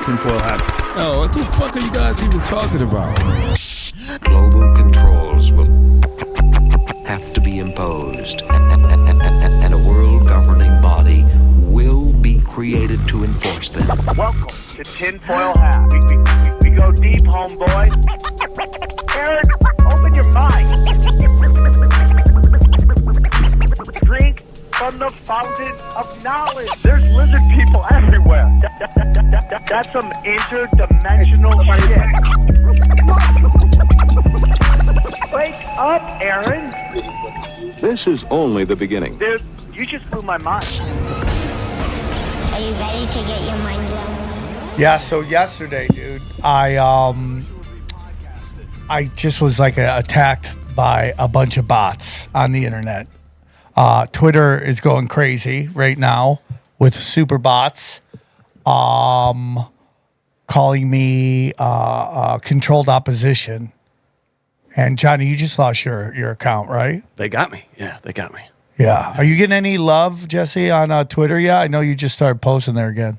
tinfoil hat. Oh, what the fuck are you guys even talking about? Global controls will have to be imposed, and a world governing body will be created to enforce them. Welcome to Tinfoil Hat. We go deep, homeboy. Aaron, open your mind. Drink from the fountain of knowledge. There's lizard people everywhere. That's some interdimensional shit. Wake up, Aaron. This is only the beginning. Dude, you just blew my mind. Are you ready to get your mind blown? Yeah, so yesterday, dude, I just was like attacked by a bunch of bots on the internet. Twitter is going crazy right now with super bots calling me controlled opposition. And Johnny, you just lost your account, right? They got me. Yeah, they got me. Yeah. Are you getting any love, Jesse, on Twitter yet? I know you just started posting there again.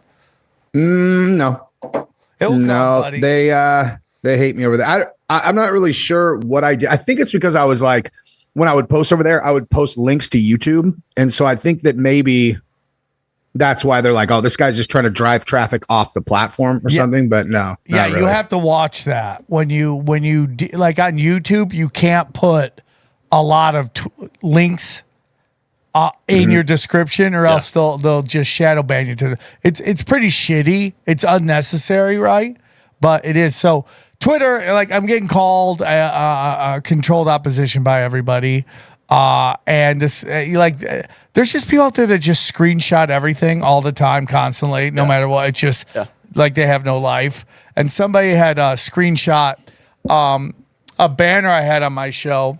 No. Buddy. They hate me over there. I'm not really sure what I did. I think it's because I was like, when I would post over there, I would post links to YouTube. And so I think that maybe that's why they're like, oh, this guy's just trying to drive traffic off the platform or something. But no. Yeah, really. You have to watch that. When you like on YouTube, you can't put a lot of links in your description, or else they'll just shadow ban you. It's pretty shitty. It's unnecessary, right? But it is. So Twitter, like, I'm getting called controlled opposition by everybody, and this there's just people out there that just screenshot everything all the time, constantly, no matter what. It's just like they have no life. And somebody had a screenshot a banner I had on my show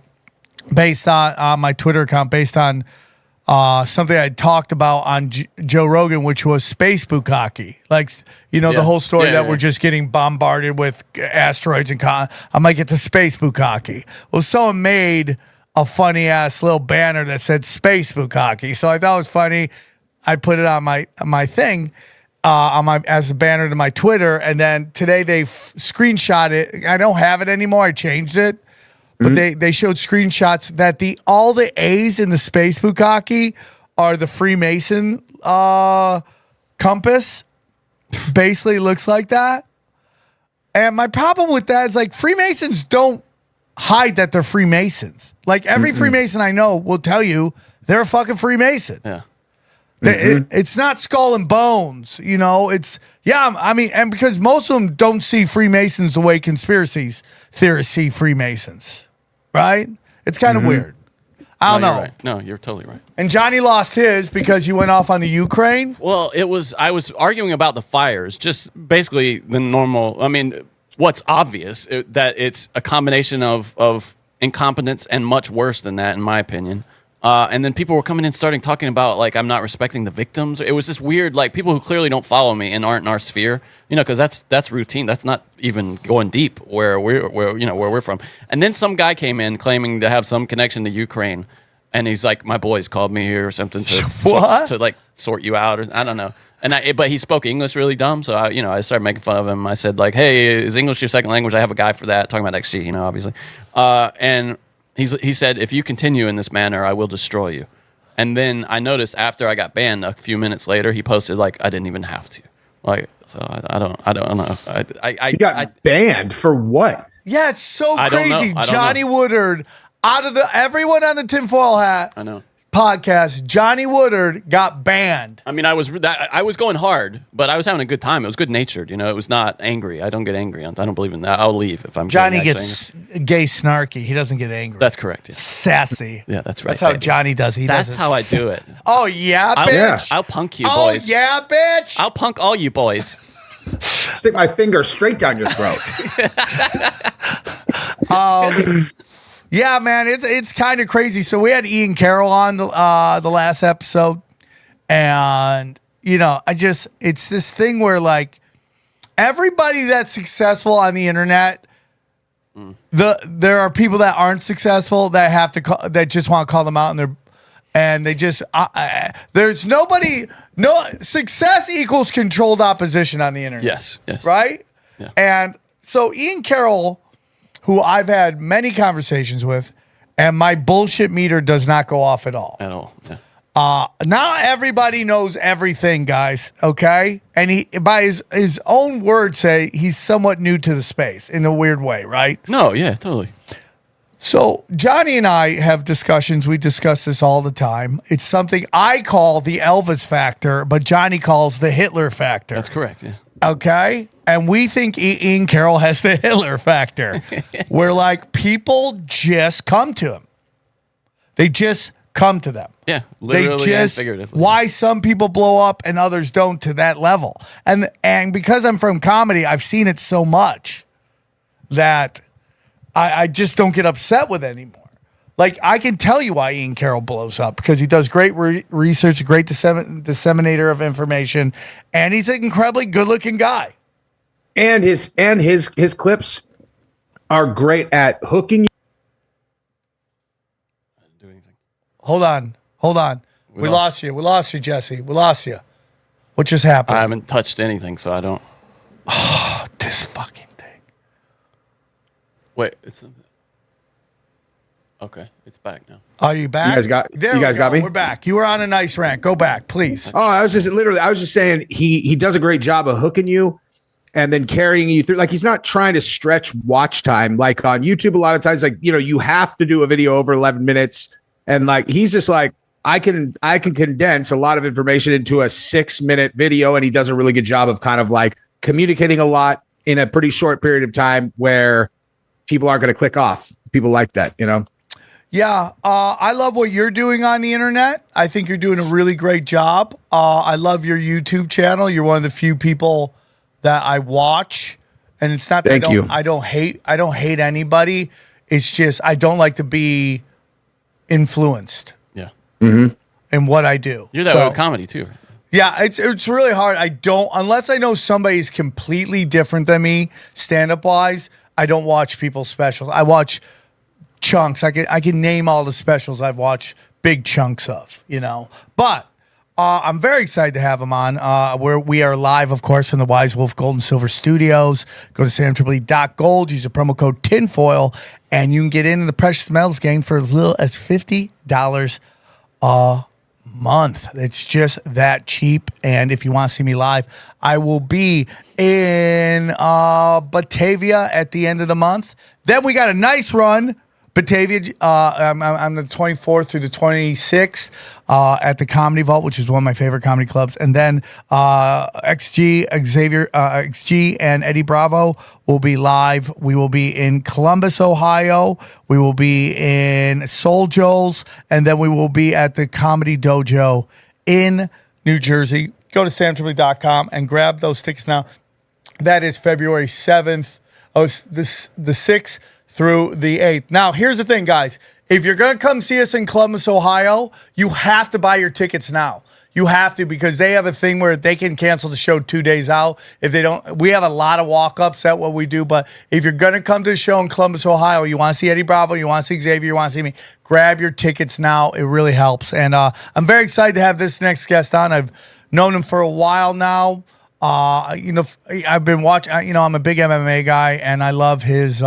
based on my Twitter account, based on something I talked about on Joe Rogan, which was space bukkake. Like, the whole story that we're just getting bombarded with asteroids and I'm like, it's a space bukkake. Well, someone made a funny ass little banner that said space bukkake. So I thought it was funny. I put it on my thing, as a banner to my Twitter. And then today they screenshot it. I don't have it anymore. I changed it. But they showed screenshots that all the A's in the space bukkake are the Freemason compass. Basically looks like that. And my problem with that is, like, Freemasons don't hide that they're Freemasons. Like, every Freemason I know will tell you they're a fucking Freemason. Yeah. It's not skull and bones, it's, and because most of them don't see Freemasons the way conspiracies theorists see Freemasons, right? It's kind of weird. I don't know. Right. No, you're totally right. And Johnny lost his because you went off on the Ukraine? Well, I was arguing about the fires, just basically the normal, what's obvious, that it's a combination of incompetence and much worse than that, in my opinion. And then people were coming in starting talking about, like, I'm not respecting the victims. It was this weird, like, people who clearly don't follow me and aren't in our sphere, because that's routine. That's not even going deep where we're from. And then some guy came in claiming to have some connection to Ukraine, and he's like, my boys called me here or something to like sort you out, or I don't know. But he spoke English really dumb, so I started making fun of him. I said, like, hey, is English your second language? I have a guy for that. Talking about XG, obviously. And he said, if you continue in this manner, I will destroy you. And then I noticed after I got banned, a few minutes later, he posted, like, I didn't even have to. Like, so I don't know. You got banned for what? Yeah, it's so I don't know. crazy. I don't Johnny know. Woodard, out of everyone on the Tinfoil Hat I know. podcast, Johnny Woodard got banned. I mean, I was going hard, but I was having a good time. It was good natured, it was not angry. I don't get angry. I don't believe in that. I'll leave if I'm. Johnny gets gay snarky. He doesn't get angry. That's correct. Yeah. Sassy. Yeah, that's right. That's how baby. Johnny does. That's how I do it. Oh yeah, bitch. I'll punk you, Oh boys. yeah, bitch. I'll punk all you boys. Stick my finger straight down your throat. Yeah, man, it's kind of crazy. So we had Ian Carroll on the last episode, and it's this thing where, like, everybody that's successful on the internet, there are people that aren't successful that have to that just want to call them out, And they just there's nobody. No success equals controlled opposition on the internet. Yes. Right. Yeah. And so Ian Carroll, who I've had many conversations with, and my bullshit meter does not go off at all. At all. Yeah. Not everybody knows everything, guys. Okay, and he, by his own words, say he's somewhat new to the space in a weird way, right? No. Yeah. Totally. So Johnny and I have discussions. We discuss this all the time. It's something I call the Elvis factor, but Johnny calls the Hitler factor. That's correct. Yeah. Okay. And we think Ian Carroll has the Hitler factor, where like people just come to him. They just come to them. Yeah. Literally They and just figuratively. why some people blow up and others don't to that level. And because I'm from comedy, I've seen it so much that I just don't get upset with it anymore. Like, I can tell you why Ian Carroll blows up, because he does great research, a great disseminator of information, and he's an incredibly good-looking guy. And his clips are great at hooking you. Do anything. Hold on. We lost you. We lost you, Jesse. We lost you. What just happened? I haven't touched anything, so I don't. This fucking thing. Wait. It's. Okay. It's back now. Are you back? You guys got me? We're back. You were on a nice rant. Go back, please. Oh, I was just saying he does a great job of hooking you and then carrying you through. Like, he's not trying to stretch watch time. Like on YouTube, a lot of times, like, you have to do a video over 11 minutes. And like, he's just like, I can condense a lot of information into a 6-minute video. And he does a really good job of kind of like communicating a lot in a pretty short period of time where people aren't going to click off. People like that, Yeah, I love what you're doing on the internet. I think you're doing a really great job. I love your YouTube channel. You're one of the few people that I watch, and it's not that Thank you. I don't hate anybody. It's just I don't like to be influenced Yeah. in what I do. You're that way with comedy too. Yeah, it's really hard. I don't, unless I know somebody's completely different than me, stand up wise. I don't watch people's specials. I watch chunks. I can name all the specials I've watched big chunks of, But I'm very excited to have him on. Where we are live, of course, from the Wise Wolf Gold and Silver Studios. Go to samtripoli.gold, use the promo code TINFOIL, and you can get into the precious metals game for as little as $50 a month. It's just that cheap. And if you want to see me live, I will be in Batavia at the end of the month. Then we got a nice run. Batavia, I'm the 24th through the 26th at the Comedy Vault, which is one of my favorite comedy clubs. And then XG and Eddie Bravo will be live. We will be in Columbus, Ohio. We will be in Soul Joel's. And then we will be at the Comedy Dojo in New Jersey. Go to samtripoli.com and grab those tickets now. That is February 7th. Oh, the 6th. Through the 8th. Now, here's the thing, guys. If you're going to come see us in Columbus, Ohio, you have to buy your tickets now. You have to, because they have a thing where they can cancel the show 2 days out. If they don't, we have a lot of walk-ups at what we do, but if you're going to come to the show in Columbus, Ohio, you want to see Eddie Bravo, you want to see Xavier, you want to see me, grab your tickets now. It really helps. And I'm very excited to have this next guest on. I've known him for a while now. I've been watching, I'm a big MMA guy, and I love his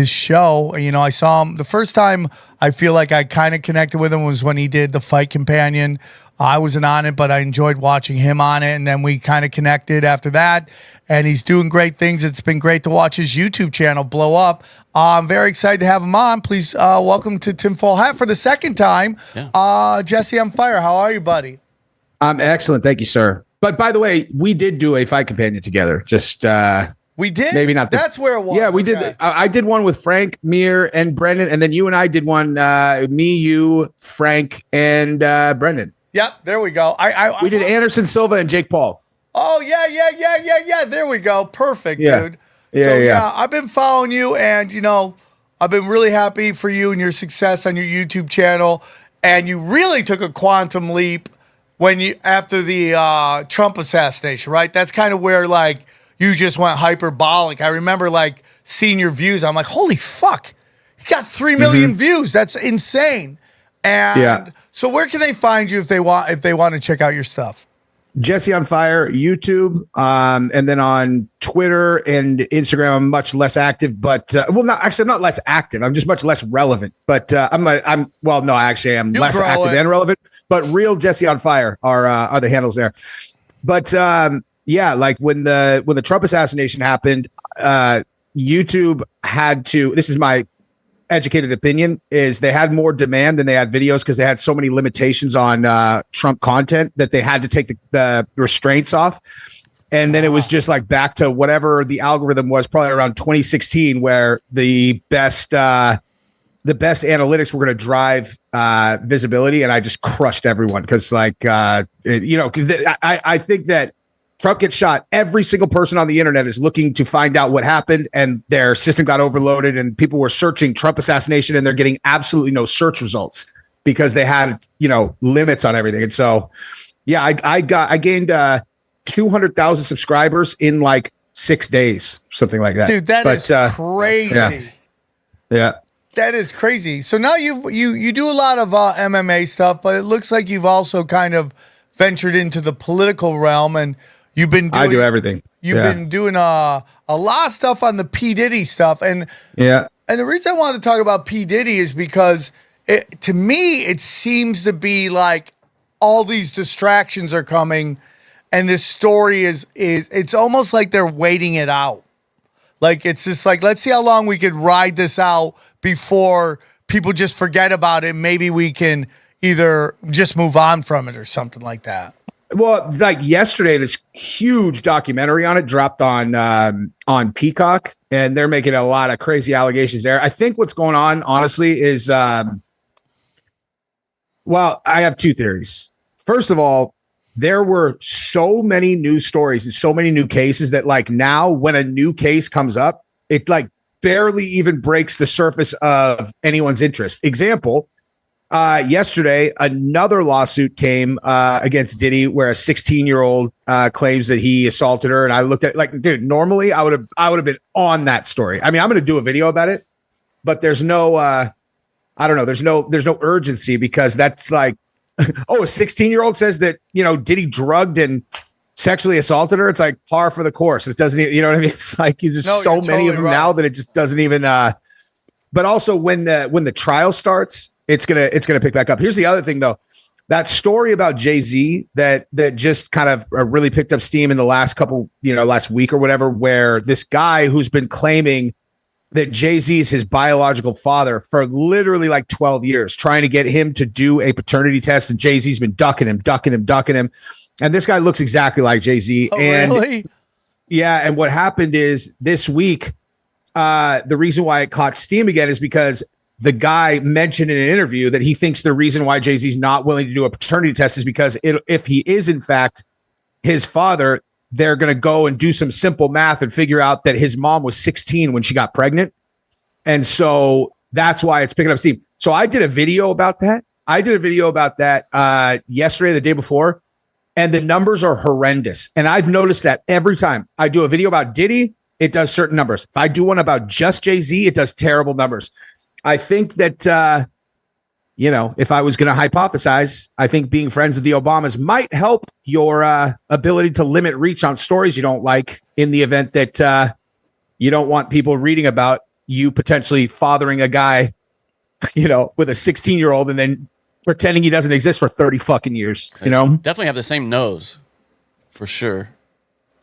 show. I saw him the first time. I feel like I kind of connected with him was when he did the Fight Companion. I wasn't on it, but I enjoyed watching him on it, and then we kind of connected after that. And he's doing great things. It's been great to watch his YouTube channel blow up. I'm very excited to have him on. Please welcome to Tinfoil Hat for the second time. Yeah. Jesse on Fire. How are you, buddy? I'm excellent, thank you, sir. But by the way, we did do a Fight Companion together. Just we did. Maybe not. That's where it was. Yeah, we did. I did one with Frank, Mir, and Brendan, and then you and I did one. Me, you, Frank, and Brendan. Yep, there we go. We did Anderson Silva and Jake Paul. Oh yeah. There we go. Perfect, Yeah. dude. Yeah. I've been following you, and I've been really happy for you and your success on your YouTube channel. And you really took a quantum leap after the Trump assassination, right? That's kind of where you just went hyperbolic. I remember seeing your views. I'm like, holy fuck, he got 3 million views. That's insane. And so where can they find you if they want to check out your stuff? Jesse on Fire, YouTube, and then on Twitter and Instagram, I'm much less active, but I'm not less active. I'm just much less relevant. But I am less active and relevant. But real Jesse on Fire are the handles there. But like when the Trump assassination happened, YouTube had to. This is my educated opinion, is they had more demand than they had videos because they had so many limitations on Trump content that they had to take the restraints off. And then it was just like back to whatever the algorithm was, probably around 2016, where the best analytics were going to drive visibility. And I just crushed everyone because I think that Trump gets shot. Every single person on the internet is looking to find out what happened, and their system got overloaded, and people were searching Trump assassination, and they're getting absolutely no search results because they had, limits on everything. And so, I gained 200,000 subscribers in like 6 days, something like that. Dude, that is crazy. Yeah. That is crazy. So now you do a lot of MMA stuff, but it looks like you've also kind of ventured into the political realm, and you've been doing, I do everything. You've been doing a lot of stuff on the P. Diddy stuff. And the reason I wanted to talk about P. Diddy is because to me, it seems to be like all these distractions are coming, and this story is it's almost like they're waiting it out. Like, it's just like, let's see how long we could ride this out before people just forget about it. Maybe we can either just move on from it or something like that. Well, like yesterday, this huge documentary on it dropped on Peacock, and they're making a lot of crazy allegations there. I think what's going on, honestly, is I have two theories. First of all, there were so many news stories and so many new cases that like now when a new case comes up, it like barely even breaks the surface of anyone's interest. Example, yesterday, another lawsuit came against Diddy where a 16-year-old claims that he assaulted her. And I looked at like, dude, normally I would have been on that story. I mean, I'm going to do a video about it, but there's no, I don't know. There's no urgency because that's like, oh, a 16-year-old says that, Diddy drugged and sexually assaulted her. It's like par for the course. It doesn't even, you know what I mean? It's like there's so many of them now that it just doesn't even, but also when the trial starts, it's gonna pick back up. Here's the other thing though. That story about JayZ that just kind of really picked up steam in the last last week or whatever, where this guy who's been claiming that JayZ is his biological father for literally like 12 years, trying to get him to do a paternity test, and JayZ's been ducking him. And this guy looks exactly like JayZ. Oh, really? Yeah. And what happened is this week, the reason why it caught steam again is because the guy mentioned in an interview that he thinks the reason why JayZ's not willing to do a paternity test is because if he is in fact his father, they're going to go and do some simple math and figure out that his mom was 16 when she got pregnant. And so that's why it's picking up steam. So I did a video about that. Yesterday, the day before, and the numbers are horrendous. And I've noticed that every time I do a video about Diddy, it does certain numbers. If I do one about just JayZ, it does terrible numbers. I think that, if I was going to hypothesize, I think being friends with the Obamas might help your ability to limit reach on stories you don't like, in the event that you don't want people reading about you potentially fathering a guy, with a 16-year-old and then pretending he doesn't exist for 30 fucking years, Definitely have the same nose, for sure.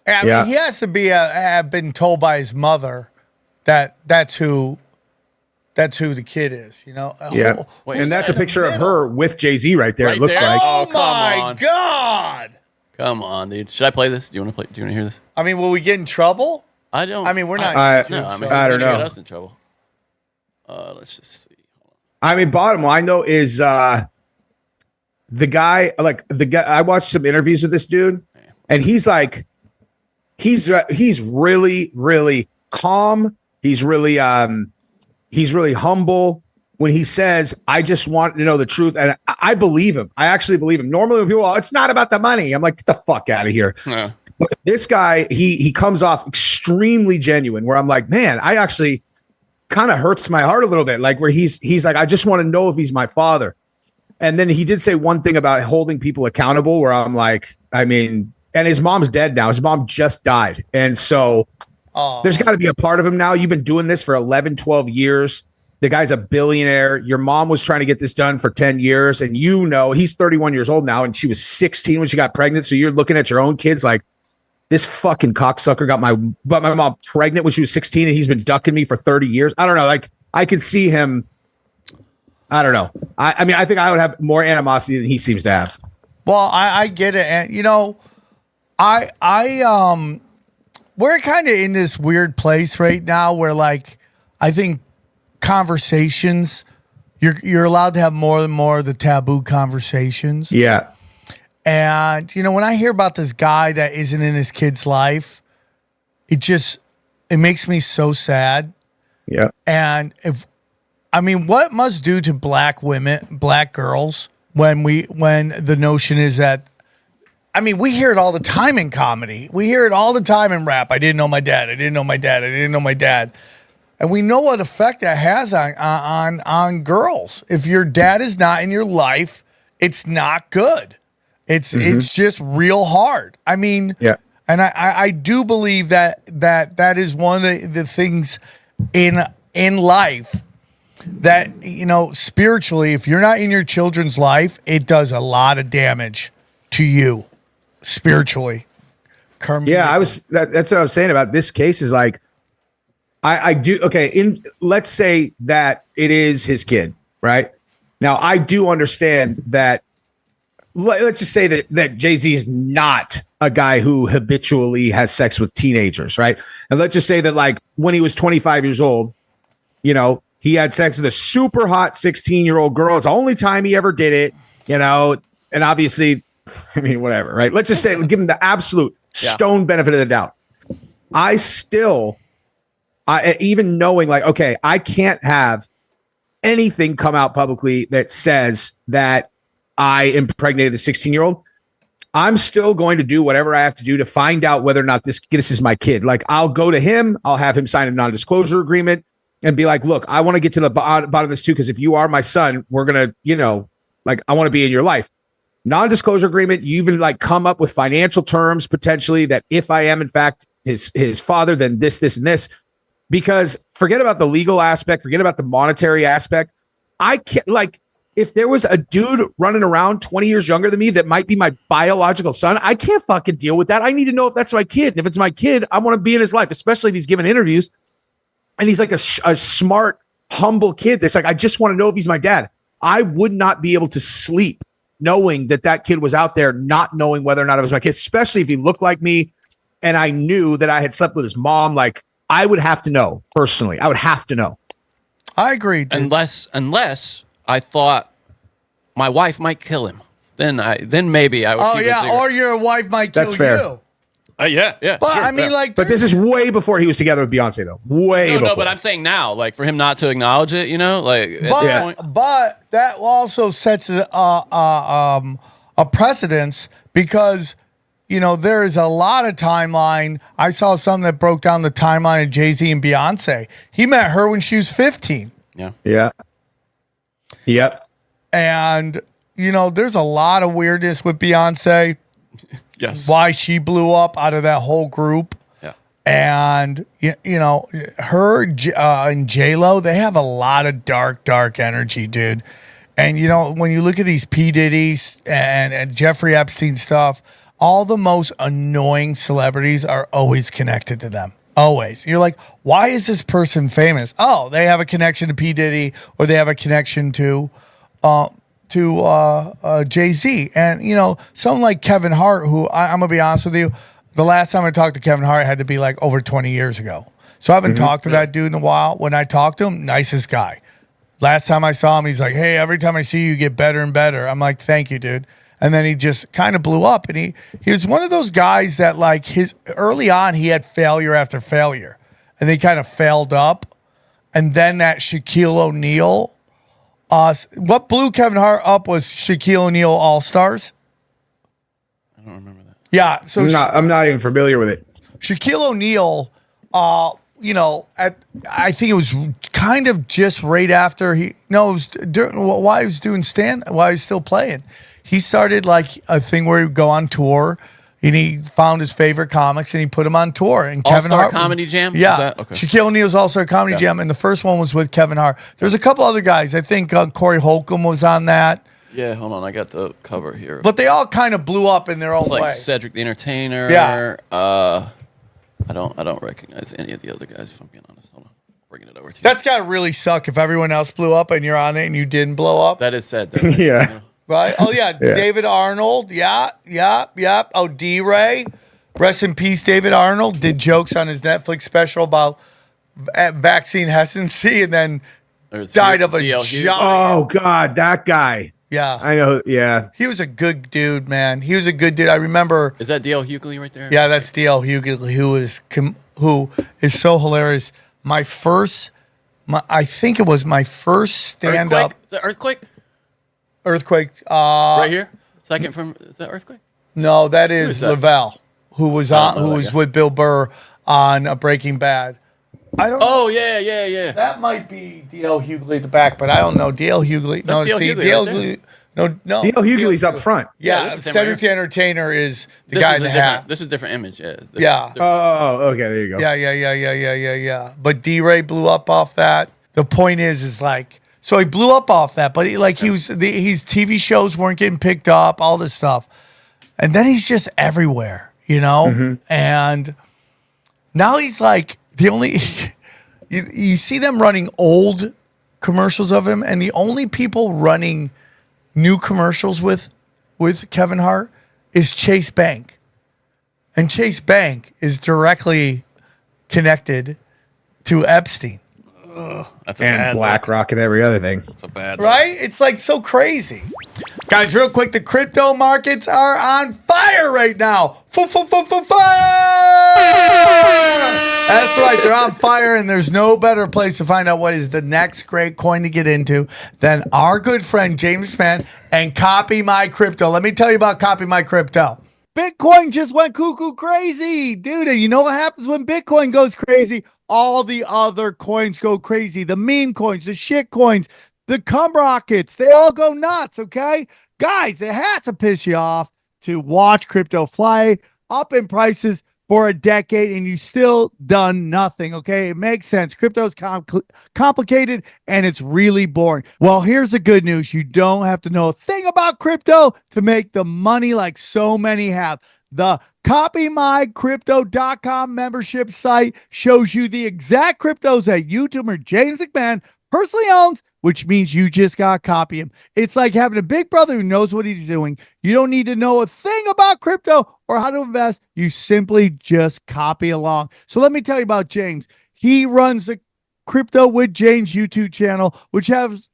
I mean, he has to be have been told by his mother that that's who the kid is, Yeah. Oh, and that's a picture of her with JayZ right there. Right it looks there? like. Oh, come my on. God. Come on, dude. Should I play this? Do you want to hear this? I mean, will we get in trouble? I don't. I mean, we're not. I YouTube, No, I so- mean, I don't it's gonna know. Get us in trouble. Let's just see. I mean, bottom line though is the guy. I watched some interviews with this dude, and he's like, he's really, really calm. He's really humble when he says, "I just want to know the truth," and I believe him. I actually believe him. Normally, when people, it's not about the money, I'm like, get the fuck out of here. Yeah. But this guy, he comes off extremely genuine. Where I'm like, man, I actually kind of hurts my heart a little bit. Like where he's like, I just want to know if he's my father. And then he did say one thing about holding people accountable where I'm like, I mean, and his mom's dead now. His mom just died. And so there's got to be a part of him now. You've been doing this for 11, 12 years. The guy's a billionaire. Your mom was trying to get this done for 10 years. And you know, he's 31 years old now and she was 16 when she got pregnant. So you're looking at your own kids like, this fucking cocksucker got my mom pregnant when she was 16 and he's been ducking me for 30 years. I don't know. Like I could see him. I don't know. I mean, I think I would have more animosity than he seems to have. Well, I get it. And you know, we're kind of in this weird place right now where like, I think conversations, you're allowed to have more and more of the taboo conversations. Yeah. And, you know, when I hear about this guy that isn't in his kid's life, it makes me so sad. Yeah. And what must do to black women, black girls, when the notion is that, I mean, we hear it all the time in comedy. We hear it all the time in rap. I didn't know my dad. I didn't know my dad. I didn't know my dad. And we know what effect that has on girls. If your dad is not in your life, it's not good. It's just real hard. I mean, yeah. And I do believe that is one of the things in life that, you know, spiritually, if you're not in your children's life, it does a lot of damage to you spiritually. Yeah, that's what I was saying about this case is like, I do. Okay. Let's say that it is his kid, right? Now I do understand that. Let's just say that JayZ is not a guy who habitually has sex with teenagers, right? And let's just say that like when he was 25 years old, you know, he had sex with a super hot 16-year-old girl. It's the only time he ever did it, you know, and obviously, I mean, whatever, right? Let's just say, give him the absolute stone benefit of the doubt. I even knowing like, okay, I can't have anything come out publicly that says that I impregnated the 16-year-old. I'm still going to do whatever I have to do to find out whether or not this is my kid. Like I'll go to him, I'll have him sign a non-disclosure agreement and be like, look, I want to get to the bottom of this too. Cause if you are my son, we're going to, you know, like I want to be in your life. Non-disclosure agreement. You even like come up with financial terms potentially that if I am in fact his father, then this, and this, because forget about the legal aspect, forget about the monetary aspect. I can't like, if there was a dude running around 20 years younger than me that might be my biological son, I can't fucking deal with that. I need to know if that's my kid. And if it's my kid, I want to be in his life, especially if he's giving interviews. And he's like a smart, humble kid that's like, I just want to know if he's my dad. I would not be able to sleep knowing that kid was out there, not knowing whether or not it was my kid, especially if he looked like me and I knew that I had slept with his mom. Like, I would have to know personally. I would have to know. I agree. Dude. Unless I thought my wife might kill him, then maybe I would. Oh keep yeah, it secret. or your wife might kill That's fair. you. Yeah. But sure, I mean, yeah. like, But this is way before he was together with Beyonce, though. Way before. No, but I'm saying now, like for him not to acknowledge it, you know, like at this point. But that also sets a precedence because, you know, there is a lot of timeline. I saw something that broke down the timeline of JayZ and Beyonce. He met her when she was 15. Yeah. Yep. And, you know, there's a lot of weirdness with Beyonce. Yes. Why she blew up out of that whole group. Yeah. And, you know, her and J-Lo, they have a lot of dark energy, dude. And, you know, when you look at these P. Diddy's and Jeffrey Epstein stuff, all the most annoying celebrities are always connected to them. Always. You're like, why is this person famous? Oh, they have a connection to P. Diddy or they have a connection to JayZ. And, you know, someone like Kevin Hart, who I'm going to be honest with you, the last time I talked to Kevin Hart had to be like over 20 years ago. So I haven't talked to that dude in a while. When I talked to him, nicest guy. Last time I saw him, he's like, hey, every time I see you, you get better and better. I'm like, thank you, dude. And then he just kind of blew up. And he was one of those guys that like early on, he had failure after failure. And they kind of failed up. And then that Shaquille O'Neal, what blew Kevin Hart up was Shaquille O'Neal All-Stars. I don't remember that. Yeah. So I'm not even familiar with it. Shaquille O'Neal, I think it was kind of just right after it was while he was while he was still playing. He started like a thing where he would go on tour and he found his favorite comics and he put them on tour. And Kevin All-Star Hart Comedy Jam? Yeah. Is that- okay. Shaquille O'Neal's All-Star Comedy Jam. And the first one was with Kevin Hart. There's a couple other guys. I think Corey Holcomb was on that. Yeah, hold on. I got the cover here. But they all kind of blew up in their own It's like way. Cedric the Entertainer. Yeah. I don't recognize any of the other guys, if I'm being honest. Hold on. Bringing it over to you. That's got to really suck if everyone else blew up and you're on it and you didn't blow up. That is sad, though. Yeah. Right? Oh, yeah. David Arnold. Yeah. Oh, D-Ray. Rest in peace, David Arnold. Did jokes on his Netflix special about vaccine hesitancy and then There's died of a DL Hughes. giant. Oh God, that guy. Yeah. I know. Yeah. He was a good dude, man. He was a good dude. I remember. Is that DL Hughley right there? Yeah, that's DL Hughley, who is so hilarious. I think it was my first stand-up. Earthquake? Is that Earthquake? Earthquake. Right here? Second from, is that Earthquake? No, that is that? Lavelle, who was with Bill Burr on Breaking Bad. I don't know. Oh, yeah. That might be DL Hughley at the back, but I don't know. DL Hughley. That's DL Hughley DL right there. Hughley. No. D.L. Hughley's up front. Yeah, this is him Cedric right the Entertainer is the This guy is in a the different. hat. This is a different image. Yeah. This- Yeah. different- Oh, okay. There you go. Yeah. But D-Ray blew up off that. The point is like, so he blew up off that, but his TV shows weren't getting picked up, all this stuff. And then he's just everywhere, And now he's like the only, you see them running old commercials of him, and the only people running new commercials with Kevin Hart is Chase Bank. And Chase Bank is directly connected to Epstein. That's a And bad BlackRock and every other thing. That's a bad Right? It's like so crazy. Guys, real quick, the crypto markets are on fire right now. Fire! That's right, they're on fire, and there's no better place to find out what is the next great coin to get into than our good friend James Mann and Copy My Crypto. Let me tell you about Copy My Crypto. Bitcoin just went cuckoo crazy. Dude, and you know what happens when Bitcoin goes crazy? All the other coins go crazy. The meme coins, the shit coins, the cum rockets, they all go nuts, okay? Guys, it has to piss you off to watch crypto fly up in prices for a decade and you still done nothing, okay? It makes sense. Crypto is complicated and it's really boring. Well, here's the good news. You don't have to know a thing about crypto to make the money like so many have. The CopyMyCrypto.com membership site shows you the exact cryptos that YouTuber James McMahon personally owns, which means you just got to copy him. It's like having a big brother who knows what he's doing. You don't need to know a thing about crypto or how to invest. You simply just copy along. So let me tell you about James. He runs the Crypto with James YouTube channel, which has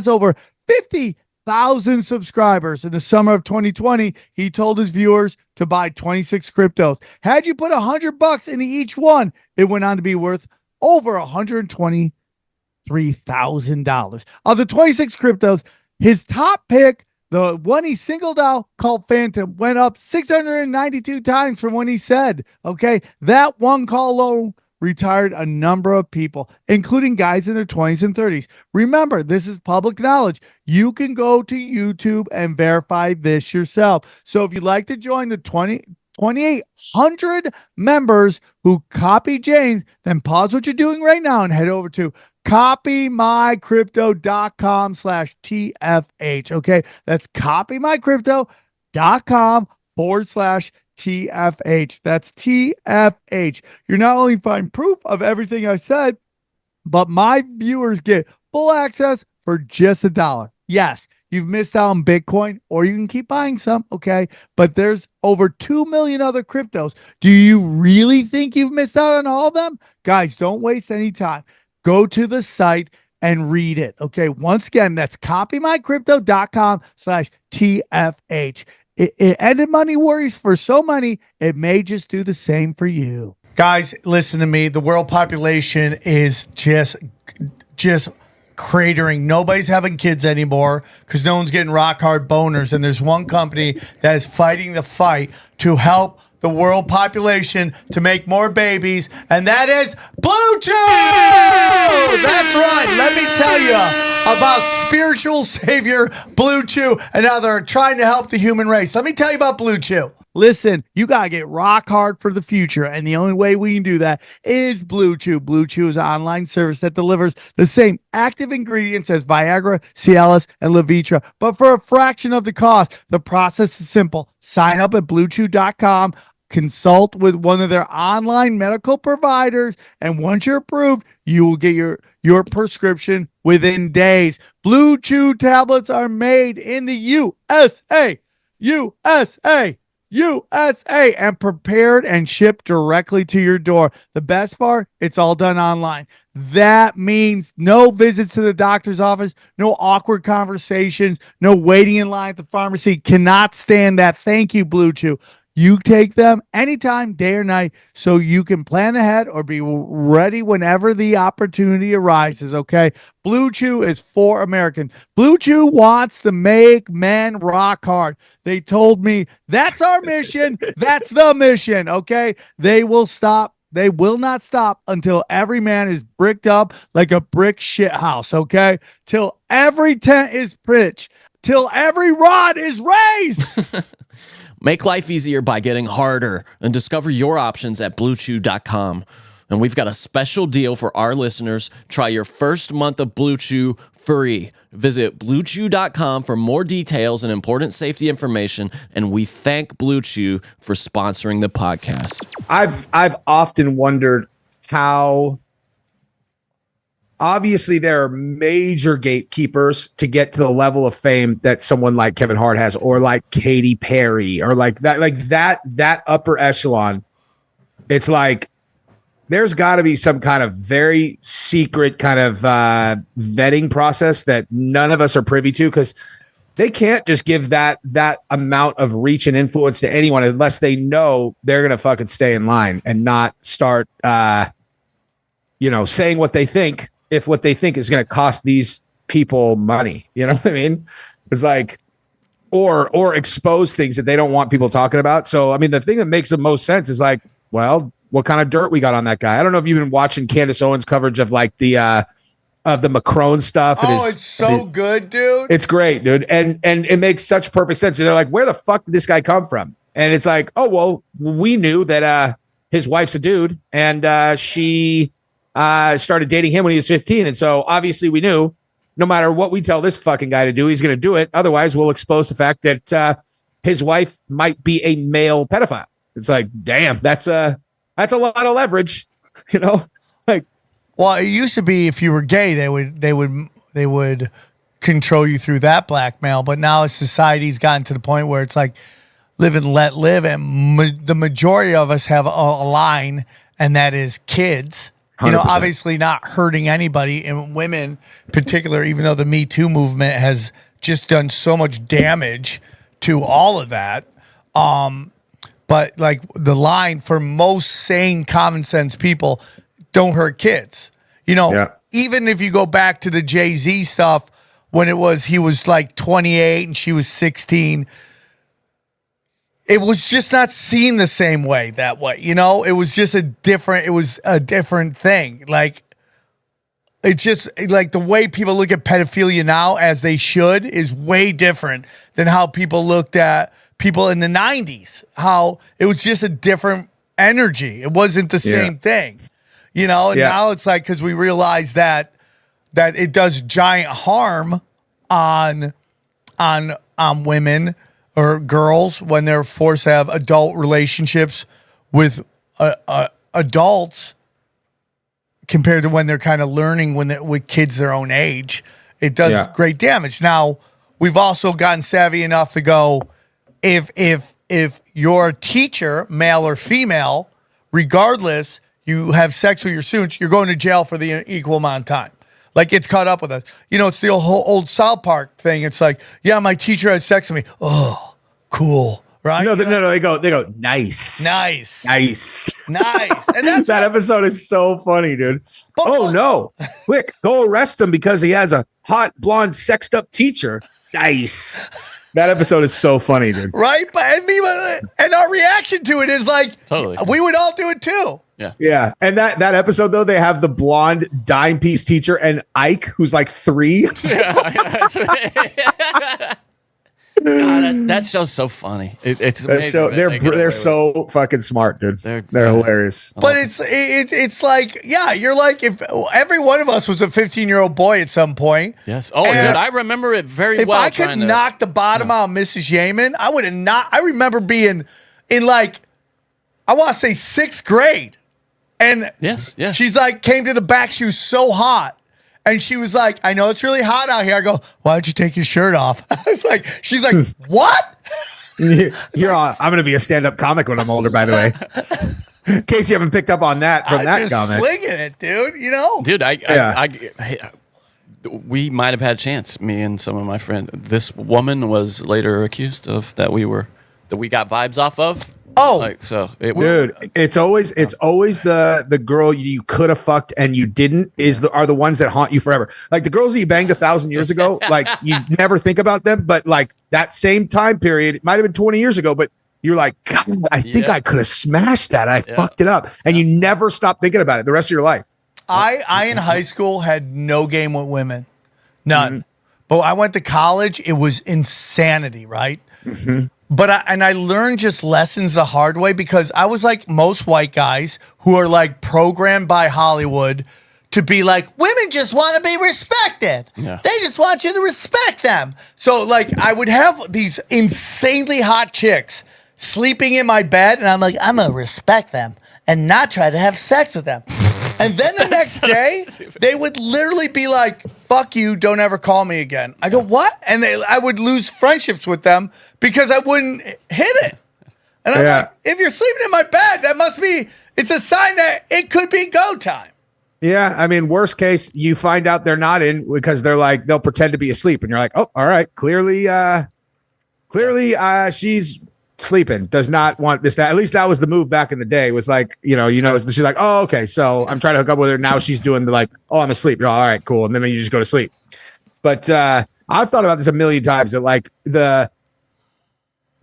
over 50,000 subscribers. In the summer of 2020, he told his viewers to buy 26 cryptos. Had you put $100 into each one, it went on to be worth over $123,000. Of the 26 cryptos, his top pick, the one he singled out called Phantom, went up 692 times from when he said, okay, that one call alone retired a number of people, including guys in their 20s and 30s. Remember, this is public knowledge. You can go to YouTube and verify this yourself. So if you'd like to join the 2,800 members who copy James, then pause what you're doing right now and head over to copymycrypto.com/TFH. Okay, that's copymycrypto.com/TFH. That's TFH. You're not only find proof of everything I said, but my viewers get full access for just $1. Yes, you've missed out on Bitcoin, or you can keep buying some, okay? But there's over 2 million other cryptos. Do you really think you've missed out on all of them? Guys, don't waste any time. Go to the site and read it, okay? Once again, that's copymycrypto.com/TFH. It ended money worries for so many, it may just do the same for you. Guys, listen to me. The world population is just cratering. Nobody's having kids anymore because no one's getting rock hard boners. And there's one company that is fighting the fight to help the world population to make more babies, and that is Bluechew! That's right. Let me tell you about spiritual savior Bluechew and how they're trying to help the human race. Let me tell you about Bluechew. Listen, you got to get rock hard for the future, and the only way we can do that is Bluechew. Bluechew is an online service that delivers the same active ingredients as Viagra, Cialis, and Levitra, but for a fraction of the cost. The process is simple. Sign up at bluechew.com, consult with one of their online medical providers, and once you're approved, you will get your prescription within days. Bluechew tablets are made in the USA, and prepared and shipped directly to your door. The best part, it's all done online. That means no visits to the doctor's office, no awkward conversations, no waiting in line at the pharmacy. Cannot stand that. Thank you, Bluechew. You take them anytime, day or night, so you can plan ahead or be ready whenever the opportunity arises, okay? Bluechew is for Americans. Bluechew wants to make men rock hard. They told me, that's our mission. That's the mission, okay? They will not stop until every man is bricked up like a brick shit house, okay? Till every tent is pitched. Till every rod is raised. Make life easier by getting harder and discover your options at bluechew.com. And we've got a special deal for our listeners. Try your first month of Bluechew free. Visit bluechew.com for more details and important safety information. And we thank Bluechew for sponsoring the podcast. I've often wondered how obviously there are major gatekeepers to get to the level of fame that someone like Kevin Hart has, or like Katy Perry, or like that upper echelon. It's like there's got to be some kind of very secret kind of vetting process that none of us are privy to, because they can't just give that amount of reach and influence to anyone unless they know they're gonna fucking stay in line and not start saying what they think, if what they think is going to cost these people money. You know what I mean? It's like, or expose things that they don't want people talking about. So, I mean, the thing that makes the most sense is like, well, what kind of dirt we got on that guy? I don't know if you've been watching Candace Owens' coverage of like the Macron stuff. It's so good, dude. It's great, dude. And it makes such perfect sense. And they're like, where the fuck did this guy come from? And it's like, oh, well, we knew that his wife's a dude, and she started dating him when he was 15. And so obviously we knew no matter what we tell this fucking guy to do, he's going to do it. Otherwise, we'll expose the fact that his wife might be a male pedophile. It's like, damn, that's a lot of leverage, you know? Like, well, it used to be if you were gay, they would control you through that blackmail. But now society's gotten to the point where it's like live and let live. And the majority of us have a line, and that is kids. 100%. You know, obviously not hurting anybody, and women in particular, even though the Me Too movement has just done so much damage to all of that. But like the line for most sane, common sense people, don't hurt kids. You know, Even if you go back to the JayZ stuff, when he was like 28 and she was 16, it was just not seen the same way that way. You know, it was just a different thing. Like, it's just like the way people look at pedophilia now, as they should, is way different than how people looked at people in the 90s. How it was just a different energy. It wasn't the same thing, you know? And now it's like, because we realize that it does giant harm on women or girls when they're forced to have adult relationships with adults compared to when they're kind of learning with kids their own age. It does great damage. Now, we've also gotten savvy enough to go, if you're a teacher, male or female, regardless, you have sex with your students, you're going to jail for the equal amount of time. Like, it's caught up with us. You know, it's the whole old South Park thing. It's like, yeah, my teacher had sex with me. Oh, cool. Right? No, they go, nice. And that's that episode is so funny, dude. Oh, no. Quick, go arrest him because he has a hot, blonde, sexed up teacher. Nice. That episode is so funny, dude. Right? But and our reaction to it is like, Totally. we would all do it too. Yeah. And that episode, though, they have the blonde dime piece teacher and Ike, who's like 3. God, that show's so funny. It's amazing. They're so fucking smart, dude. They're hilarious. But it's like, yeah, you're like, if every one of us was a 15-year-old boy at some point. Yes. Oh, And dude, I remember it very if well. I could knock the bottom out of Mrs. Yaman, I would have not. I remember being in like, I want to say 6th grade. And Yes. she's like, came to the back. She was so hot. And she was like, I know it's really hot out here. I go, why don't you take your shirt off? I was like, she's like, what? I'm going to be a stand-up comic when I'm older, by the way. In case you haven't picked up on that from that just comment. slinging it, dude. You know? Dude, we might have had a chance, me and some of my friends. This woman was later accused of that we got vibes off of. Oh, Like, so it was, Dude, it's always the girl you could have fucked and you didn't are the ones that haunt you forever. Like the girls that you banged 1,000 years ago, like you never think about them, but like that same time period, it might have been 20 years ago, but you're like, God, I think I could have smashed that. I fucked it up, and you never stop thinking about it the rest of your life. I in high school had no game with women, none. But I went to college. It was insanity, right? But I learned just lessons the hard way because I was like most white guys who are like programmed by Hollywood to be like, women just want to be respected. Yeah. They just want you to respect them. So like I would have these insanely hot chicks sleeping in my bed and I'm like, I'm going to respect them and not try to have sex with them. And then the next day, they would literally be like, fuck you, don't ever call me again. I go, what? And I would lose friendships with them because I wouldn't hit it. And I'm like, if you're sleeping in my bed, it's a sign that it could be go time. Yeah, I mean, worst case, you find out they're not in because they'll pretend to be asleep, and you're like, oh, all right, clearly, she's sleeping, does not want this. At least that was the move back in the day. Was like, she's like, oh, okay, so I'm trying to hook up with her. Now she's doing oh, I'm asleep. You're all right, cool, and then you just go to sleep. But I've thought about this a million times. That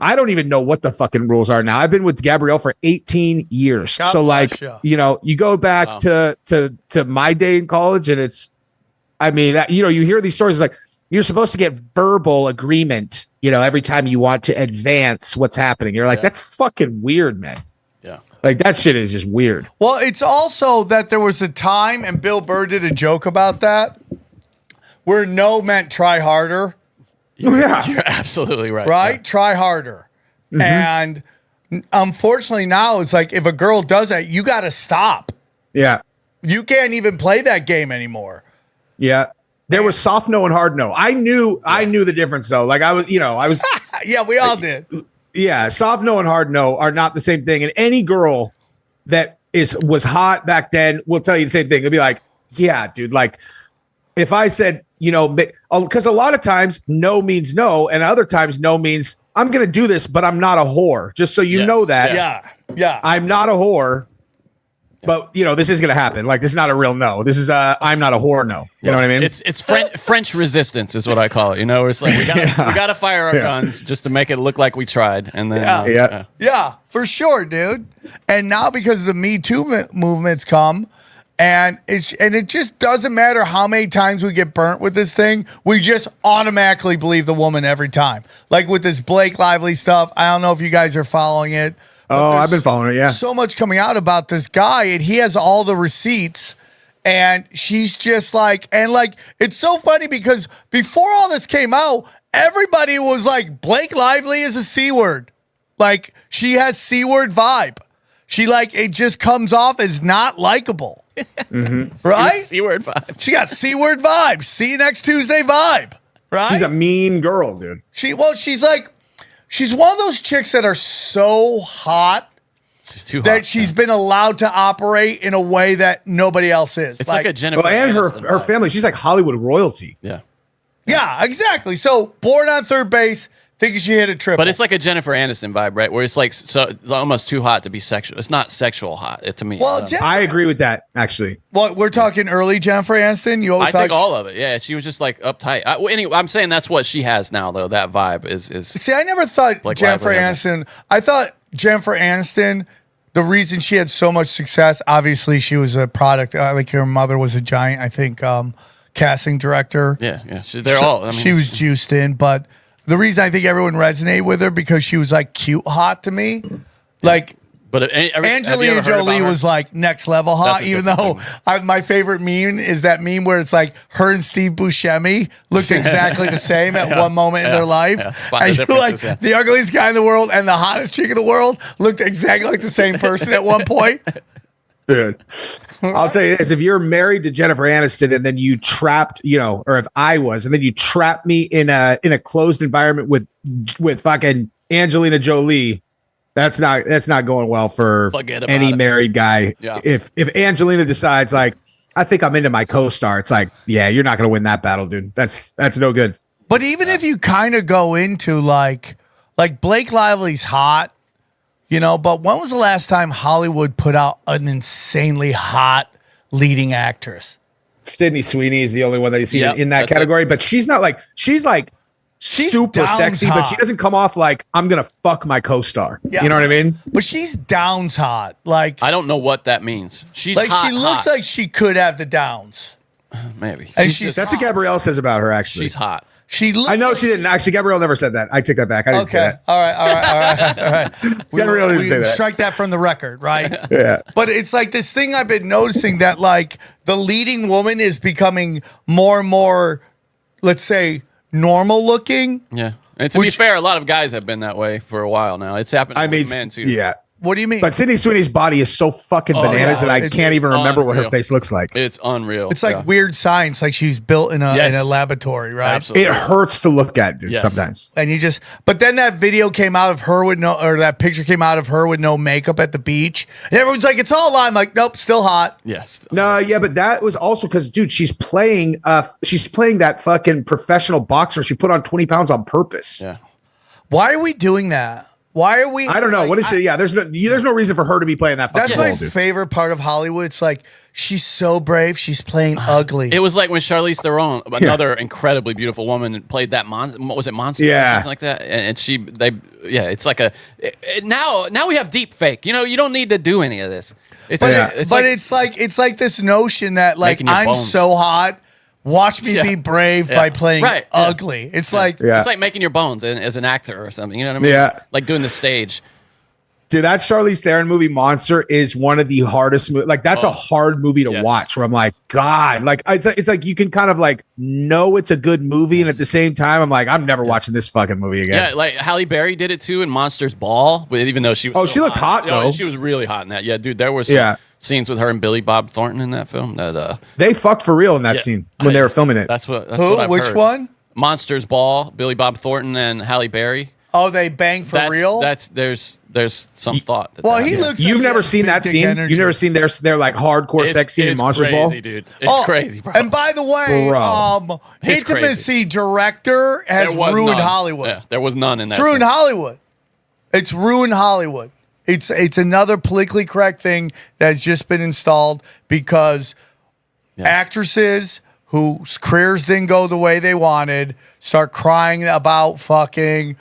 I don't even know what the fucking rules are now. I've been with Gabrielle for 18 years. God so bless ya. you go back to my day in college, and you hear these stories like you're supposed to get verbal agreement, every time you want to advance what's happening. You're like, that's fucking weird, man. yeah. Like that shit is just weird. Well, it's also that there was a time, and Bill Burr did a joke about that, where no meant try harder. You're absolutely right. Right? Yeah. Try harder. And unfortunately now it's like if a girl does that, you got to stop. Yeah. You can't even play that game anymore. Yeah. There was soft no and hard no. I knew the difference though. Like I was Yeah, we all did. yeah, soft no and hard no are not the same thing. And any girl that was hot back then will tell you the same thing. They'll be like, yeah, dude, like if I said, because a lot of times no means no, and other times no means I'm going to do this, but I'm not a whore. Just so you know that. Yeah. I'm not a whore, but this is going to happen. Like this is not a real no. This is I'm not a whore no. You know what I mean? It's French resistance is what I call it. It's like we gotta fire our guns just to make it look like we tried, and then Yeah, for sure, dude. And now because the Me Too movement's come, and it just doesn't matter how many times we get burnt with this thing. We just automatically believe the woman every time. Like with this Blake Lively stuff. I don't know if you guys are following it. Oh, I've been following it. Yeah. So much coming out about this guy, and he has all the receipts. And she's just like, it's so funny because before all this came out, everybody was like, Blake Lively is a C word. Like, she has C word vibe. She it just comes off as not likable. Right? C word vibe. She got C word vibe. See you next Tuesday vibe. Right? She's a mean girl, dude. She's one of those chicks that are so hot. She's too hot. That she's been allowed to operate in a way that nobody else is. It's like a Jennifer. Well, and Aniston her vibe. family, she's like Hollywood royalty. Yeah. Yeah, exactly. So born on third base, Thinking she hit a triple. But it's like a Jennifer Aniston vibe, right? Where it's like it's almost too hot to be sexual. It's not sexual hot to me. Well, I agree with that, actually. well, we're talking early Jennifer Aniston. You always I think all of it. Yeah, she was just like uptight. Anyway, I'm saying that's what she has now, though. That vibe is. See, I never thought Like Jennifer Lively Aniston. I thought Jennifer Aniston. The reason she had so much success, obviously, she was a product. Like her mother was a giant, I think, casting director. Yeah. They're all. I mean, She was juiced in, but the reason I think everyone resonated with her because she was like cute hot to me, like. But have you ever Angelina heard about Jolie her? was like next level hot, That's a even different though my favorite meme is that meme where it's like her and Steve Buscemi looked exactly the same at one moment in their life. Yeah. Spot the And you're like, differences, yeah. the ugliest guy in the world and the hottest chick in the world looked exactly like the same person at one point. Dude, I'll tell you this: if you're married to Jennifer Aniston and then you trapped, or if I was, and then you trapped me in a closed environment with fucking Angelina Jolie, that's not going well for Forget about any it. married guy. Yeah. If Angelina decides like, I think I'm into my co-star, it's like, yeah, you're not going to win that battle, dude. That's no good. But even if you kind of go into like Blake Lively's hot, but when was the last time Hollywood put out an insanely hot leading actress? Sydney Sweeney is the only one that you see Yep, in that that's category, but she's not like she's super Downs sexy, but she hot. doesn't come off like I'm gonna fuck my co-star. Yeah. You know what I mean? But she's Downs hot. Like, I don't know what that means. She's hot, she looks hot. like she could have the Downs. Maybe. And She's That's what Gabrielle says about her. Actually, she's hot. She looks I know like she didn't. Actually, Gabrielle never said that. I take that back. I didn't say Okay. that. All right. Gabrielle didn't say that. Strike that from the record, right? Yeah. But it's like this thing I've been noticing that like the leading woman is becoming more and more, let's say, normal looking. Yeah. And to be fair, a lot of guys have been that way for a while now. It's happened I mean, with men too. yeah. What do you mean? But Sydney Sweeney's body is so fucking bananas yeah. that I It's can't even remember what her unreal. face looks like. It's unreal. It's like Yeah. weird science, like she's built in a Yes. laboratory, right? Absolutely. It hurts to look at, dude. Yes. Sometimes. And but then that video came out of her with that picture came out of her with no makeup at the beach. And everyone's like, it's all I'm like, nope, still hot. Yes. No, yeah, but that was also because, dude, she's playing that fucking professional boxer. She put on 20 pounds on purpose. Yeah. Why are we doing that? Why are we? I don't know. like, What is it? Yeah, there's no reason for her to be playing that fucking That's role, my dude. favorite part of Hollywood. It's like she's so brave. She's playing ugly. It was like when Charlize Theron, another incredibly beautiful woman, played that what was it, Monster? Yeah. Or something like that. And it's like now we have deep fake. You don't need to do any of this. It's it's like this notion that like Making your I'm bones. so hot. Watch me Yeah. be brave Yeah. by playing Right. Yeah. ugly. It's like Yeah. It's like making your bones as an actor or something. You know what I mean? Yeah. Like doing the stage. Dude, that Charlize Theron movie Monster is one of the hardest movies. Like that's a hard movie to Yes. watch where I'm like, God, like it's like you can kind of like know it's a good movie. And at the same time, I'm like, I'm never watching this fucking movie again. Yeah, like Halle Berry did it too in Monsters Ball. Even though she was she looked hot, You know, though. she was really hot in that. Yeah, dude, there were some Yeah. scenes with her and Billy Bob Thornton in that film. That They fucked for real in that Yeah. scene when they were filming it. that's what who? I've Which heard. one? Monsters Ball, Billy Bob Thornton and Halle Berry. Oh, they bang for real. There's some thought. Well, that he happened. looks. like You've he never has seen big that dick scene? energy. You've never seen their like hardcore sex scene in Monsters crazy, Ball? dude. It's crazy, bro. And by the way, Bro. It's intimacy director has There was ruined none. Hollywood. Yeah, there was none in that. It's ruined scene. Hollywood. It's ruined Hollywood. It's another politically correct thing that's just been installed because actresses whose careers didn't go the way they wanted start crying about fucking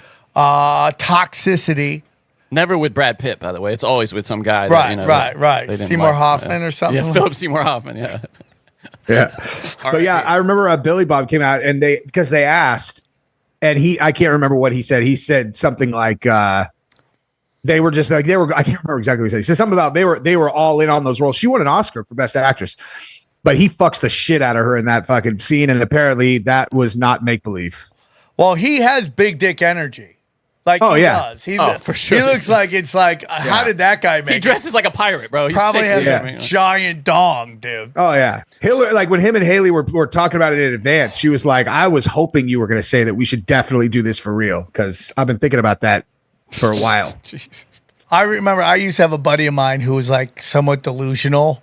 toxicity. Never with Brad Pitt, by the way. It's always with some guy. Right, that, right. they didn't Seymour like. Hoffman or something. Yeah, Philip Seymour Hoffman. Yeah. Yeah. But yeah, I remember Billy Bob came out and because they asked, and I can't remember what he said. He said something like, they were just like, I can't remember exactly what he said. He said something about they were all in on those roles. She won an Oscar for Best Actress, but he fucks the shit out of her in that fucking scene. And apparently that was not make believe. Well, he has big dick energy. Like, Oh, he yeah. does. He, for sure. He looks like it's like, how did that guy make He dresses like a pirate, bro. He's Probably has 60. a I mean, giant dong, dude. Oh yeah. Hillary, like when him and Haley were talking about it in advance, she was like, I was hoping you were going to say that we should definitely do this for real. Cause I've been thinking about that for a while. Jeez. I remember I used to have a buddy of mine who was like somewhat delusional.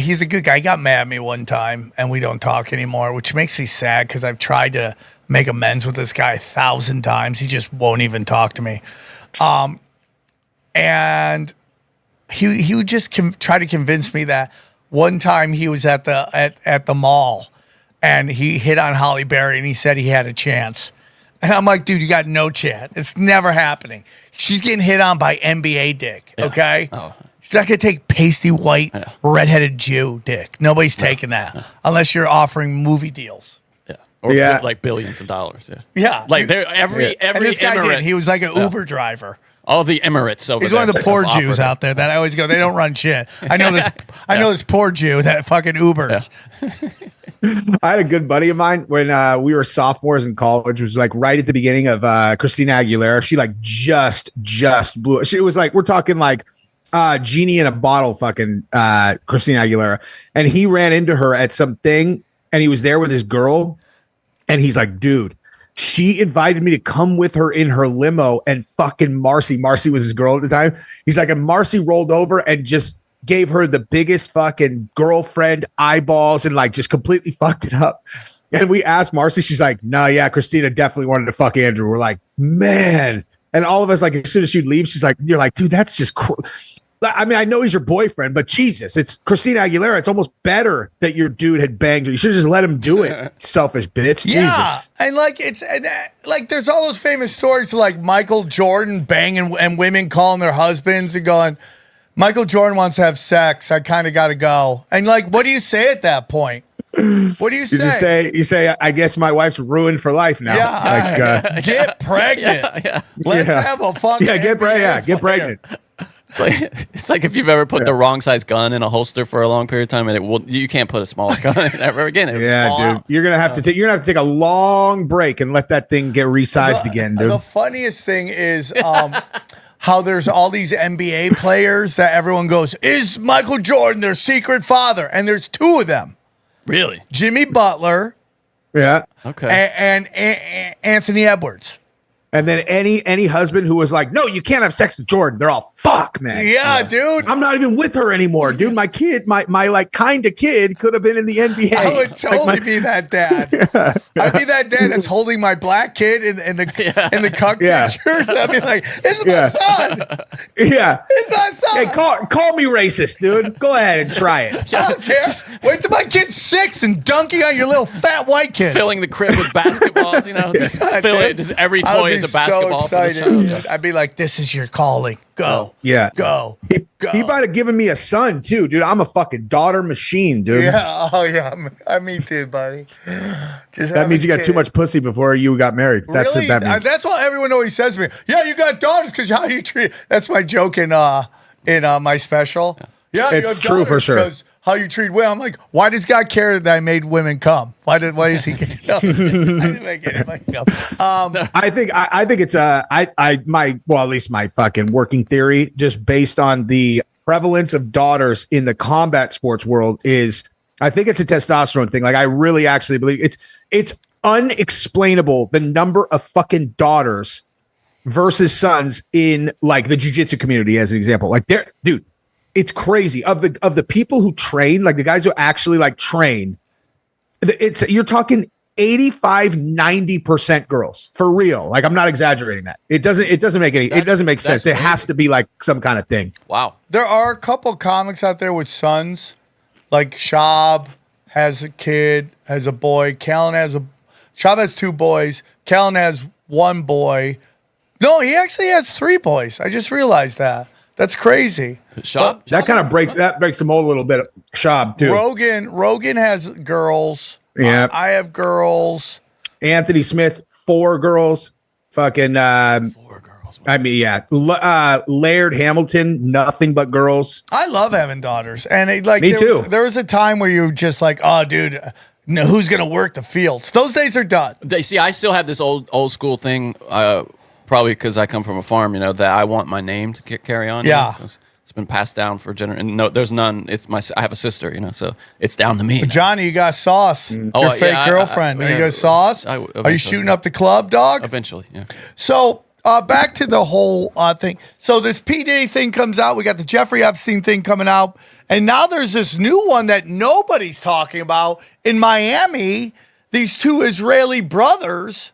He's a good guy. He got mad at me one time, and we don't talk anymore, which makes me sad because I've tried to make amends with this guy 1,000 times. He just won't even talk to me. And he would just try to convince me that one time he was at the mall, and he hit on Holly Berry, and he said he had a chance. And I'm like, dude, you got no chance. It's never happening. She's getting hit on by NBA dick, okay? Oh. She's not going to take pasty white, redheaded Jew dick. Nobody's taking that unless you're offering movie deals. Yeah. Or like billions of dollars. Yeah. Yeah. Like every And this guy Emirate. did. He was like an Uber driver. All the Emirates over He's there. one of the poor have Jews offered out there that I always go, they don't run shit. I know this. I know this poor Jew that fucking Ubers. I had a good buddy of mine when we were sophomores in college. It was like right at the beginning of Christina Aguilera. She like just blew it. She was like, we're talking like genie in a bottle fucking Christina Aguilera. And he ran into her at something, and he was there with his girl, and he's like, dude, she invited me to come with her in her limo, and fucking Marcy was his girl at the time. He's like, and Marcy rolled over and just gave her the biggest fucking girlfriend eyeballs and like just completely fucked it up. And we asked Marcy, she's like, no, yeah, Christina definitely wanted to fuck Andrew. We're like, man. And all of us, like, as soon as she'd leave, she's like, you're like, dude, that's just I mean, I know he's your boyfriend, but Jesus, it's Christina Aguilera. It's almost better that your dude had banged her. You should have just let him do it, selfish bitch. Yeah, Jesus. and like like there's all those famous stories like Michael Jordan banging and women calling their husbands and going, Michael Jordan wants to have sex. I kind of got to go. And like, what do you say at that point? What do you say? You say, I guess my wife's ruined for life now. Yeah, Like, get pregnant. Let's have a fucking get pregnant. It's like if you've ever put the wrong size gun in a holster for a long period of time, and you can't put a smaller gun in ever again. Dude, you're gonna have to take a long break and let that thing get resized again, dude. The funniest thing is how there's all these NBA players that everyone goes, is Michael Jordan their secret father? And there's two of them. Really? Jimmy Butler. Yeah. Okay. And Anthony Edwards. And then any husband who was like, no, you can't have sex with Jordan. They're all, fuck, man. Yeah, dude. I'm not even with her anymore, dude. My kid, my like kind of kid could have been in the NBA. I would totally be that dad. I'd be that dad that's holding my black kid in the cuck pictures. I'd be like, this is my son. Yeah. It's my son. Hey, call me racist, dude. Go ahead and try it. I don't care. Wait till my kid's 6 and dunking on your little fat white kid. Filling the crib with basketballs, just fill it. Just every toy is a basketball. So excited. I'd be like, this is your calling. Go. Yeah. Go. He might have given me a son too, dude. I'm a fucking daughter machine, dude. Yeah. Oh, yeah. Me too, buddy. That means you got too much pussy before you got married. That's really? what that means. That's what everyone always says to me. Yeah, you got daughters because how you treat. That's my joke in my special. Yeah, it's you have true for sure. Because how you treat women. I'm like, why does God care that I made women come? Why is he? No, I didn't make anybody come. I think it's at least my fucking working theory, just based on the prevalence of daughters in the combat sports world, is I think it's a testosterone thing. Like I really actually believe it's unexplainable the number of fucking daughters versus sons in like the jiu-jitsu community, as an example. Like dude. It's crazy. Of the people who train, like the guys who actually like train, you're talking 85-90% girls for real. Like I'm not exaggerating that. It doesn't make sense. It has to be like some kind of thing. Wow. There are a couple comics out there with sons, like Shab has a kid, has a boy. Shab has 2 boys. Callan has 1 boy. No, he actually has 3 boys. I just realized that. That's crazy. Shab? That kind of breaks the mold a little bit. Shab too. Rogan has girls. Yeah. I have girls. Anthony Smith, 4 girls. Fucking 4 girls. I mean, yeah. Laird Hamilton, nothing but girls. I love having daughters, and me too. There was a time where you were just like, oh, dude, no, who's gonna work the fields? Those days are done. See, I still have this old school thing. Probably because I come from a farm, that I want my name to carry on. Yeah. It's been passed down for generations. No, there's none. I have a sister, so it's down to me. Johnny, you got sauce. Your fake girlfriend. Are you got sauce? Are you shooting up the club, dog? Eventually, yeah. So back to the whole thing. So this P. Diddy thing comes out. We got the Jeffrey Epstein thing coming out. And now there's this new one that nobody's talking about. In Miami, these two Israeli brothers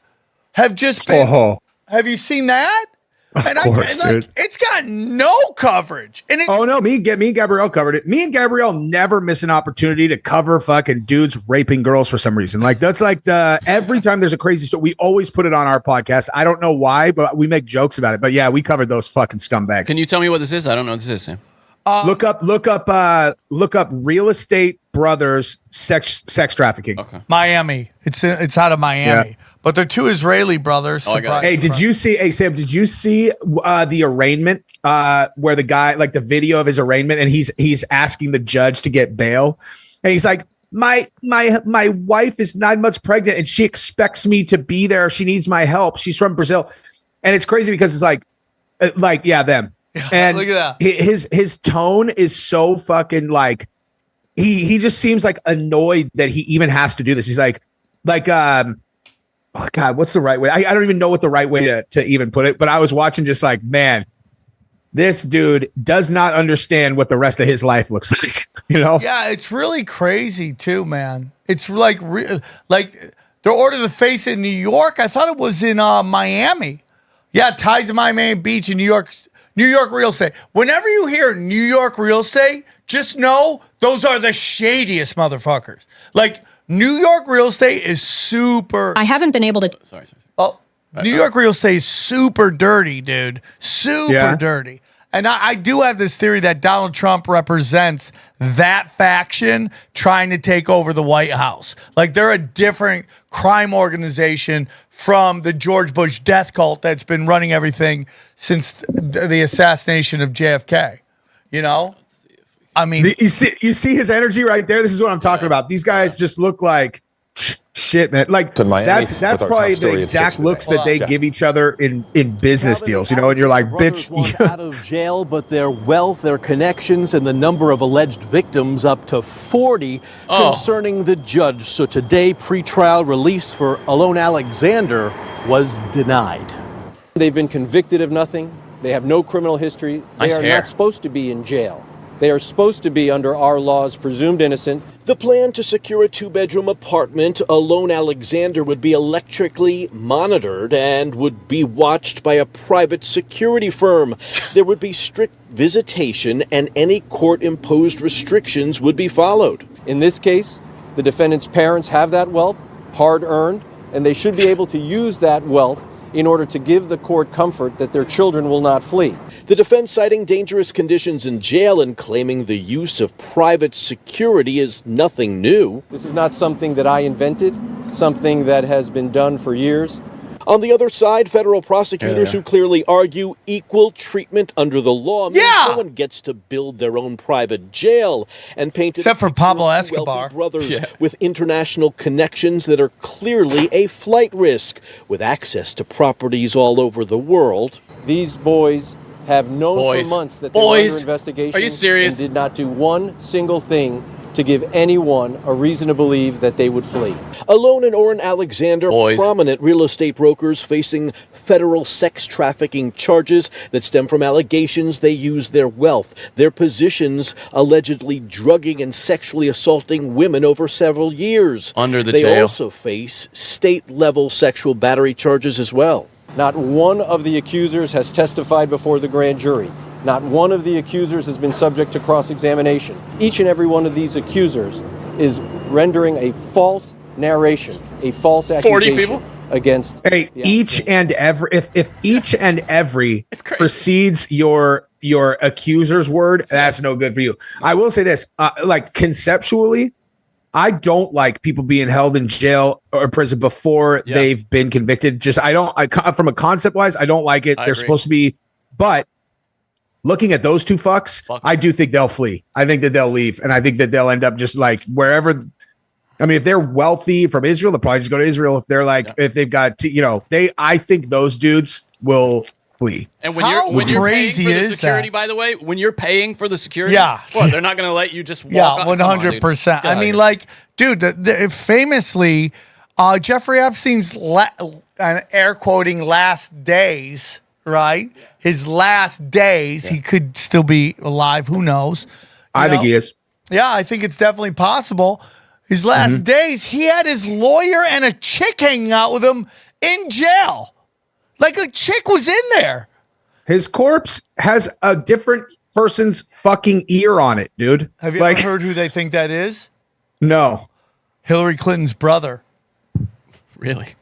have just been. Have you seen that? Of course, dude. It's got no coverage. And me and Gabrielle covered it. Me and Gabrielle never miss an opportunity to cover fucking dudes raping girls for some reason. Like that's like every time there's a crazy story, we always put it on our podcast. I don't know why, but we make jokes about it. But yeah, we covered those fucking scumbags. Can you tell me what this is? I don't know what this is, Sam. Look up real estate brothers sex trafficking. Okay. Miami. It's out of Miami. Yeah. But they're two Israeli brothers. Hey, did you see? Hey, Sam, did you see the arraignment where the guy, like the video of his arraignment, and he's asking the judge to get bail, and he's like, my wife is 9 months pregnant, and she expects me to be there. She needs my help. She's from Brazil, and it's crazy because it's like them. And look at that. His tone is so fucking like he just seems like annoyed that he even has to do this. He's like oh God, what's the right way? I don't even know what the right way to even put it, but I was watching just like, man, this dude does not understand what the rest of his life looks like, you know? Yeah, it's really crazy too, man. It's like they're ordered to face it in New York. I thought it was in Miami. Yeah, ties to Miami Beach in New York real estate. Whenever you hear New York real estate, just know those are the shadiest motherfuckers. Like, New York real estate is super. I haven't been able to. Sorry. Oh, New York real estate is super dirty, dude. Super dirty. And I do have this theory that Donald Trump represents that faction trying to take over the White House. Like, they're a different crime organization from the George Bush death cult that's been running everything since the assassination of JFK. You know? I mean, you see his energy right there. This is what I'm talking about. These guys just look like shit, man. Like that's probably the exact looks that they give each other in business deals, you know. And you're like, bitch, out of jail, but their wealth, their connections, and the number of alleged victims up to 40 concerning the judge. So today, pretrial release for Alon Alexander was denied. They've been convicted of nothing. They have no criminal history. They are not supposed to be in jail. They are supposed to be, under our laws, presumed innocent. The plan to secure a two-bedroom apartment, Alon Alexander would be electrically monitored and would be watched by a private security firm. There would be strict visitation, and any court-imposed restrictions would be followed. In this case, the defendant's parents have that wealth, hard-earned, and they should be able to use that wealth in order to give the court comfort that their children will not flee. The defense citing dangerous conditions in jail and claiming the use of private security is nothing new. This is not something that I invented, something that has been done for years. On the other side, federal prosecutors who clearly argue equal treatment under the law means no one gets to build their own private jail, and painted except for Pablo Escobar brothers with international connections that are clearly a flight risk, with access to properties all over the world. These boys have known for months that they were under investigation. Are you serious? And did not do one single thing to give anyone a reason to believe that they would flee. Alon and Orrin Alexander, prominent real estate brokers facing federal sex trafficking charges that stem from allegations they used their wealth, their positions, allegedly drugging and sexually assaulting women over several years. Under the jail. They jail. also face state-level sexual battery charges as well. Not one of the accusers has testified before the grand jury. Not one of the accusers has been subject to cross-examination. Each and every one of these accusers is rendering a false narration, a false accusation 40 people? Against. Hey, each and every if each and every precedes your accuser's word, that's no good for you. I will say this, like conceptually, I don't like people being held in jail or prison before they've been convicted. Just from a concept wise, I don't like it. They're supposed to be, but looking at those two fucks, I do think they'll flee. I think that they'll leave, and I think that they'll end up just like wherever. I mean, if they're wealthy from Israel, they'll probably just go to Israel. If they're like, if they've got, I think those dudes will flee. And when you're paying for the security, by the way, when you're paying for the security, they're not going to let you just walk. 100%. I mean, like, dude, famously, Jeffrey Epstein's air quoting last days right? His last days, he could still be alive. Who knows? I think he is. Yeah, I think it's definitely possible. His last days, he had his lawyer and a chick hanging out with him in jail. Like a chick was in there. His corpse has a different person's fucking ear on it, dude. Have you ever heard who they think that is? No. Hillary Clinton's brother. Really?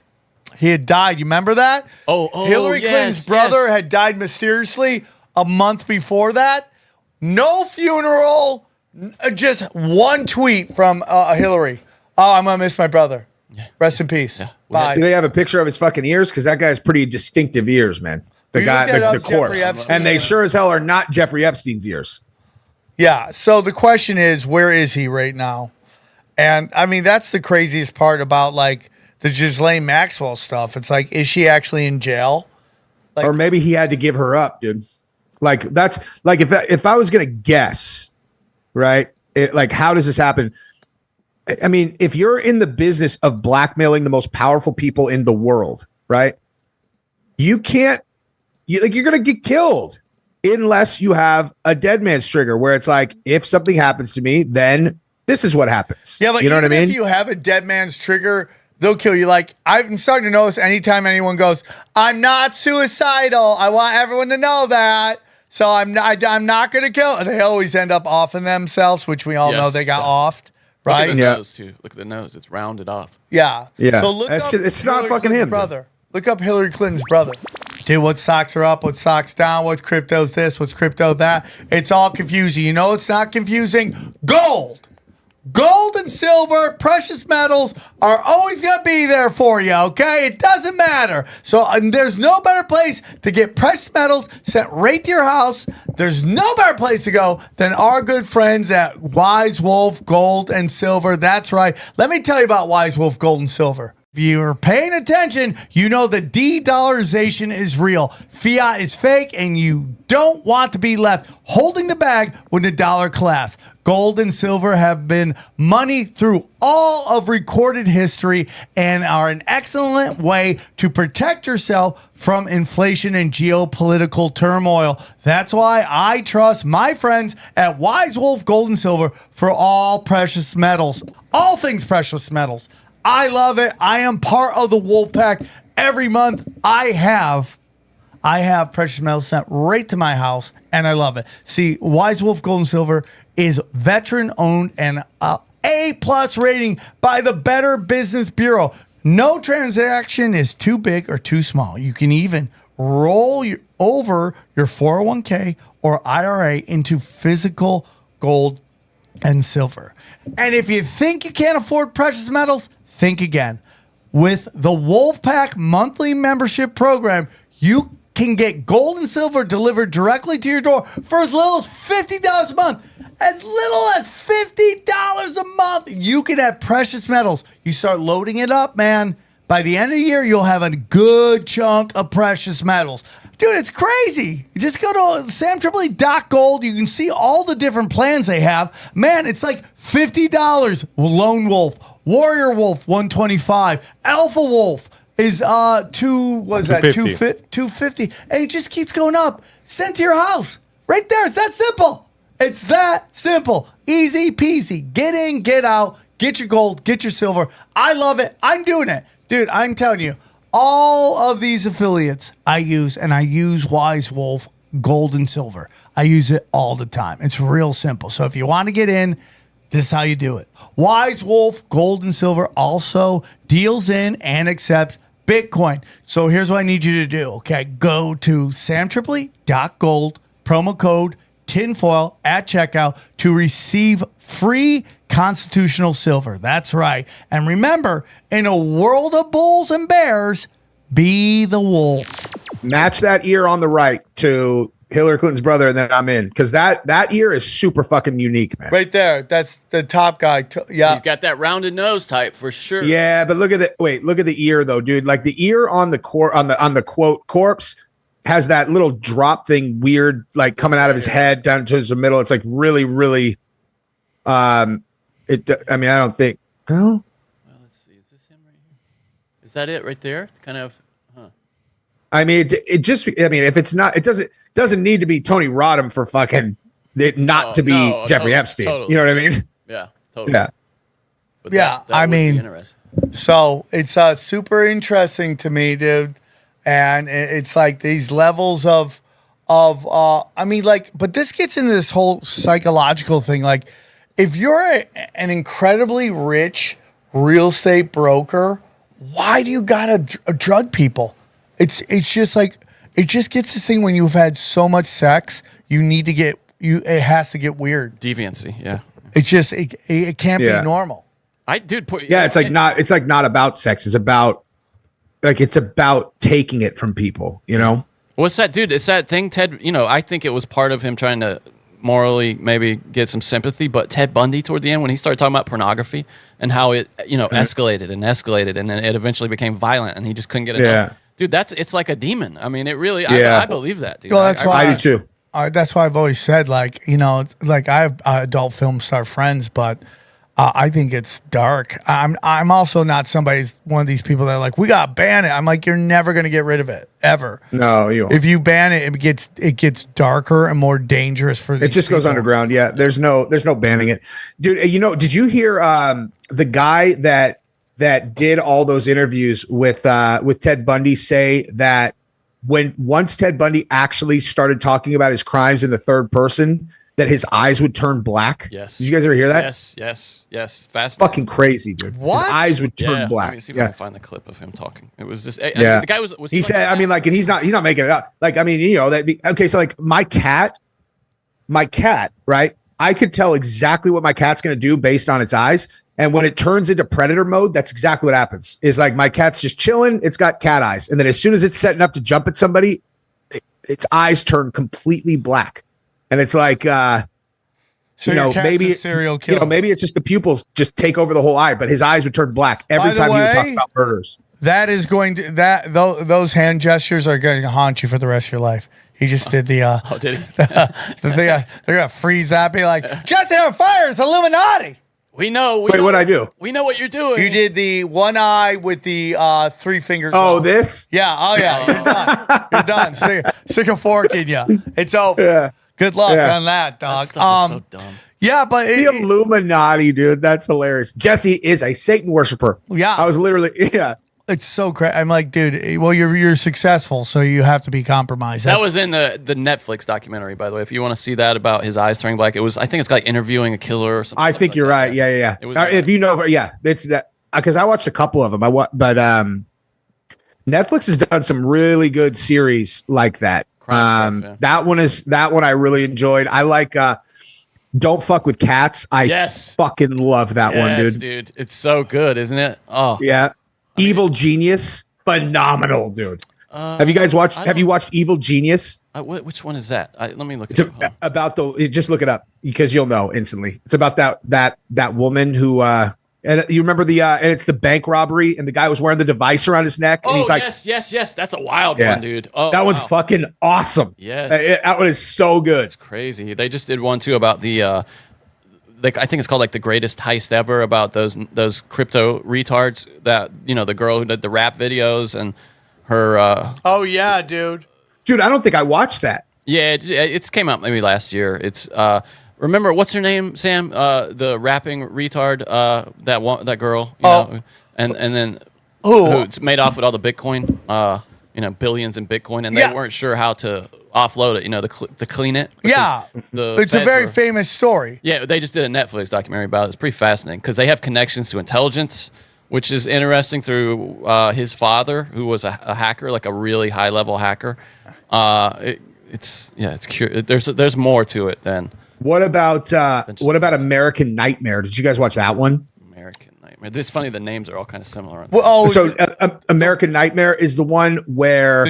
He had died. You remember that? Oh, Hillary Clinton's brother had died mysteriously a month before that. No funeral, just one tweet from Hillary. Oh, I'm going to miss my brother. Rest in peace. Bye. Do they have a picture of his fucking ears? Because that guy has pretty distinctive ears, man. The guy, the corpse. And they sure as hell are not Jeffrey Epstein's ears. Yeah. So the question is, where is he right now? And I mean, that's the craziest part about like the Ghislaine Maxwell stuff. It's like, is she actually in jail? Like, or maybe he had to give her up, dude. Like that's like if I was gonna guess, right? Like how does this happen? I mean, if you're in the business of blackmailing the most powerful people in the world, right? You can't. You're gonna get killed unless you have a dead man's trigger, where it's like, if something happens to me, then this is what happens. Yeah, but you know what I mean? If you have a dead man's trigger, they'll kill you. Like, I'm starting to notice anytime anyone goes, I'm not suicidal, I want everyone to know that. So I'm not going to kill. They always end up offing themselves, which we all know they got offed, right? Look at the nose, too. Look at the nose. It's rounded off. Yeah. Yeah. So look up it's not fucking Clinton's him. brother. Look up Hillary Clinton's brother. Dude, what stocks are up? What stocks down? What's crypto's this? What's crypto that? It's all confusing. You know it's not confusing? Gold. Gold and silver, precious metals are always going to be there for you, okay? It doesn't matter. So there's no better place to get precious metals sent right to your house. There's no better place to go than our good friends at Wise Wolf Gold and Silver. That's right. Let me tell you about Wise Wolf Gold and Silver. If you're paying attention, you know that de-dollarization is real. Fiat is fake, and you don't want to be left holding the bag when the dollar collapses. Gold and silver have been money through all of recorded history and are an excellent way to protect yourself from inflation and geopolitical turmoil. That's why I trust my friends at Wise Wolf Gold and Silver for all precious metals. All things precious metals. I love it. I am part of the Wolf Pack. Every month I have precious metals sent right to my house, and I love it. See, Wise Wolf Gold and Silver is veteran owned and A+ rating by the Better Business Bureau. No transaction is too big or too small. You can even roll over your 401k or IRA into physical gold and silver. And if you think you can't afford precious metals, think again. With the Wolfpack monthly membership program, you can get gold and silver delivered directly to your door for as little as $50 a month. As little as $50 a month, you can have precious metals. You start loading it up, man. By the end of the year, you'll have a good chunk of precious metals. Dude, it's crazy. Just go to samtripoli.gold. You can see all the different plans they have. Man, it's like $50. Lone Wolf, Warrior Wolf, $125. Alpha Wolf is $250. And it just keeps going up. Sent to your house. Right there. It's that simple. It's that simple. Easy peasy. Get in, get out, get your gold, get your silver. I love it. I'm doing it. Dude, I'm telling you, all of these affiliates I use, and I use Wise Wolf Gold and Silver. I use it all the time. It's real simple. So if you want to get in, this is how you do it. Wise Wolf Gold and Silver also deals in and accepts Bitcoin. So here's what I need you to do, okay? Go to samtripoli.gold, promo code tinfoil at checkout to receive free constitutional silver. That's right. And remember, in a world of bulls and bears, be the wolf. Match that ear on the right to Hillary Clinton's brother, and then I'm in, because that ear is super fucking unique, man. Right there. That's the top guy. Yeah. He's got that rounded nose type for sure. Yeah, but look at the ear though, dude. Like the ear on the quote corpse has that little drop thing weird, like coming out of his head down to the middle. It's like really, really I mean, I don't think. Well, let's see. Is this him right here? Is that it right there? It's kind of, I mean, it just. I mean, if it's not, it doesn't need to be Tony Rodham for fucking it not to be Jeffrey Epstein. Totally. You know what I mean? Yeah, totally. Yeah. But Yeah, that I would be mean, interesting. so it's super interesting to me, dude. And it's like these levels of I mean, like, but this gets into this whole psychological thing. Like, if you're an incredibly rich real estate broker, why do you gotta drug people? It's just like, it just gets this thing when you've had so much sex, you need to get it has to get weird. Deviancy, yeah. It's just it can't be normal. It's like not about sex. It's about taking it from people, you know? What's that, dude? It's that thing, Ted. You know, I think it was part of him trying to morally maybe get some sympathy. But Ted Bundy, toward the end, when he started talking about pornography and how it, escalated and escalated, and then it eventually became violent, and he just couldn't get enough. Dude, it's like a demon. I mean, it really. I believe that, dude. Well, that's why I do too. That's why I've always said, like, like I have adult film star friends, but I think it's dark. I'm also not one of these people that are like, we gotta ban it. I'm like, you're never gonna get rid of it ever. No, you won't. If you ban it, it gets darker and more dangerous for these It just goes underground. Yeah, there's no banning it, dude. Did you hear the guy that did all those interviews with Ted Bundy say that once Ted Bundy actually started talking about his crimes in the third person, that his eyes would turn black? Yes. Did you guys ever hear that? Yes. Fascinating. Fucking crazy, dude. What? His eyes would turn black. Let me see if I can find the clip of him talking. It was just the guy was he said, I mean, like, and he's not making it up. Like, I mean, okay, so like my cat, right? I could tell exactly what my cat's gonna do based on its eyes. And when it turns into predator mode, that's exactly what happens. Is like my cat's just chilling, it's got cat eyes. And then as soon as it's setting up to jump at somebody, its eyes turn completely black. And it's like, so maybe serial killer. Maybe it's just the pupils just take over the whole eye, but his eyes would turn black every time he would talk about murders. That is going to those hand gestures are going to haunt you for the rest of your life. He just did the did he? they're gonna freeze that, be like, Jesse on fire, it's Illuminati. We know. Wait, what'd I do? We know what you're doing. You did the one eye with the 3 fingers. Oh, off. this? Yeah. Oh, yeah. You're done. You're done. Stick a fork in you. It's over. Yeah. Good luck on that, dog. That stuff is so dumb. Yeah, but the Illuminati, dude. That's hilarious. Jesse is a Satan worshiper. Yeah. I was literally, It's so crazy. I'm like, dude, well, you're successful, so you have to be compromised. That was in the Netflix documentary, by the way. If you want to see that about his eyes turning black, I think it's like interviewing a killer or something. I think you're right. Yeah. If you know, it's that, because I watched a couple of them. But Netflix has done some really good series like that. Stuff, That one I really enjoyed. I like Don't Fuck with Cats. I fucking love that one, dude. It's so good, isn't it? Oh yeah. Evil Genius, phenomenal, dude. Have you guys watched? Have you watched Evil Genius? Which one is that? Let me look. About just look it up because you'll know instantly. It's about that woman who and you remember and it's the bank robbery and the guy was wearing the device around his neck and he's like, yes, that's a wild one, dude. Oh, that one's fucking awesome. Yes, that one is so good. It's crazy. They just did one too about the. I think it's called like the greatest heist ever, about those crypto retards that the girl who did the rap videos and her. Oh yeah, dude. I don't think I watched that. Yeah, it came out maybe last year. It's remember what's her name, Sam? The rapping retard, that girl. You know, and then who's made off with all the Bitcoin. Billions in Bitcoin, and they weren't sure how to offload it, to clean it. Yeah. It's a very famous story. Yeah, they just did a Netflix documentary about it. It's pretty fascinating because they have connections to intelligence, which is interesting through his father, who was a hacker, like a really high-level hacker. It's curious. There's more to it than. What about American Nightmare? Did you guys watch that one? American Nightmare. It's funny, the names are all kind of similar. American Nightmare is the one where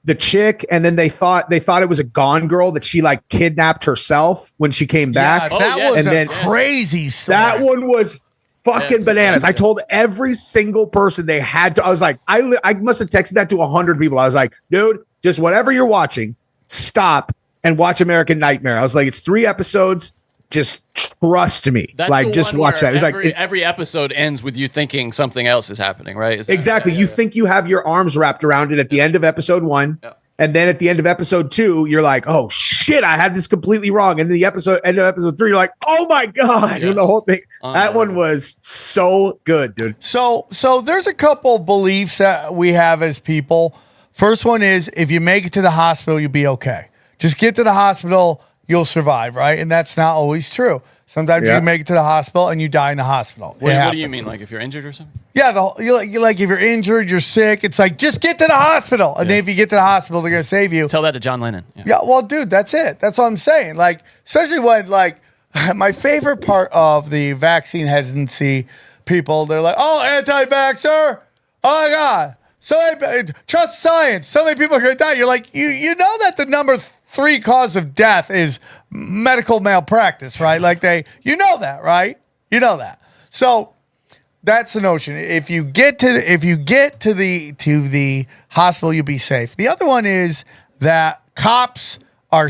the chick, and then they thought it was a Gone Girl that she like kidnapped herself when she came back. That was a crazy story. That one was fucking bananas. I told every single person they had to. I was like, I must have texted that to 100 people. I was like, dude, just whatever you're watching, stop and watch American Nightmare. I was like, it's 3 episodes. just trust me. That's like the just one watch where that. It's every episode ends with you thinking something else is happening, right? Is that, exactly. You think you have your arms wrapped around it at the end of episode 1. Yeah. And then at the end of episode 2, you're like, oh shit, I had this completely wrong. And the end of episode 3, you're like, oh my God. Yes. And the whole thing. That one was so good, dude. So there's a couple beliefs that we have as people. First one is if you make it to the hospital, you'll be okay. Just get to the hospital, you'll survive, right? And that's not always true. Sometimes you make it to the hospital and you die in the hospital. What do you mean? Like if you're injured or something? Yeah, you're like if you're injured, you're sick. It's like just get to the hospital, and then if you get to the hospital, they're gonna save you. Tell that to John Lennon. Yeah, well, dude, that's it. That's what I'm saying. Like, especially when like my favorite part of the vaccine hesitancy people, they're like, oh, anti-vaxxer. Oh my God. Trust science. So many people are gonna die. You're like, you know that the number 3 cause of death is medical malpractice, right? Like you know that, right? You know that. So that's the notion. If you get to the hospital, you'll be safe. The other one is that cops are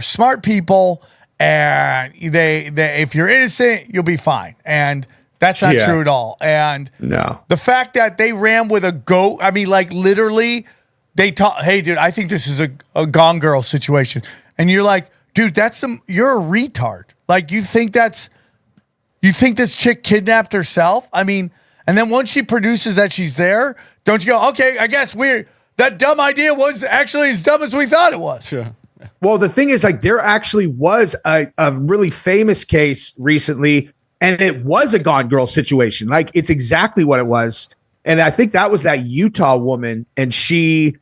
smart people, and they if you're innocent, you'll be fine. And that's not true at all. And no, the fact that they ran with a goat, I mean, like literally. They talk, hey, dude, I think this is a Gone Girl situation. And you're like, dude, you're a retard. Like, you think this chick kidnapped herself? I mean, and then once she produces that she's there, don't you go, okay, I guess that dumb idea was actually as dumb as we thought it was. Sure. Well, the thing is, like, there actually was a really famous case recently, and it was a Gone Girl situation. Like, it's exactly what it was. And I think that was that Utah woman, and she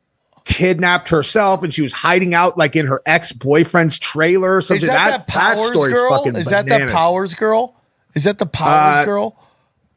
kidnapped herself, and she was hiding out like in her ex-boyfriend's trailer or something. Is that Powers girl? fucking Is bananas. that the Powers girl? Is that the Powers girl?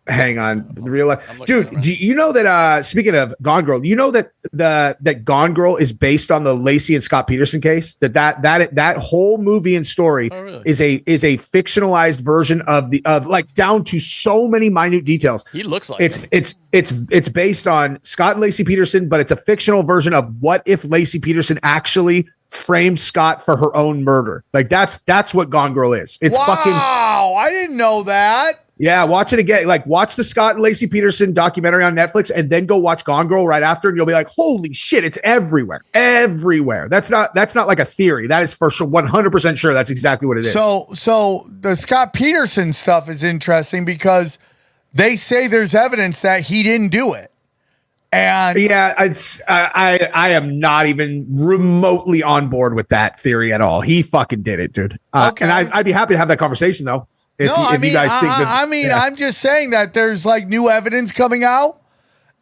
Hang on, the real life, dude. Do you know that? Speaking of Gone Girl, you know that that Gone Girl is based on the Lacey and Scott Peterson case. That whole movie and story is a fictionalized version of like down to so many minute details. He looks like it's based on Scott and Lacey Peterson, but it's a fictional version of what if Lacey Peterson actually framed Scott for her own murder. Like that's what Gone Girl is. It's fucking. Wow, I didn't know that. Yeah, watch it again. Like, watch the Scott and Lacey Peterson documentary on Netflix, and then go watch Gone Girl right after, and you'll be like, "Holy shit, it's everywhere, everywhere." That's not like a theory. That is for sure, 100% sure. That's exactly what it is. So the Scott Peterson stuff is interesting because they say there's evidence that he didn't do it, and yeah, I am not even remotely on board with that theory at all. He fucking did it, dude. Okay. And I'd be happy to have that conversation though. You guys think that, I'm just saying that there's like new evidence coming out,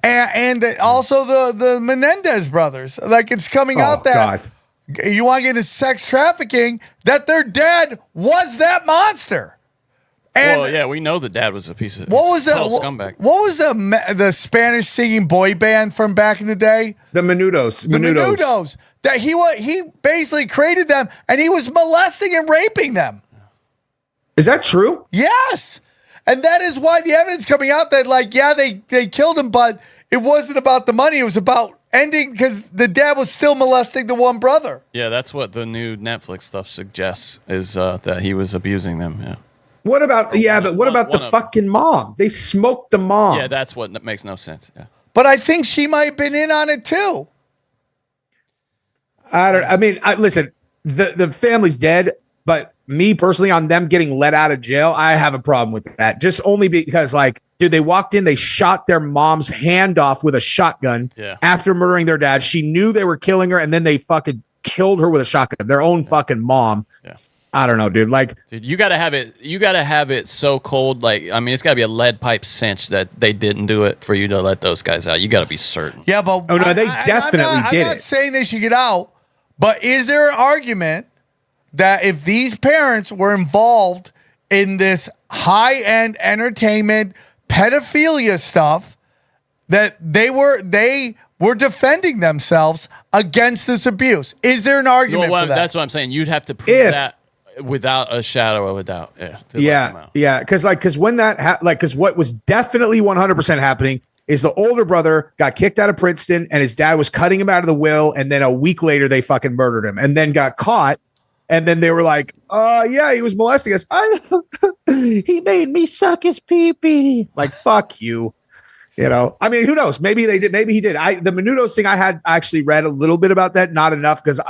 and that also the Menendez brothers, like it's coming out that you want to get into sex trafficking, that their dad was that monster. And well, yeah, we know the dad was a piece of scumbag. What was the Spanish singing boy band from back in the day? The Menudos. The Menudos. That he basically created them, and he was molesting and raping them. Is that true? Yes. And that is why the evidence coming out that, like, yeah, they killed him, but it wasn't about the money. It was about ending because the dad was still molesting the one brother. Yeah, that's what the new Netflix stuff suggests is that he was abusing them. Yeah. What about the fucking mom? They smoked the mom. Yeah, that's what makes no sense. Yeah. But I think she might have been in on it too. Listen, the family's dead, but me personally, on them getting let out of jail, I have a problem with that. Just only because, like, dude, they walked in, they shot their mom's hand off with a shotgun after murdering their dad. She knew they were killing her, and then they fucking killed her with a shotgun. Their own fucking mom. Yeah. I don't know, dude. Like, dude, you gotta have it so cold. Like, I mean, it's gotta be a lead pipe cinch that they didn't do it for you to let those guys out. You gotta be certain. Yeah, but they definitely did it. I'm not saying they should get out, but is there an argument that if these parents were involved in this high-end entertainment pedophilia stuff, that they were defending themselves against this abuse? Is there an argument for that? That's what I'm saying. You'd have to prove that without a shadow of a doubt. Yeah. Because when that because what was definitely 100% happening is the older brother got kicked out of Princeton, and his dad was cutting him out of the will, and then a week later they fucking murdered him, and then got caught. And then they were like, yeah, he was molesting us. He made me suck his pee-pee. Like, fuck you. You know, I mean, who knows? Maybe they did. Maybe he did. The Menudos thing, I had actually read a little bit about that. Not enough because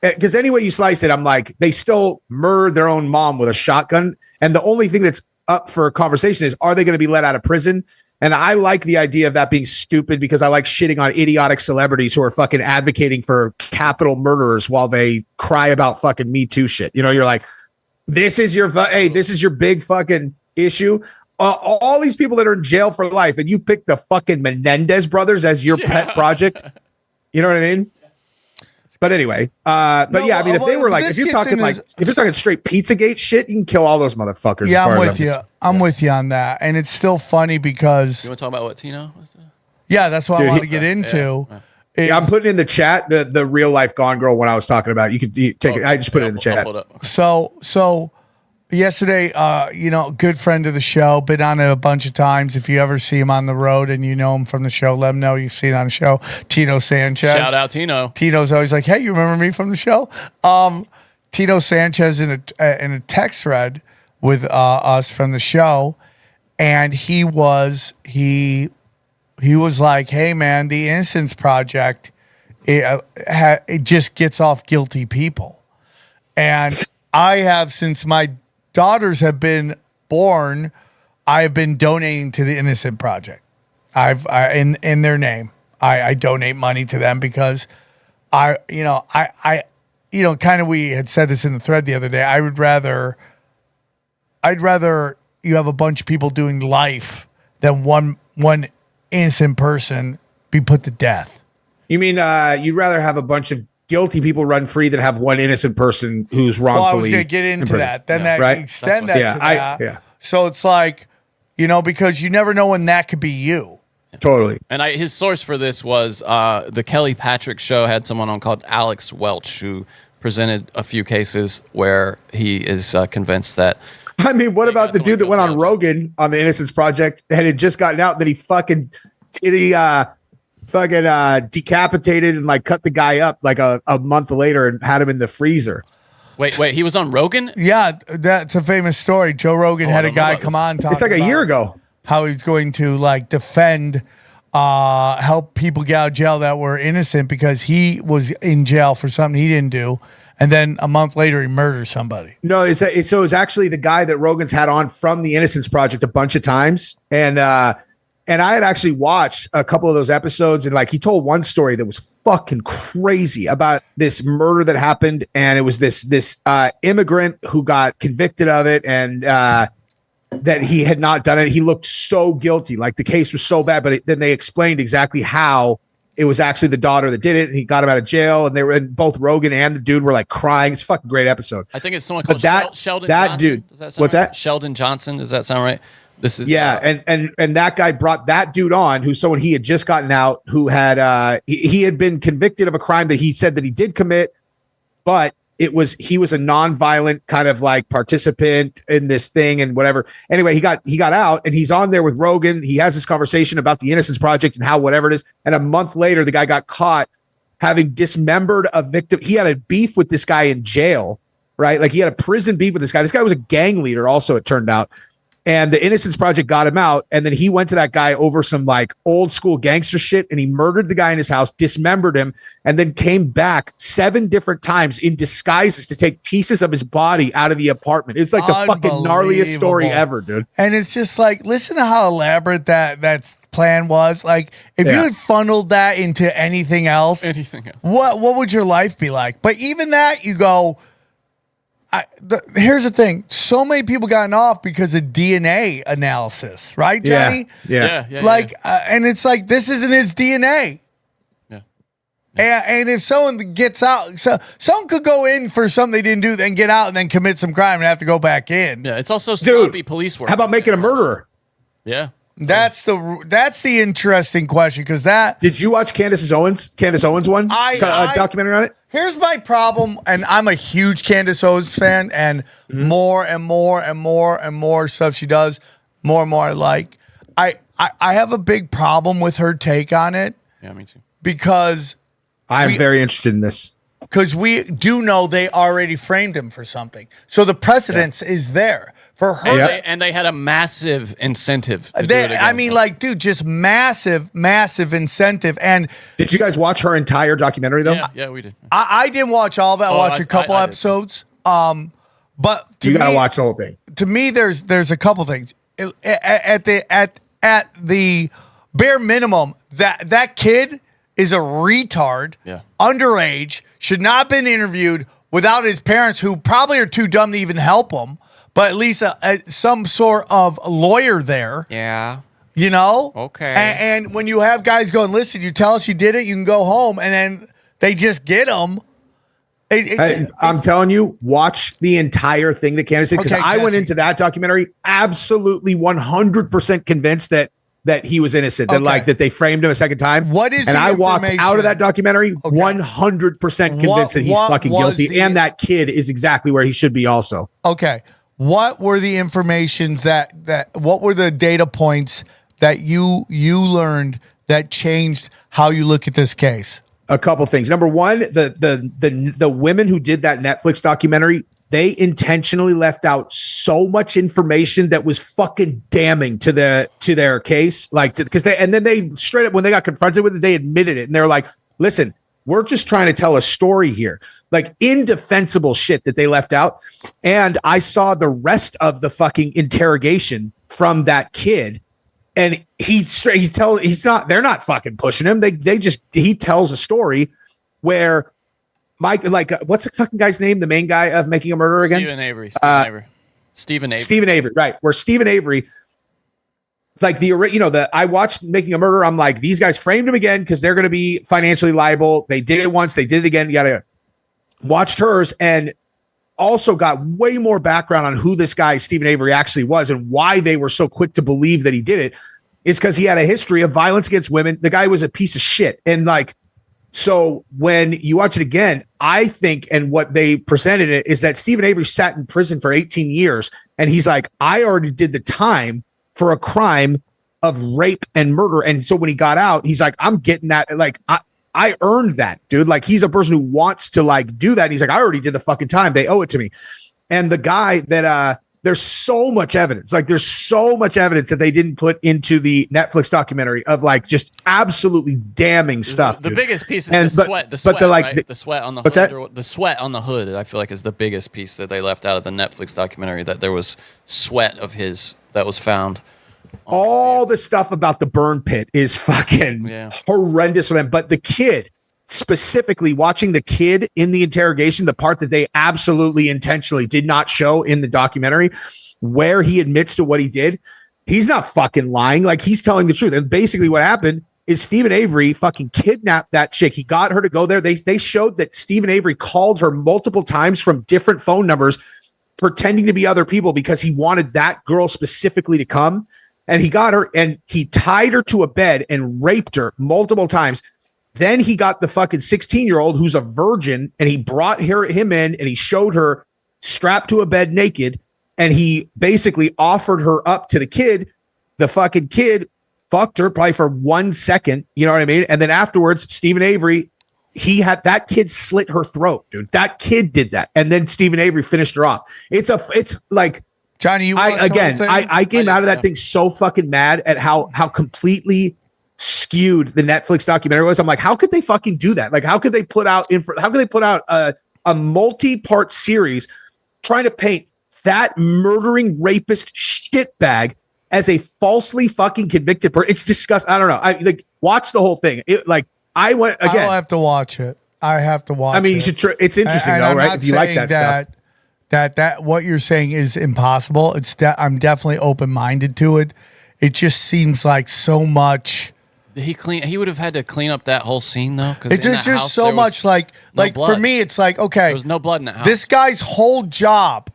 because any way you slice it, I'm like, they still murdered their own mom with a shotgun. And the only thing that's up for conversation is, are they going to be let out of prison? And I like the idea of that being stupid because I like shitting on idiotic celebrities who are fucking advocating for capital murderers while they cry about fucking Me Too shit. You know, you're like, this is your big fucking issue. All these people that are in jail for life, and you pick the fucking Menendez brothers as your pet project. You know what I mean? But anyway, I mean, if they were like, if you're talking straight Pizzagate shit, you can kill all those motherfuckers. Yeah, I'm with you. I'm with you on that. And it's still funny because you want to talk about what Tino was? Yeah, that's what I want to get into. Yeah, I'm putting in the chat the real life Gone Girl one I was talking about. You could take it. I just put it in the chat. So yesterday, good friend of the show, been on it a bunch of times. If you ever see him on the road and you know him from the show, let him know you've seen on the show. Tino Sanchez. Shout out Tino. Tino's always like, hey, you remember me from the show? Tino Sanchez in a text thread with us from the show, and he was like, hey man, the Innocence Project, it just gets off guilty people. And I have, since my daughters have been born, I have been donating to the Innocent Project. In their name, I donate money to them because we had said this in the thread the other day. I'd rather you have a bunch of people doing life than one innocent person be put to death. You mean you'd rather have a bunch of guilty people run free than have one innocent person who's wrongfully. Well, I was going to get into that. Then extend that to that. Yeah. So it's like, because you never know when that could be you. Totally. And his source for this was the Kelly Patrick show had someone on called Alex Welch who presented a few cases where he is convinced that. I mean, what about the dude that went on Rogan on the Innocence Project and had just gotten out that he fucking decapitated and like cut the guy up like a month later and had him in the freezer. Wait, he was on Rogan? Yeah, that's a famous story. Joe Rogan had a guy come on talking. It's like a year ago. How he's going to like defend, help people get out of jail that were innocent because he was in jail for something he didn't do. And then a month later, he murders somebody. No, it's actually the guy that Rogan's had on from the Innocence Project a bunch of times. And I had actually watched a couple of those episodes, and like he told one story that was fucking crazy about this murder that happened, and it was this immigrant who got convicted of it, and that he had not done it. He looked so guilty, like the case was so bad, but then they explained exactly how it was actually the daughter that did it, and he got him out of jail, and they were both Rogan and the dude were like crying. It's a fucking great episode. I think it's someone called Sheldon that Johnson. dude. Does that sound what's right? that? Sheldon Johnson. Does that sound right? This is and that guy brought that dude on, who's someone he had just gotten out, who had he had been convicted of a crime that he said that he did commit, but he was a non-violent kind of like participant in this thing and whatever. Anyway, he got out, and he's on there with Rogan. He has this conversation about the Innocence Project and how whatever it is. And a month later, the guy got caught having dismembered a victim. He had a beef with this guy in jail, right? Like he had a prison beef with this guy. This guy was a gang leader also, it turned out. And the Innocence Project got him out, and then he went to that guy over some like old school gangster shit, and he murdered the guy in his house, dismembered him, and then came back 7 different times in disguises to take pieces of his body out of the apartment. It's like the fucking gnarliest story ever, dude. And it's just like, listen to how elaborate that plan was. Like, if you had funneled that into anything else, what would your life be like? But even that, you go. Here's the thing. So many people gotten off because of DNA analysis, right, Johnny? Yeah. And it's like, this isn't his DNA. Yeah. And if someone gets out, someone could go in for something they didn't do, then get out and then commit some crime and have to go back in. Yeah, it's also sloppy police work. How about making a murderer? Yeah. That's the interesting question, because that. Did you watch Candace Owens one? Documentary on it. Here's my problem, and I'm a huge Candace Owens fan, and more and more and more and more stuff she does, more and more I like. I have a big problem with her take on it. Yeah, me too. Because I'm very interested in this. because we do know they already framed him for something. So the precedence is there for her. And they had a massive incentive. To do it again. I mean, like, dude, just massive incentive. And did you guys watch her entire documentary though? Yeah, we did. I didn't watch all of it. I watched a couple episodes. But You got to watch the whole thing. To me, there's a couple things. At the bare minimum, that kid is a retard, underage, should not have been interviewed without his parents, who probably are too dumb to even help him, but at least some sort of lawyer there. Yeah. You know? Okay. And when you have guys going, listen, you tell us you did it, you can go home, and then they just get them. I'm telling you, watch the entire thing that Candace did, because I went into that documentary absolutely 100% convinced that he was innocent, that they framed him a second time. What is? And I walked out of that documentary 100% convinced that he's fucking guilty, and that kid is exactly where he should be. Also, okay. What were the informations that what were the data points that you learned that changed how you look at this case? A couple things. Number one, the women who did that Netflix documentary, they intentionally left out so much information that was fucking damning to their case, because they straight up, when they got confronted with it, they admitted it, and they're like, "Listen, we're just trying to tell a story here." Like, indefensible shit that they left out. And I saw the rest of the fucking interrogation from that kid. And they're not fucking pushing him. He tells a story where what's the fucking guy's name? The main guy of Making a Murderer again? Stephen Avery. Stephen Avery, right. Where Stephen Avery, I watched Making a Murderer. I'm like, these guys framed him again because they're going to be financially liable. They did it once. They did it again. You got to watch hers, and also got way more background on who this guy Stephen Avery actually was and why they were so quick to believe that he did it, is because he had a history of violence against women. The guy was a piece of shit. And so when you watch it again, I think, and what they presented it is that Stephen Avery sat in prison for 18 years. And he's like, I already did the time for a crime of rape and murder. And so when he got out, he's like, I'm getting that. I earned that, dude. He's a person who wants to do that. He's like, I already did the fucking time. They owe it to me. And the guy that, there's so much evidence. There's so much evidence that they didn't put into the Netflix documentary of just absolutely damning stuff. The dude. biggest piece is the sweat. The sweat on the what's hood. that? The sweat on the hood, I feel like, is the biggest piece that they left out of the Netflix documentary, that there was sweat of his that was found. All the stuff about the burn pit is fucking horrendous for them. But the kid, specifically watching the kid in the interrogation, the part that they absolutely intentionally did not show in the documentary, where he admits to what he did, he's not fucking lying. He's telling the truth. And basically what happened is Stephen Avery fucking kidnapped that chick. He got her to go there. They showed that Stephen Avery called her multiple times from different phone numbers, pretending to be other people, because he wanted that girl specifically to come. And he got her, and he tied her to a bed and raped her multiple times. Then he got the fucking 16-year-old who's a virgin, and he brought him in, and he showed her strapped to a bed naked, and he basically offered her up to the kid. The fucking kid fucked her probably for 1 second, you know what I mean? And then afterwards, Stephen Avery, that kid slit her throat, dude. That kid did that. And then Stephen Avery finished her off. It's like, Johnny, I came out of that thing so fucking mad at how completely skewed the Netflix documentary was. I'm like, how could they fucking do that? How could they put out a multi-part series trying to paint that murdering rapist shitbag as a falsely fucking convicted person? It's disgusting. I don't know. Watch the whole thing. I went again. I'll have to watch it. I have to watch it. I mean, you should try. It's interesting though, right? If you like that stuff. That what you're saying is impossible. I'm definitely open-minded to it. It just seems like so much. He would have had to clean up that whole scene though, because it's just so much for me. It's like, okay, there was no blood in that house. This guy's whole job,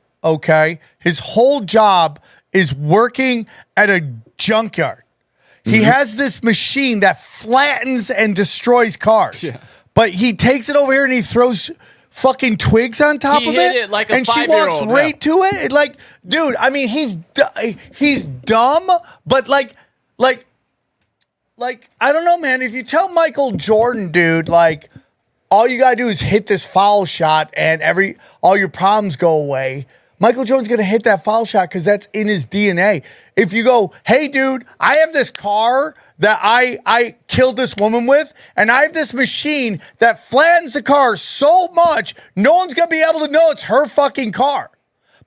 his whole job is working at a junkyard. Mm-hmm. He has this machine that flattens and destroys cars, but he takes it over here and he throws fucking twigs on top of it, like and she walks right to it. Dude, I mean, he's dumb, but like I don't know, man. If you tell Michael Jordan, dude, all you gotta do is hit this foul shot and all your problems go away. Michael Jordan's gonna hit that foul shot because that's in his DNA. If you go, hey dude, I have this car that I killed this woman with, and I have this machine that flattens the car so much, no one's gonna be able to know it's her fucking car.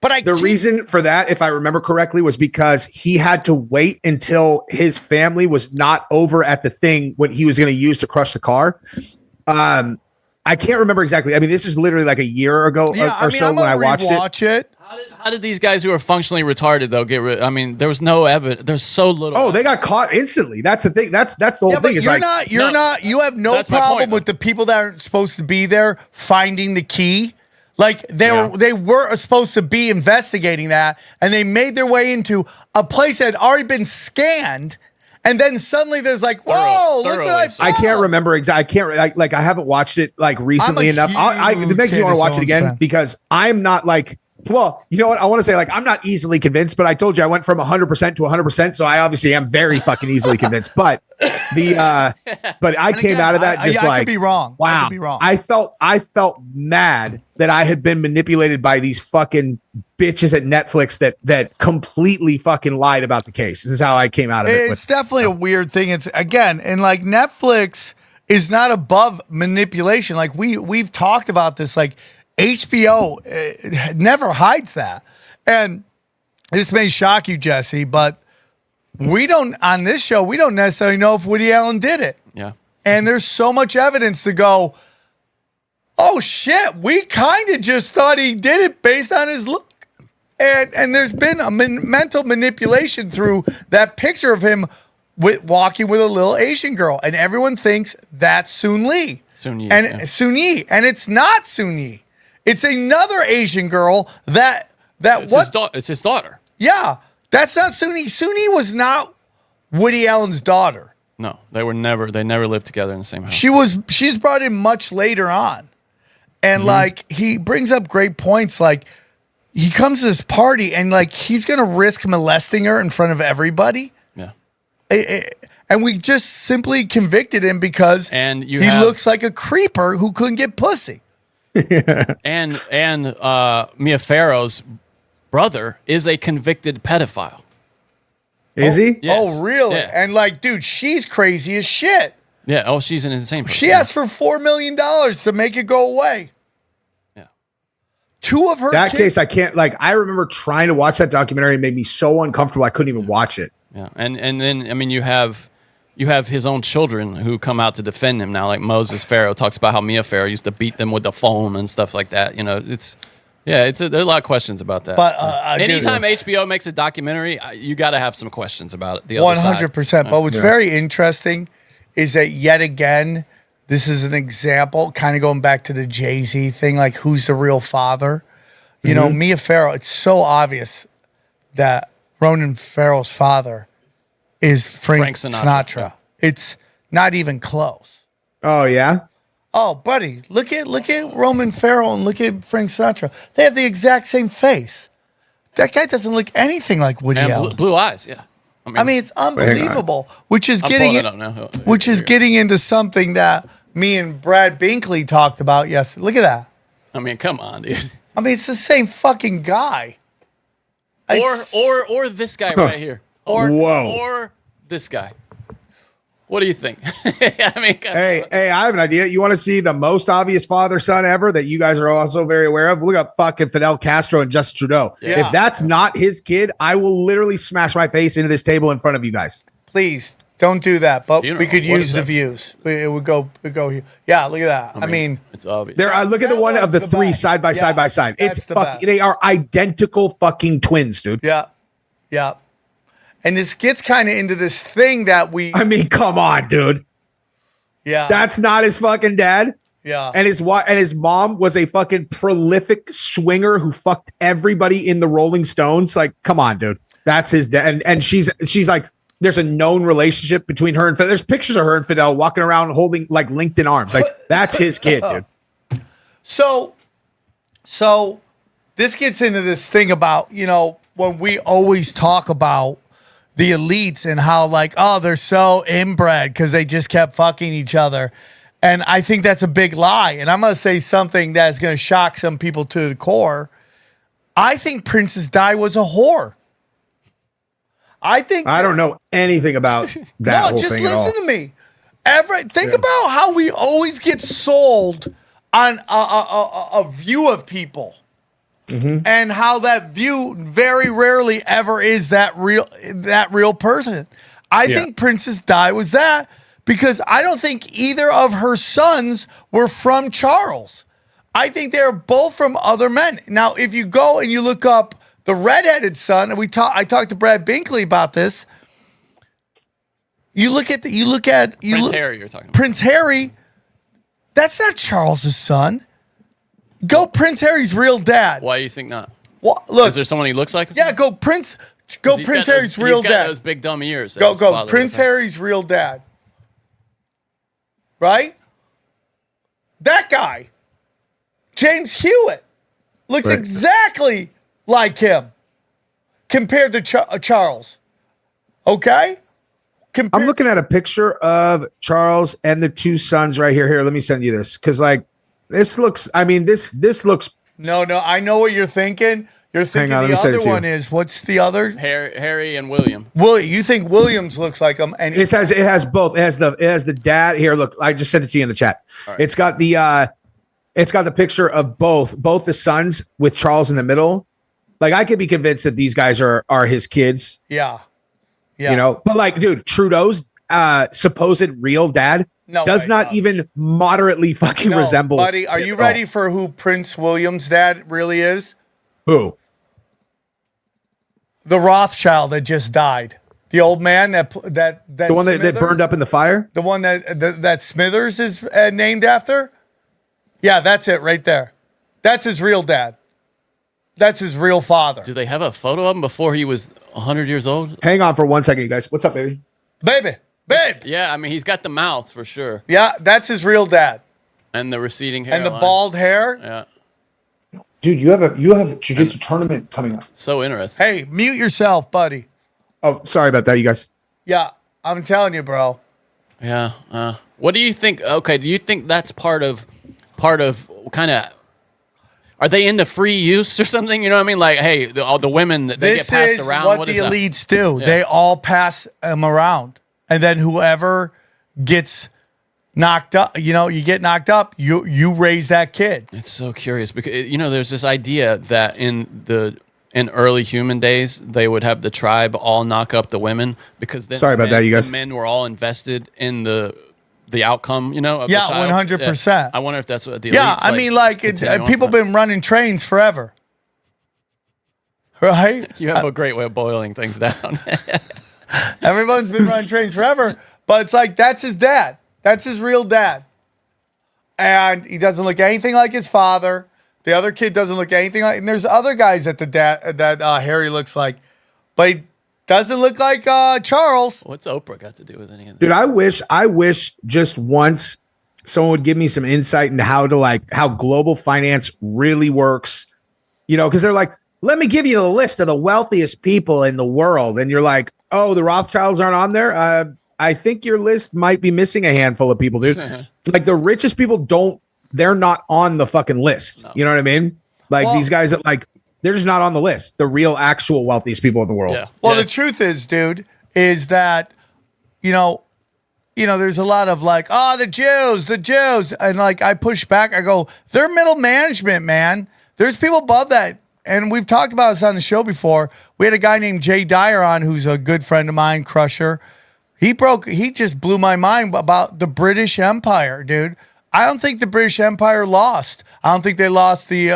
But the reason for that, if I remember correctly, was because he had to wait until his family was not over at the thing when he was going to use to crush the car. I can't remember exactly. I mean, this is literally like a year ago or so when I watched it. How did these guys who are functionally retarded though get rid? I mean, there was no evidence. There's so little. Oh, they got caught instantly. That's the thing. That's the whole thing. Is you have no problem with the people that aren't supposed to be there finding the key. Like they were supposed to be investigating that, and they made their way into a place that had already been scanned. And then suddenly there's like, whoa, look at I can't remember exactly. I haven't watched it like recently enough. It makes me want to watch it again because I'm not like, well, you know what? I want to say like, I'm not easily convinced, but I told you I went from 100% to 100%. So I obviously am very fucking easily convinced, but I came out of that I could be wrong. Wow. I could be wrong. I felt mad that I had been manipulated by these fucking bitches at Netflix that completely fucking lied about the case. This is how I came out of it. It's definitely a weird thing. It's again, and like Netflix is not above manipulation. Like we've talked about this, like HBO never hides that. And this may shock you, Jesse, but on this show, we don't necessarily know if Woody Allen did it. Yeah. And there's so much evidence to go, oh shit, we kind of just thought he did it based on his look. And there's been a mental manipulation through that picture of him walking with a little Asian girl. And everyone thinks that's Soon Lee. Soon Yi. Soon Yi. And it's not Soon Yi. It's another Asian girl it's his daughter. Yeah. That's not Soon Yi. Soon Yi was not Woody Allen's daughter. No, they never lived together in the same house. She's brought in much later on. And like he brings up great points. Like he comes to this party and like he's gonna risk molesting her in front of everybody. Yeah. And we just simply convicted him because he looks like a creeper who couldn't get pussy. and Mia Farrow's brother is a convicted pedophile. Is he? Yes. Oh, really? Yeah. And like, dude, she's crazy as shit. Yeah. Oh, she's an insane person. She asked for $4 million to make it go away. Yeah. Two of her kids. Case, I can't I remember trying to watch that documentary. It made me so uncomfortable. I couldn't even watch it. Yeah. And then, I mean, you have his own children who come out to defend him now. Like Moses Farrow talks about how Mia Farrow used to beat them with the phone and stuff like that. You know, there are a lot of questions about that. But anytime HBO makes a documentary, you got to have some questions about it. The other 100%. But what's very interesting is that yet again, this is an example, kind of going back to the JayZ thing, like who's the real father? You know, Mia Farrow. It's so obvious that Ronan Farrow's father is Frank Sinatra. Yeah. It's not even close. Oh yeah. Oh, buddy, look at Ronan Farrow and look at Frank Sinatra. They have the exact same face. That guy doesn't look anything like Woody Allen. Blue eyes, yeah. I mean, it's unbelievable. Which is getting into something that me and Brad Binkley talked about yesterday. Look at that. I mean, come on, dude. I mean, it's the same fucking guy. Or this guy right here. Or this guy. What do you think? I mean, hey, I have an idea. You want to see the most obvious father-son ever that you guys are also very aware of? Look up fucking Fidel Castro and Justin Trudeau. Yeah. If that's not his kid, I will literally smash my face into this table in front of you guys. Please don't do that. But we could use the views. It would go here. Yeah, look at that. I mean it's obvious. Look at the one of the three side by side by side. It's they are identical fucking twins, dude. Yeah. Yeah. And this gets kind of into this thing that I mean, come on, dude. Yeah. That's not his fucking dad. Yeah. And his mom was a fucking prolific swinger who fucked everybody in the Rolling Stones. Like, come on, dude. That's his dad. And she's like, there's a known relationship between her and Fidel. There's pictures of her and Fidel walking around holding like linked in arms. Like, that's his kid, dude. So this gets into this thing about, you know, when we always talk about the elites and how like, oh, they're so inbred because they just kept fucking each other. And I think that's a big lie. And I'm going to say something that's going to shock some people to the core. I think Princess Di was a whore. I don't know anything about that whole just thing at all. listen to me. Think about how we always get sold on a view of people. And how that view very rarely ever is that real person. I think Princess Di was that because I don't think either of her sons were from Charles. I think they're both from other men. Now, if you go and you look up the redheaded son, and I talked to Brad Binkley about this. You look at Harry. You're talking about Prince Harry. That's not Charles's son. Go Prince Harry's real dad. Why do you think not? Well, look, is there someone he looks like? Yeah, go Prince Harry's real he's got dad. Those big dumb ears. Go Prince Harry's real dad. Right? That guy, James Hewitt, looks exactly like him compared to Charles. Okay? I'm looking at a picture of Charles and the two sons right here. Here, let me send you this because, like, this looks. I mean, this looks. No. I know what you're thinking. You're thinking the other one is what's the other? Harry and William. You think Williams looks like him? And it has both. It has the dad here. Look, I just sent it to you in the chat. Right. It's got the picture of both the sons with Charles in the middle. Like, I could be convinced that these guys are his kids. Yeah. You know, but like, dude, Trudeau's supposed real dad does not even moderately fucking resemble. Buddy, are you ready for who Prince William's dad really is? Who? The Rothschild that just died. The old man that the one that burned up in the fire. The one that Smithers is named after. Yeah, that's it right there. That's his real dad. That's his real father. Do they have a photo of him before he was 100 years old? Hang on for 1 second, you guys. What's up, baby? Babe. Yeah, I mean, he's got the mouth for sure. Yeah, that's his real dad. And the receding hair. And the bald hair. Yeah. Dude, you have a jiu-jitsu tournament coming up. So interesting. Hey, mute yourself, buddy. Oh, sorry about that, you guys. Yeah, I'm telling you, bro. Yeah. What do you think? Okay, do you think that's part of kind of? Are they into free use or something? You know what I mean? Like, hey, all the women they get passed around. What the elites do. Yeah. They all pass them around, and then whoever gets knocked up, you get knocked up, you raise that kid. It's so curious because there's this idea that in early human days they would have the tribe all knock up the women because then the men were all invested in the outcome, of the child. 100%. Yeah. I wonder if that's what the elites. Yeah, I mean, people been running trains forever, right? You have a great way of boiling things down. Everyone's been running trains forever, but it's like that's his dad. That's his real dad. And he doesn't look anything like his father. The other kid doesn't look anything like, and there's other guys that Harry looks like, but he doesn't look like Charles. What's Oprah got to do with any of Dude, this? I wish just once someone would give me some insight into how global finance really works. Because they're like, let me give you the list of the wealthiest people in the world. And you're like, oh, the Rothschilds aren't on there? I think your list might be missing a handful of people, dude. Like the richest people they're not on the fucking list. No. You know what I mean? Like these guys that they're just not on the list. The real actual wealthiest people in the world. Yeah. Well, the truth is, dude, is that, there's a lot of the Jews. And I push back. I go, they're middle management, man. There's people above that. And we've talked about this on the show before. We had a guy named Jay Dyer on who's a good friend of mine, Crusher. He just blew my mind about the British Empire, dude. I don't think the British Empire lost. I don't think they lost the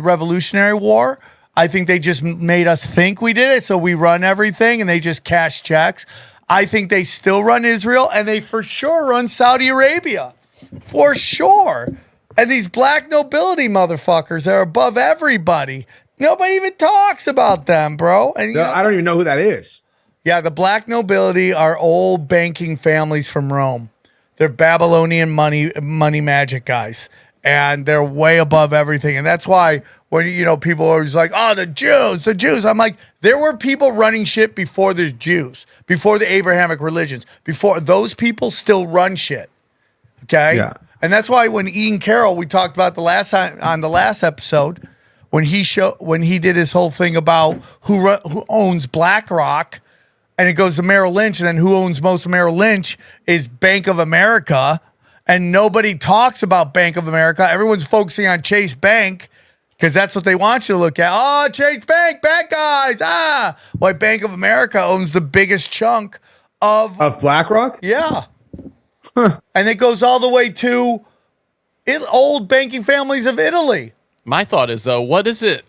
Revolutionary War. I think they just made us think we did it, so we run everything, and they just cash checks. I think they still run Israel, and they for sure run Saudi Arabia. For sure. And these black nobility motherfuckers are above everybody. Nobody even talks about them, bro. And I don't even know who that is. Yeah, the black nobility are old banking families from Rome. They're Babylonian money magic guys, and they're way above everything. And that's why when people are always like, "Oh, the Jews," I'm like, there were people running shit before the Jews, before the Abrahamic religions, before those people still run shit. Okay, yeah. And that's why when Ian Carroll, we talked about the last time on the last episode, when he did his whole thing about who owns BlackRock, and it goes to Merrill Lynch, and then who owns most of Merrill Lynch is Bank of America, and nobody talks about Bank of America. Everyone's focusing on Chase Bank because that's what they want you to look at. Oh, Chase Bank, bad guys. Why Bank of America owns the biggest chunk of BlackRock? Yeah. And it goes all the way to old banking families of Italy. My thought is, though, what is it?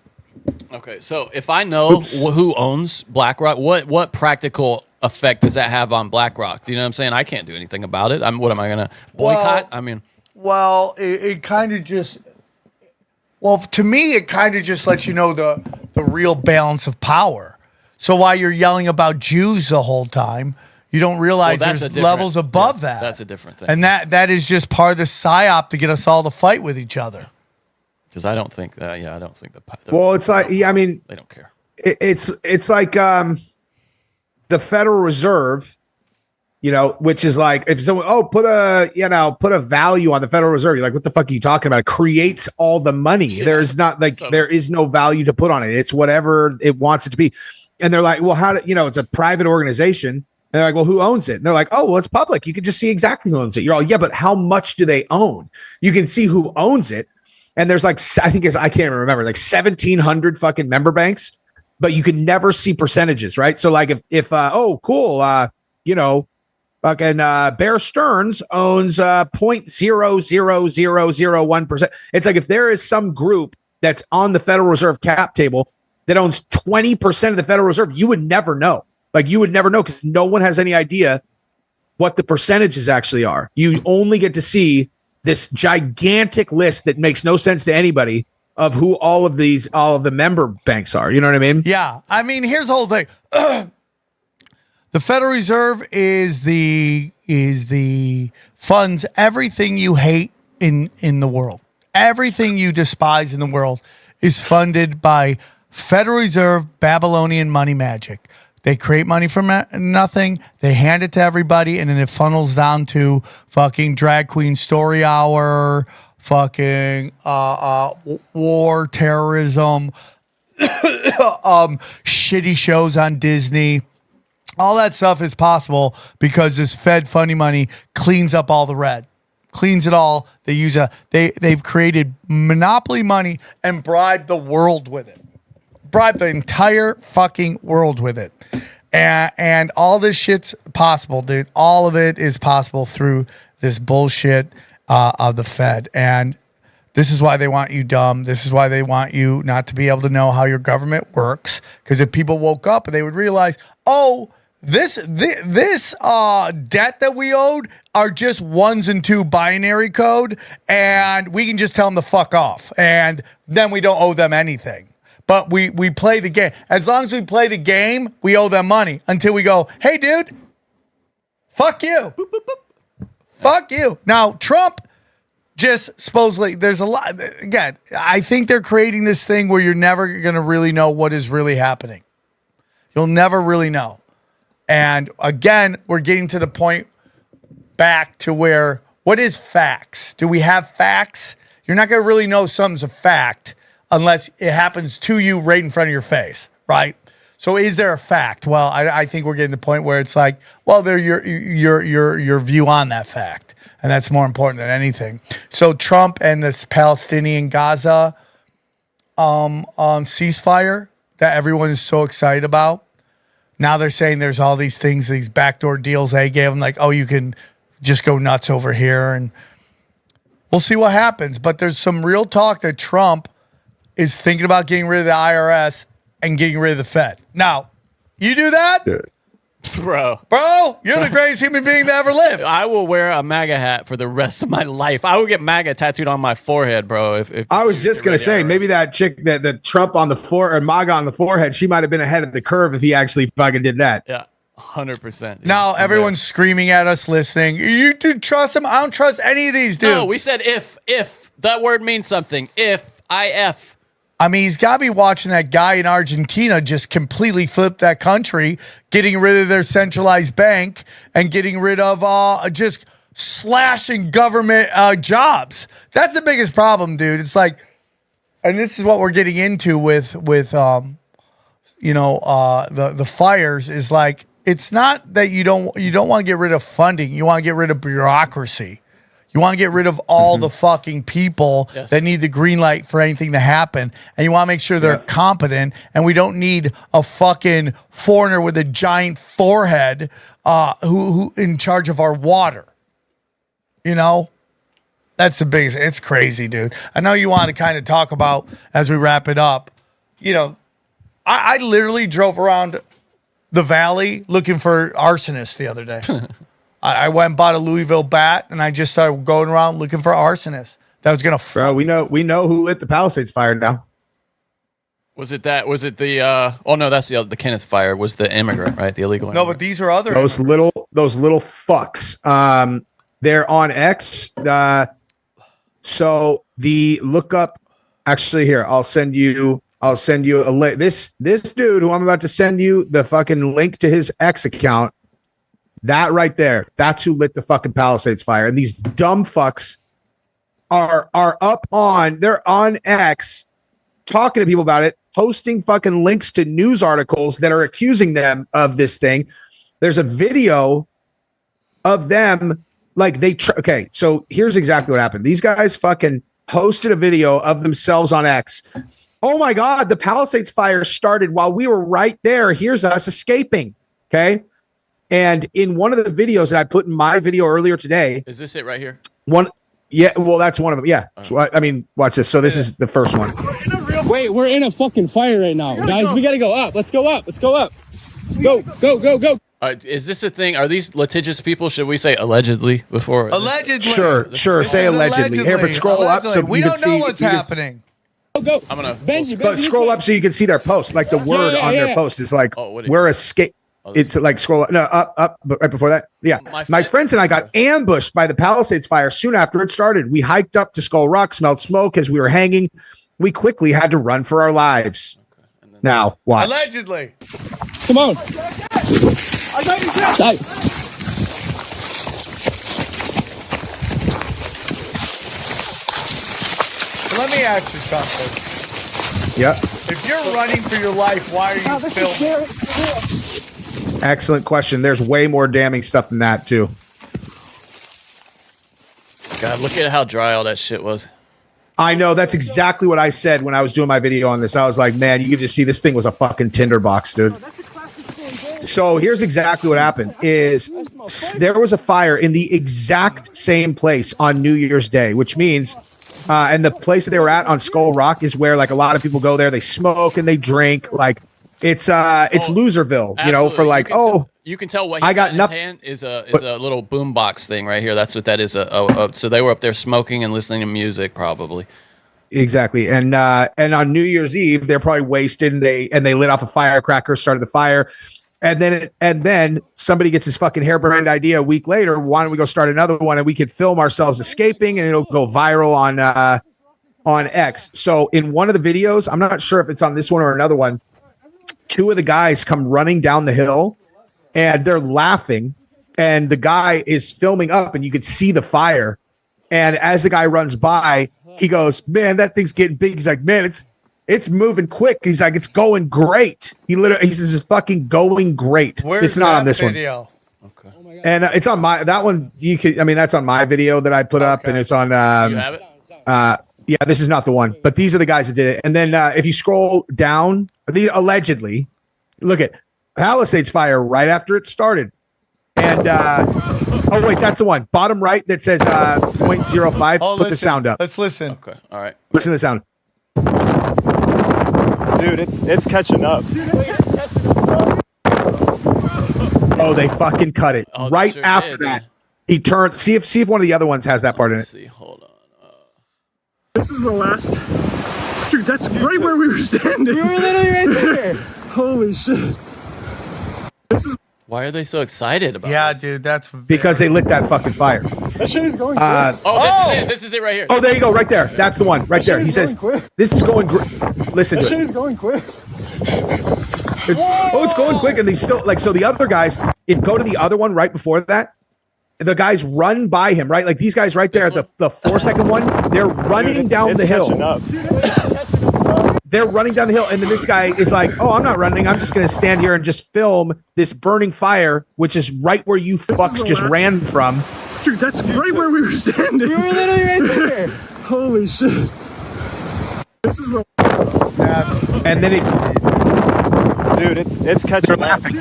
Okay, so if I know who owns BlackRock, what practical effect does that have on BlackRock? Do you know what I'm saying? I can't do anything about it. What am I going to boycott? It kind of just... Well, to me, it kind of just lets you know the real balance of power. So while you're yelling about Jews the whole time... You don't realize there's levels above that. That's a different thing. And that is just part of the psyop to get us all to fight with each other. Because I don't think that, I don't think well, it's like, I mean, they don't care. It's like the Federal Reserve, which is like, if someone, put a value on the Federal Reserve. You're like, what the fuck are you talking about? It creates all the money. Yeah. There's not there is no value to put on it. It's whatever it wants it to be. And they're like, well, it's a private organization. They're like, well, who owns it? And they're like, oh, well, it's public. You can just see exactly who owns it. You're all, yeah, but how much do they own? You can see who owns it. And there's like, I can't even remember, like 1,700 fucking member banks, but you can never see percentages, right? So like if cool, fucking Bear Stearns owns 0.00001%. It's like if there is some group that's on the Federal Reserve cap table that owns 20% of the Federal Reserve, you would never know. Like you would never know because no one has any idea what the percentages actually are. You only get to see this gigantic list that makes no sense to anybody of who all of the member banks are. You know what I mean? Yeah. I mean, here's the whole thing. The Federal Reserve is the funds everything you hate in the world. Everything you despise in the world is funded by Federal Reserve Babylonian money magic. They create money from nothing. They hand it to everybody, and then it funnels down to fucking drag queen story hour, fucking war, terrorism, shitty shows on Disney. All that stuff is possible because this Fed funny money cleans up all the red, cleans it all. They've created monopoly money and bribed the world with it. Bribe the entire fucking world with it. And all this shit's possible, dude. All of it is possible through this bullshit of the Fed. And this is why they want you dumb. This is why they want you not to be able to know how your government works. Because if people woke up and they would realize, this debt that we owed are just 1s and 2 binary code, and we can just tell them to fuck off. And then we don't owe them anything. But we play the game. As long as we play the game, we owe them money until we go, hey, dude, fuck you. Boop, boop, boop. Fuck you. Now, Trump just supposedly, there's a lot. Again, I think they're creating this thing where you're never going to really know what is really happening. You'll never really know. And again, we're getting to the point back to where, what is facts? Do we have facts? You're not going to really know something's a fact unless it happens to you right in front of your face, right? So is there a fact? Well, I think we're getting to the point where it's like, well, they're your view on that fact. And that's more important than anything. So Trump and this Palestinian Gaza ceasefire that everyone is so excited about. Now they're saying there's all these things, these backdoor deals they gave them, like, oh, you can just go nuts over here. And we'll see what happens. But there's some real talk that Trump is thinking about getting rid of the IRS and getting rid of the Fed. Now, you do that? Yeah. Bro, you're the greatest human being that ever lived. I will wear a MAGA hat for the rest of my life. I will get MAGA tattooed on my forehead, bro. If I was just gonna say, maybe that chick that the Trump on the forehead, or MAGA on the forehead, she might have been ahead of the curve if he actually fucking did that. Yeah, 100%. Now everyone's screaming at us, listening. You do trust him? I don't trust any of these dudes. No, we said if that word means something. If. I mean, he's got to be watching that guy in Argentina just completely flip that country, getting rid of their centralized bank and getting rid of just slashing government jobs. That's the biggest problem, dude. It's like, and this is what we're getting into with the fires is like, it's not that you don't want to get rid of funding. You want to get rid of bureaucracy. You want to get rid of all the fucking people that need the green light for anything to happen. And you want to make sure they're competent. And we don't need a fucking foreigner with a giant forehead who in charge of our water. You know? That's the biggest. It's crazy, dude. I know you want to kind of talk about, as we wrap it up, you know, I literally drove around the valley looking for arsonists the other day. I went and bought a Louisville bat, and I just started going around looking for arsonists. That was gonna. Bro, we know who lit the Palisades fire now. Was it the? Oh no, that's the Kenneth fire. Was the immigrant, right? The illegal. No, but these are other those little fucks. They're on X. So the lookup. Actually, here I'll send you a link. This dude who I'm about to send you the fucking link to his X account. That right there, that's who lit the fucking Palisades fire. And these dumb fucks are up on, they're on X talking to people about it, posting fucking links to news articles that are accusing them of this thing. There's a video of them like okay, so here's exactly what happened. These guys fucking posted a video of themselves on X. Oh my God, the Palisades fire started while we were right there. Here's us escaping. Okay. And in one of the videos that I put in my video earlier today, is this it right here? Yeah, well, that's one of them. Yeah, I mean, watch this. So this is the first one. Wait, we're in a fucking fire right now, guys. We gotta go up. Let's go up. Go. Is this a thing? Are these litigious people? Should we say allegedly before? Allegedly. Sure. Say allegedly. Here, but scroll up so we don't know what's happening. Go. I'm gonna but scroll up so you can see their post. Like the word on their post is like, "We're escape." It's like scroll up. No, up, but right before that. Yeah. My friends and I got ambushed by the Palisades fire soon after it started. We hiked up to Skull Rock, smelled smoke as we were hanging. We quickly had to run for our lives. Now, watch. Allegedly. Come on. I got you, Jeff. Thanks. Let me ask you something. Yep. If you're running for your life, why are you filming? Excellent question. There's way more damning stuff than that, too. God, look at how dry all that shit was. I know. That's exactly what I said when I was doing my video on this. I was like, man, you could just see this thing was a fucking tinderbox, dude. So here's exactly what happened is there was a fire in the exact same place on New Year's Day, which means and the place that they were at on Skull Rock is where like a lot of people go there. They smoke and they drink. Like it's Loserville, you know, for like, you can tell what he got in his hand is a little boombox thing right here. That's what that is. So they were up there smoking and listening to music, probably. Exactly, and on New Year's Eve, they're probably wasted, and they lit off a firecracker, started the fire, and then somebody gets this fucking harebrained idea a week later. Why don't we go start another one, and we could film ourselves escaping, and it'll go viral on X. So in one of the videos, I'm not sure if it's on this one or another one, two of the guys come running down the hill. And they're laughing, and the guy is filming up, and you can see the fire. And as the guy runs by, he goes, "Man, that thing's getting big." He's like, "Man, it's moving quick." He's like, "It's going great." He says, "It's fucking going great." It's not on this video? One. Okay. And it's on that one. That's on my video that I put up, and it's on. You have it? Yeah, this is not the one, but these are the guys that did it. And then if you scroll down, allegedly, look at. Palisades fire right after it started. And oh wait, that's the one. Bottom right that says 0.05. Put the sound up. Let's listen. Okay. All right. Listen to the sound. Dude, it's catching up. Oh, they fucking cut it. Right after that. He turned see if one of the other ones has that part in it. See, hold on. This is the last. Dude, that's right where we were standing. We were literally right there. Holy shit. Why are they so excited about this? Dude, that's because they lit that fucking fire. That shit is going quick. This is it right here. Oh, there you go, right there. That's the one, right there. He says, "This is going great." Listen to it. That shit is going quick. It's going quick, and they still so the other guys. Go to the other one right before that. the guys run by him, right? Like these guys right there, the 4-second one, they're running down the hill. They're running down the hill, and then this guy is like, "Oh, I'm not running. I'm just going to stand here and just film this burning fire, which is right where you fucks just ran from." Dude, that's right where we were standing. We were literally right there. Holy shit! This is the. And then Dude, it's catching laughing.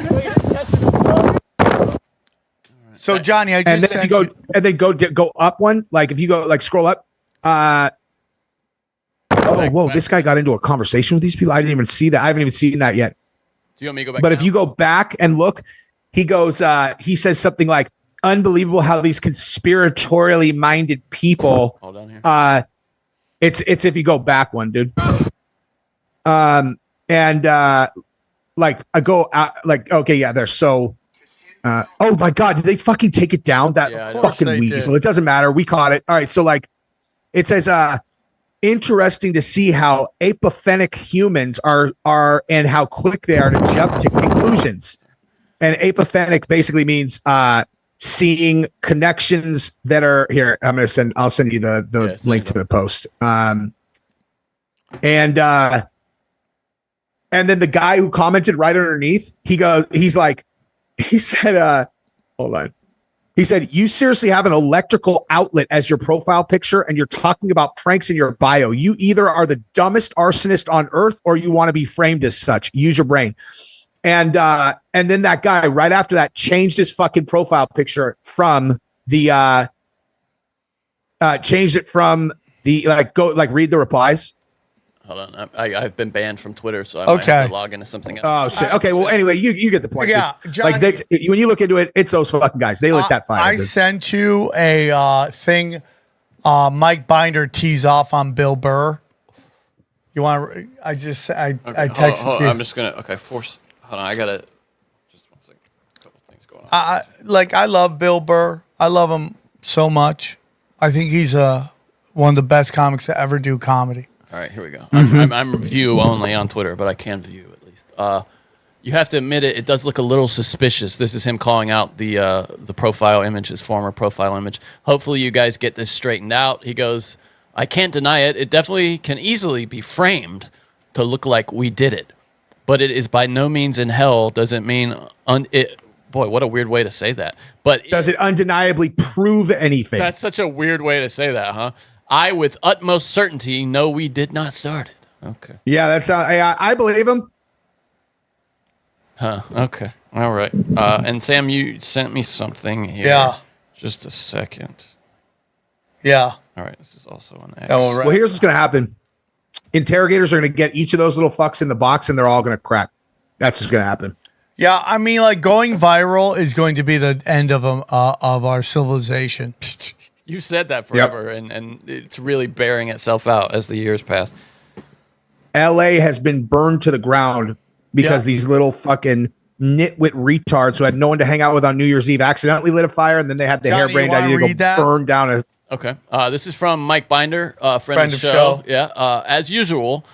So Johnny, I just and then if you go and then go up one, like if you go like scroll up, whoa! This guy got into a conversation with these people. I didn't even see that. I haven't even seen that yet. Do you want me to go back? But down? if you go back and look, he goes. He says something like, "Unbelievable how these conspiratorially minded people." Hold on here. It's if you go back one, dude. Like I go out, like okay, yeah, they're so. Oh my God! Did they fucking take it down? That fucking weasel. Did. It doesn't matter. We caught it. All right. So like, it says, interesting to see how apathetic humans are and how quick they are to jump to conclusions. And apathetic basically means seeing connections that are here. I'll send you the link to the post. And then the guy who commented right underneath, he said, hold on. He said, "You seriously have an electrical outlet as your profile picture and you're talking about pranks in your bio. You either are the dumbest arsonist on earth or you want to be framed as such. Use your brain." And then that guy right after that changed his fucking profile picture from the read the replies. Hold on, I've been banned from Twitter, so I might have to log into something else. Oh shit. Okay, well anyway, you get the point. Yeah, Johnny, like when you look into it, it's those fucking guys. They lit that fire. I sent you a thing. Mike Binder tees off on Bill Burr. You want? I texted you. I'm just gonna force. Hold on, I gotta just 1 second. A couple things going on. I love Bill Burr. I love him so much. I think he's one of the best comics to ever do comedy. All right, here we go. I'm view only on Twitter, but I can view at least. You have to admit it does look a little suspicious. This is him calling out the profile image, his former profile image. Hopefully you guys get this straightened out. He goes, "I can't deny it. It definitely can easily be framed to look like we did it. But it is by no means in hell doesn't mean boy, what a weird way to say that. But does it undeniably prove anything?" That's such a weird way to say that, huh? "I, with utmost certainty, know we did not start it." Okay. Yeah, that's I believe him. Huh. Okay. All right. And Sam, you sent me something here. Yeah. Just a second. Yeah. All right. This is also an X. Well, here's what's going to happen. Interrogators are going to get each of those little fucks in the box, and they're all going to crack. That's what's going to happen. Yeah, I mean, like going viral is going to be the end of our civilization. You said that forever, and it's really bearing itself out as the years pass. LA has been burned to the ground because these little fucking nitwit retards who had no one to hang out with on New Year's Eve accidentally lit a fire, and then they had the harebrained idea to go burn down a. Okay. This is from Mike Binder, friend of the show. Yeah. As usual,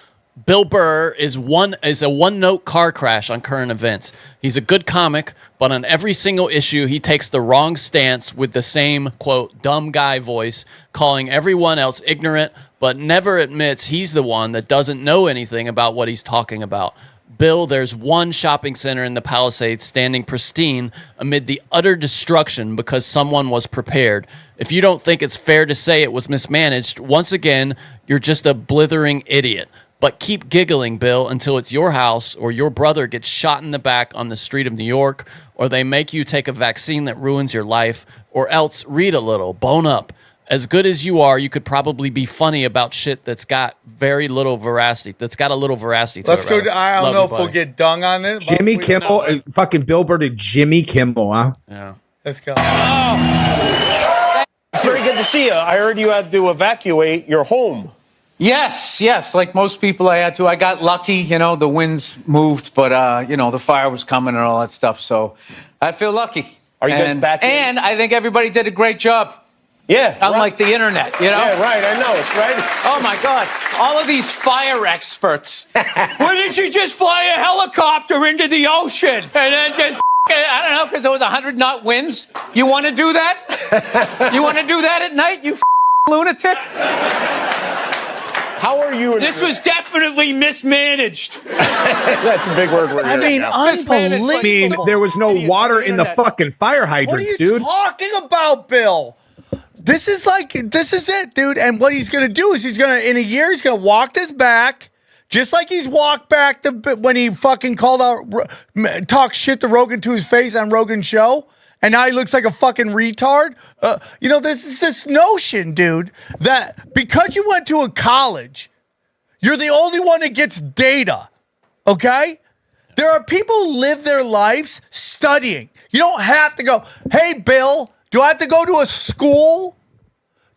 Bill Burr is a one-note car crash on current events. He's a good comic, but on every single issue, he takes the wrong stance with the same, quote, dumb guy voice, calling everyone else ignorant, but never admits he's the one that doesn't know anything about what he's talking about. Bill, there's one shopping center in the Palisades standing pristine amid the utter destruction because someone was prepared. If you don't think it's fair to say it was mismanaged, once again, you're just a blithering idiot. But keep giggling, Bill, until it's your house or your brother gets shot in the back on the street of New York, or they make you take a vaccine that ruins your life, or else read a little, bone up. As good as you are, you could probably be funny about shit that's got very little veracity. That's got a little veracity to it. Let's go. I don't know if we'll get dung on this. Jimmy Kimmel, fucking Bill Burr to Jimmy Kimmel, huh? Yeah. Let's go. It's very good to see you. I heard you had to evacuate your home. Yes. Like most people, I had to. I got lucky, the winds moved, but, the fire was coming and all that stuff. So I feel lucky. Are you guys back in? And I think everybody did a great job. Yeah. Unlike the internet, Yeah, right. I know. It's right. Oh, my God. All of these fire experts. Why didn't you just fly a helicopter into the ocean? And then just, I don't know, because there was 100-knot winds? You want to do that? You want to do that at night, you lunatic? How are you? This was definitely mismanaged. That's a big word. I mean, unbelievable. I mean, there was no water in the fucking fire hydrants, What are you dude. talking about, Bill? This is it, dude. And what he's going to do is in a year, he's going to walk this back, just like he's walked back when he fucking talked shit to Rogan to his face on Rogan's show. And now he looks like a fucking retard. This is this notion, dude, that because you went to a college, you're the only one that gets data, okay? There are people who live their lives studying. You don't have to go, hey, Bill, do I have to go to a school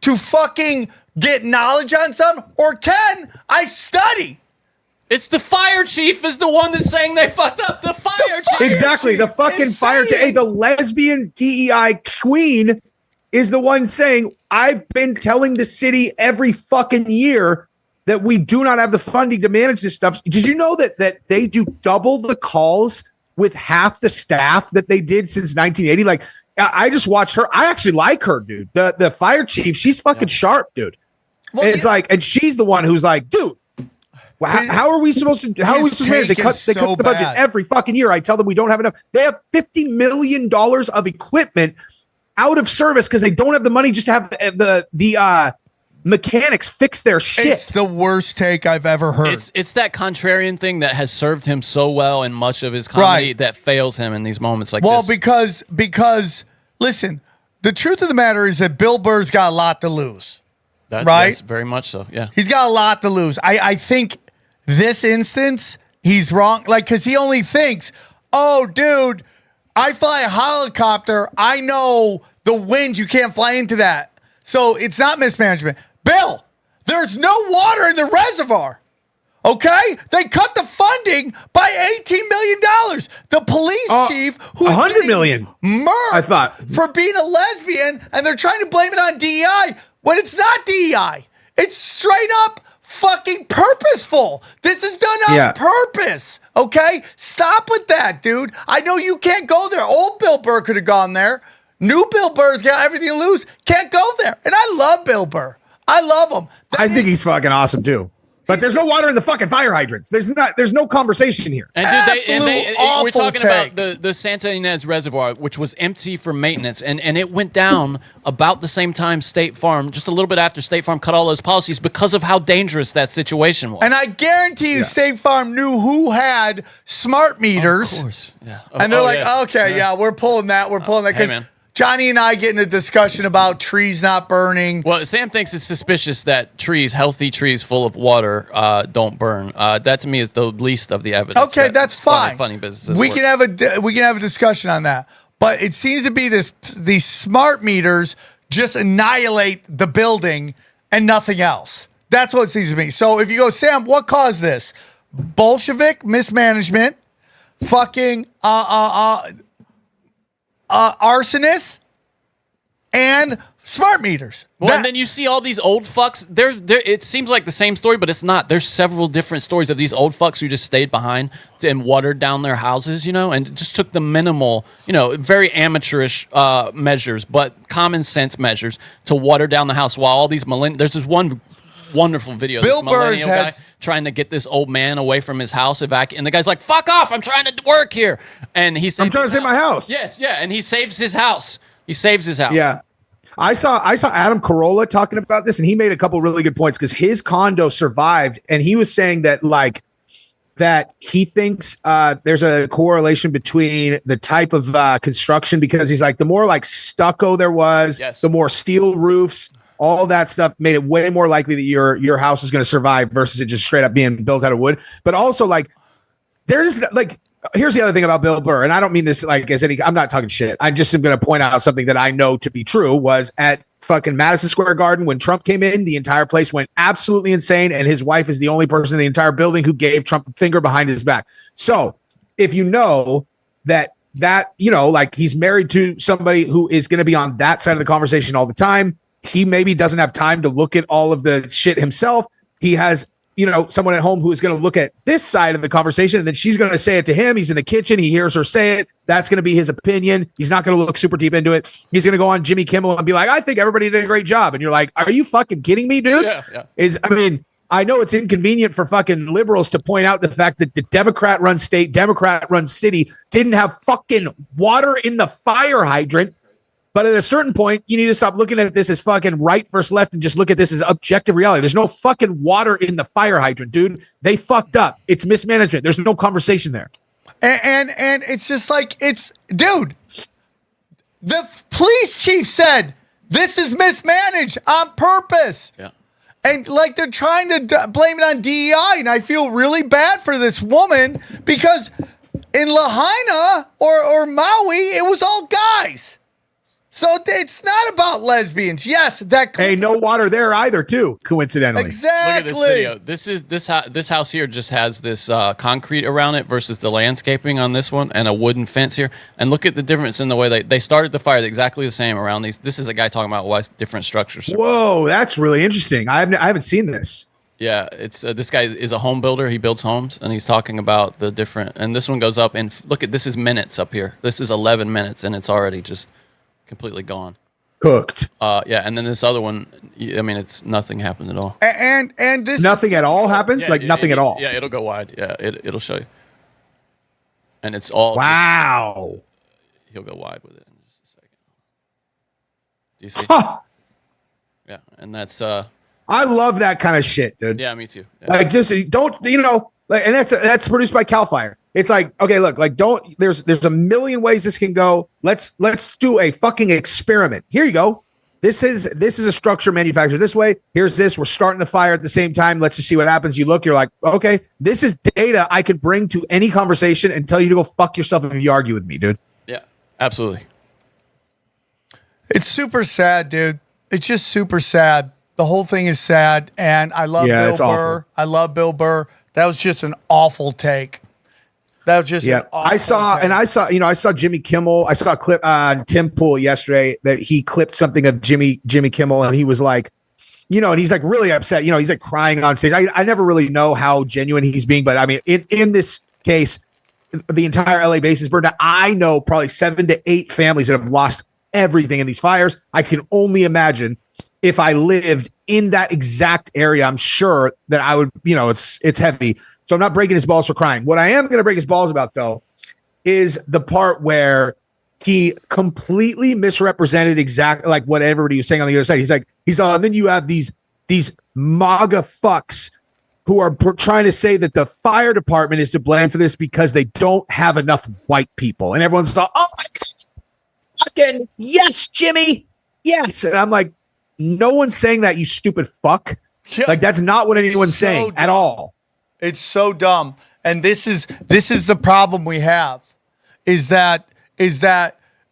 to fucking get knowledge on something? Or can I study? It's the fire chief is the one that's saying they fucked up. The fire chief. Exactly. The fucking fire chief. Hey, the lesbian DEI queen is the one saying, I've been telling the city every fucking year that we do not have the funding to manage this stuff. Did you know that they do double the calls with half the staff that they did since 1980? Like, I just watched her. I actually like her, dude. The fire chief, she's fucking sharp, dude. Well, it's like, and she's the one who's like, dude, how are we supposed to manage? They cut the budget every fucking year. I tell them we don't have enough. They have $50 million of equipment out of service because they don't have the money just to have the mechanics fix their shit. It's the worst take I've ever heard. It's that contrarian thing that has served him so well in much of his comedy that fails him in these moments like this. Well, because listen, the truth of the matter is that Bill Burr's got a lot to lose. Right? Yes, very much so. Yeah. He's got a lot to lose. I think this instance, he's wrong. Like, because he only thinks, oh, dude, I fly a helicopter. I know the wind. You can't fly into that. So it's not mismanagement. Bill, there's no water in the reservoir. Okay? They cut the funding by $18 million. The police chief, who's $100 million murked I thought for being a lesbian, and they're trying to blame it on DEI when it's not DEI. It's straight up fucking purposeful. This is done on purpose. Okay? Stop with that, dude. I know you can't go there. Old Bill Burr could have gone there. New Bill Burr's got everything to lose. Can't go there. And I love Bill Burr. I love him. I think he's fucking awesome too. But there's no water in the fucking fire hydrants. There's no conversation here. And we're talking about the Santa Ynez Reservoir, which was empty for maintenance, and it went down about the same time State Farm, just a little bit after State Farm cut all those policies because of how dangerous that situation was. And I guarantee you State Farm knew who had smart meters. Of course. Yeah. And they're okay, we're pulling that. We're pulling that. Hey, man. Johnny and I get in a discussion about trees not burning. Well, Sam thinks it's suspicious that healthy trees full of water, don't burn. That to me is the least of the evidence. Okay, that's fine. Funny business. We can have a discussion on that. But it seems to be these smart meters just annihilate the building and nothing else. That's what it seems to me. So if you go, Sam, what caused this? Bolshevik mismanagement, fucking arsonists, and smart meters. Well, and then you see all these old fucks. It seems like the same story, but it's not. There's several different stories of these old fucks who just stayed behind and watered down their houses, and just took the minimal, very amateurish measures, but common sense measures to water down the house while all these there's this one wonderful video of Bill this millennial Burr's guy trying to get this old man away from his house, and the guy's like, fuck off, I'm trying to work here. And I'm trying to save my house. Yes, yeah, and he saves his house. Yeah. I saw Adam Carolla talking about this, and he made a couple really good points because his condo survived, and he was saying that that he thinks there's a correlation between the type of construction, because he's like, the more like stucco there was, the more steel roofs, all that stuff made it way more likely that your house is going to survive versus it just straight up being built out of wood. But also, like, there's like, here's the other thing about Bill Burr, and I don't mean this like as any, I'm not talking shit. I just am going to point out something that I know to be true. Was at fucking Madison Square Garden when Trump came in, the entire place went absolutely insane, and his wife is the only person in the entire building who gave Trump a finger behind his back. So if you know that like he's married to somebody who is going to be on that side of the conversation all the time, he maybe doesn't have time to look at all of the shit himself. He has someone at home who is going to look at this side of the conversation, and then she's going to say it to him. He's in the kitchen. He hears her say it. That's going to be his opinion. He's not going to look super deep into it. He's going to go on Jimmy Kimmel and be like, I think everybody did a great job. And you're like, are you fucking kidding me, dude? Yeah. I know it's inconvenient for fucking liberals to point out the fact that the Democrat-run state, Democrat-run city didn't have fucking water in the fire hydrant. But at a certain point, you need to stop looking at this as fucking right versus left and just look at this as objective reality. There's no fucking water in the fire hydrant, dude. They fucked up. It's mismanagement. There's no conversation there. And it's just like, dude, the police chief said this is mismanaged on purpose. Yeah. And like they're trying to blame it on DEI. And I feel really bad for this woman because in Lahaina or Maui, it was all guys. So it's not about lesbians. Yes, that hey, no water there either, too. Coincidentally, exactly. Look at this video. This house here just has this concrete around it versus the landscaping on this one and a wooden fence here. And look at the difference in the way they started the fire exactly the same around these. This is a guy talking about why different structures. Whoa, that's really interesting. I haven't seen this. Yeah, it's this guy is a home builder. He builds homes, and he's talking about the different. And this one goes up and look at this is minutes up here. This is 11 minutes, and it's already just completely gone, cooked. Yeah, and then this other one, it's nothing happened at all. And this nothing at all happens, nothing at all. Yeah, it'll go wide. Yeah, it'll show you, and it's all. Wow. He'll go wide with it in just a second. Do you see? Huh. Yeah, and that's. I love that kind of shit, dude. Yeah, me too. Yeah. Like, just don't and that's produced by Cal Fire. It's like, okay, look, like there's a million ways this can go. Let's do a fucking experiment. Here you go. This is a structure manufactured this way. Here's this. We're starting the fire at the same time. Let's just see what happens. You look, you're like, okay, this is data I could bring to any conversation and tell you to go fuck yourself if you argue with me, dude. Yeah, absolutely. It's super sad, dude. It's just super sad. The whole thing is sad, and I love Bill Burr. Awful. I love Bill Burr. That was just an awful take. That was just an awful take. I saw Jimmy Kimmel. I saw a clip on Tim Pool yesterday that he clipped something of Jimmy Kimmel, and he was like, and he's like really upset. He's like crying on stage. I never really know how genuine he's being, but I mean, in this case, the entire LA base is burned down. I know probably 7 to 8 families that have lost everything in these fires. I can only imagine if I lived in that exact area. I'm sure that I would, it's heavy. So I'm not breaking his balls for crying. What I am going to break his balls about, though, is the part where he completely misrepresented exactly like what everybody was saying on the other side. And then you have these MAGA fucks who are trying to say that the fire department is to blame for this because they don't have enough white people. And everyone's like, oh my God, fucking yes, Jimmy. Yes. And I'm like, no one's saying that, you stupid fuck. Yeah. Like, that's not what anyone's saying at all. It's so dumb. And this is the problem we have is that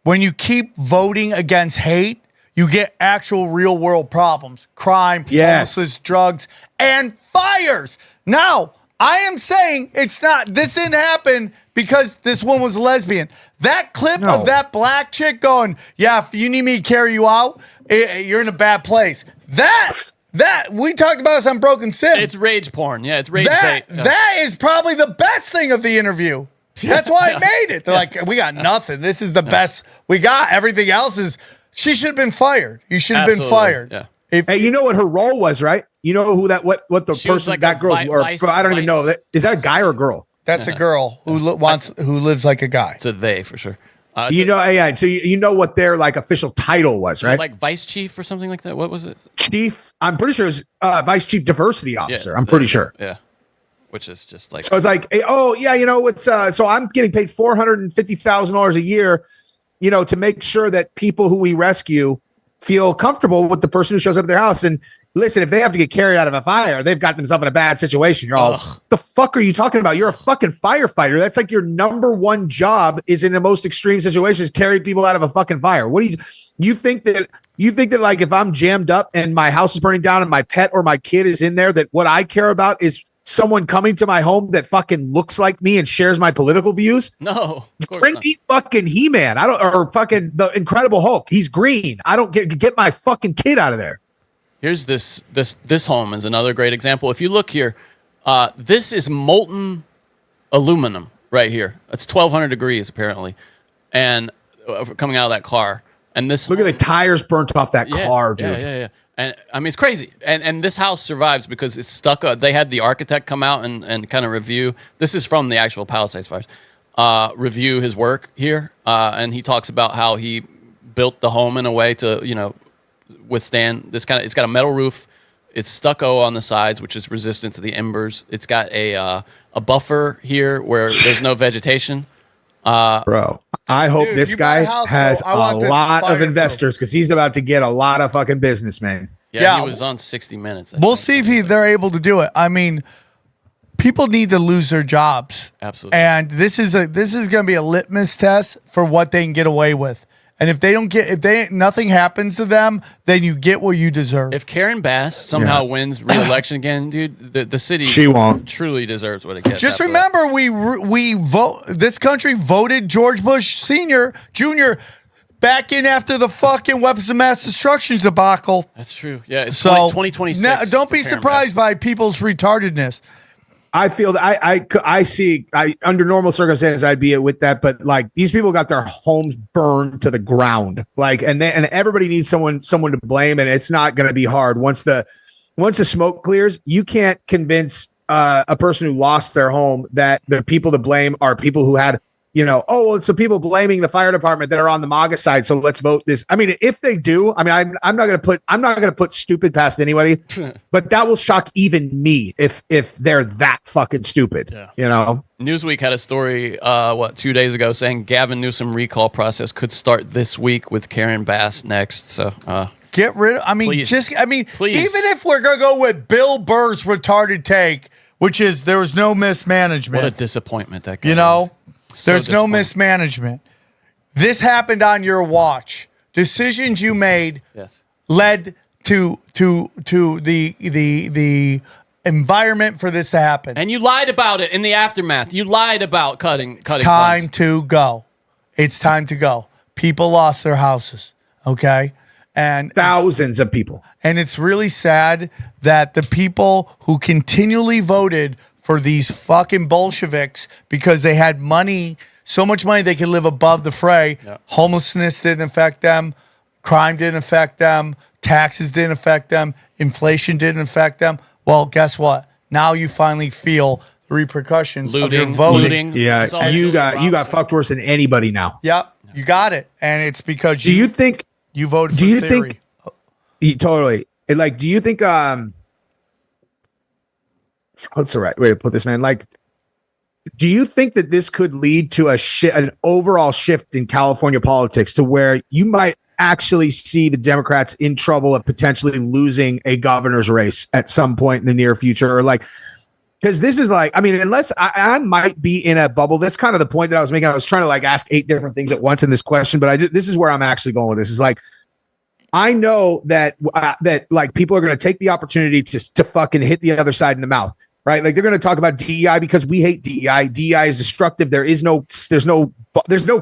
when you keep voting against hate, you get actual real world problems, crime, homelessness, drugs, and fires. Now, I am saying this didn't happen because this one was a lesbian. That clip of that black chick going, yeah, if you need me to carry you out, you're in a bad place. That we talked about this on Broken Sim. It's rage porn. Yeah, it's rage bait. Yeah. That is probably the best thing of the interview. That's why I made it. They're like, we got nothing. This is the best we got. Everything else is, she should have been fired. You should have been fired. Yeah. Hey, you know what her role was, right? You know who what the person, like that girl's, I don't even know. Is that a guy or a girl? That's a girl who lives like a guy. It's a they for sure. So you know what their like official title was, right? Like vice chief or something like that. What was it? Chief. I'm pretty sure it's vice chief diversity officer. I'm pretty sure. Yeah. Which is just like, so it's like, oh yeah, it's so I'm getting paid $450,000 a year, to make sure that people who we rescue feel comfortable with the person who shows up at their house. And listen, if they have to get carried out of a fire, they've got themselves in a bad situation. You're all, the fuck are you talking about? You're a fucking firefighter. That's like your number one job is in the most extreme situations, carry people out of a fucking fire. What do you think that like if I'm jammed up and my house is burning down and my pet or my kid is in there, that what I care about is someone coming to my home that fucking looks like me and shares my political views? No, bring me fucking He-Man. Or fucking the Incredible Hulk. He's green. I don't get my fucking kid out of there. Here's this home is another great example. If you look here, This is molten aluminum right here. It's 1,200 degrees apparently, and coming out of that car. And this look at the tires burnt off that car, dude. Yeah. And I mean, it's crazy. And this house survives because it's stuck. They had the architect come out and kind of review. This is from the actual Palisades fires. Review his work here, and he talks about how he built the home in a way to withstand this kind of. It's got a metal roof. It's stucco on the sides, which is resistant to the embers. It's got a buffer here where there's no vegetation. Bro, I hope this guy has a lot of investors because he's about to get a lot of fucking business, man. Yeah, he was on 60 Minutes. We'll see if they're able to do it. I mean, people need to lose their jobs. Absolutely. And this is going to be a litmus test for what they can get away with. And if nothing happens to them, then you get what you deserve. If Karen Bass somehow wins re-election again, dude, the city truly deserves what it gets. Just remember, we vote. This country voted George Bush Sr. Jr. back in after the fucking weapons of mass destruction debacle. That's true. Yeah, it's 2026. Now, don't be surprised by people's retardedness. I feel that I see under normal circumstances I'd be with that, but like these people got their homes burned to the ground, like and everybody needs someone to blame, and it's not going to be hard once the smoke clears. You can't convince a person who lost their home that the people to blame are people who had it's the people blaming the fire department that are on the MAGA side. So let's vote this. I mean, if they do, I mean, I'm not going to put stupid past anybody, but that will shock even me if they're that fucking stupid. Yeah. Newsweek had a story 2 days ago saying Gavin Newsom recall process could start this week with Karen Bass next. So get rid of. I mean, please. Even if we're gonna go with Bill Burr's retarded take, which is there was no mismanagement. What a disappointment that guy is. There's no mismanagement. This happened on your watch. Decisions you made led to the environment for this to happen. And you lied about it in the aftermath. You lied about cutting. It's time to go. It's time to go. People lost their houses. Okay. And thousands of people. And it's really sad that the people who continually voted for these fucking Bolsheviks because they had money, so much money they could live above the fray. Yep. Homelessness didn't affect them. Crime didn't affect them. Taxes didn't affect them. Inflation didn't affect them. Well, guess what? Now you finally feel the repercussions of your voting. Yeah, you got fucked worse than anybody now. Yep, you got it. And it's because you think you voted for theory. Totally. Do you think what's the right way to put this, man? Like, do you think that this could lead to an overall shift in California politics to where you might actually see the Democrats in trouble of potentially losing a governor's race at some point in the near future? Or because this is unless I might be in a bubble. That's kind of the point that I was making. I was trying to ask 8 different things at once in this question, but this is where I'm actually going with this. Is I know that people are going to take the opportunity to fucking hit the other side in the mouth. Right, they're going to talk about DEI because we hate DEI. DEI is destructive. There's no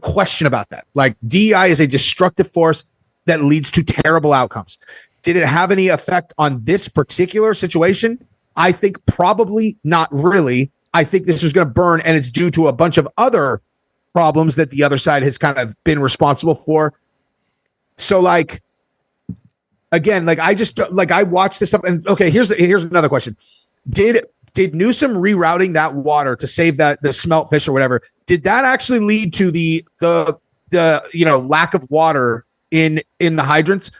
question about that. DEI is a destructive force that leads to terrible outcomes. Did it have any effect on this particular situation? I think probably not really. I think this was going to burn, and it's due to a bunch of other problems that the other side has kind of been responsible for. So, again, I watched this up, and okay, here's another question. Did Newsom rerouting that water to save the smelt fish or whatever, did that actually lead to the lack of water in the hydrants?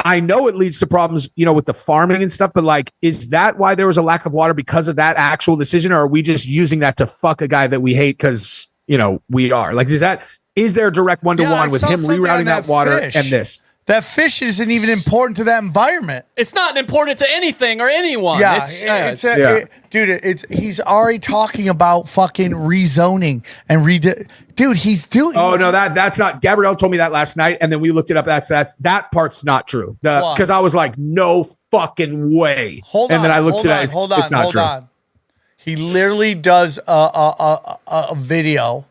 I know it leads to problems, with the farming and stuff, but is that why there was a lack of water because of that actual decision? Or are we just using that to fuck a guy that we hate because, we are? Is there a direct one-to-one with him rerouting that water and this? That fish isn't even important to that environment. It's not important to anything or anyone. Yeah, dude, he's already talking about fucking rezoning and dude, he's doing. Oh no, that's not. Gabrielle told me that last night, and then we looked it up. That part's not true. Because I was like, no fucking way. Then I looked at it. It's not true. He literally does a video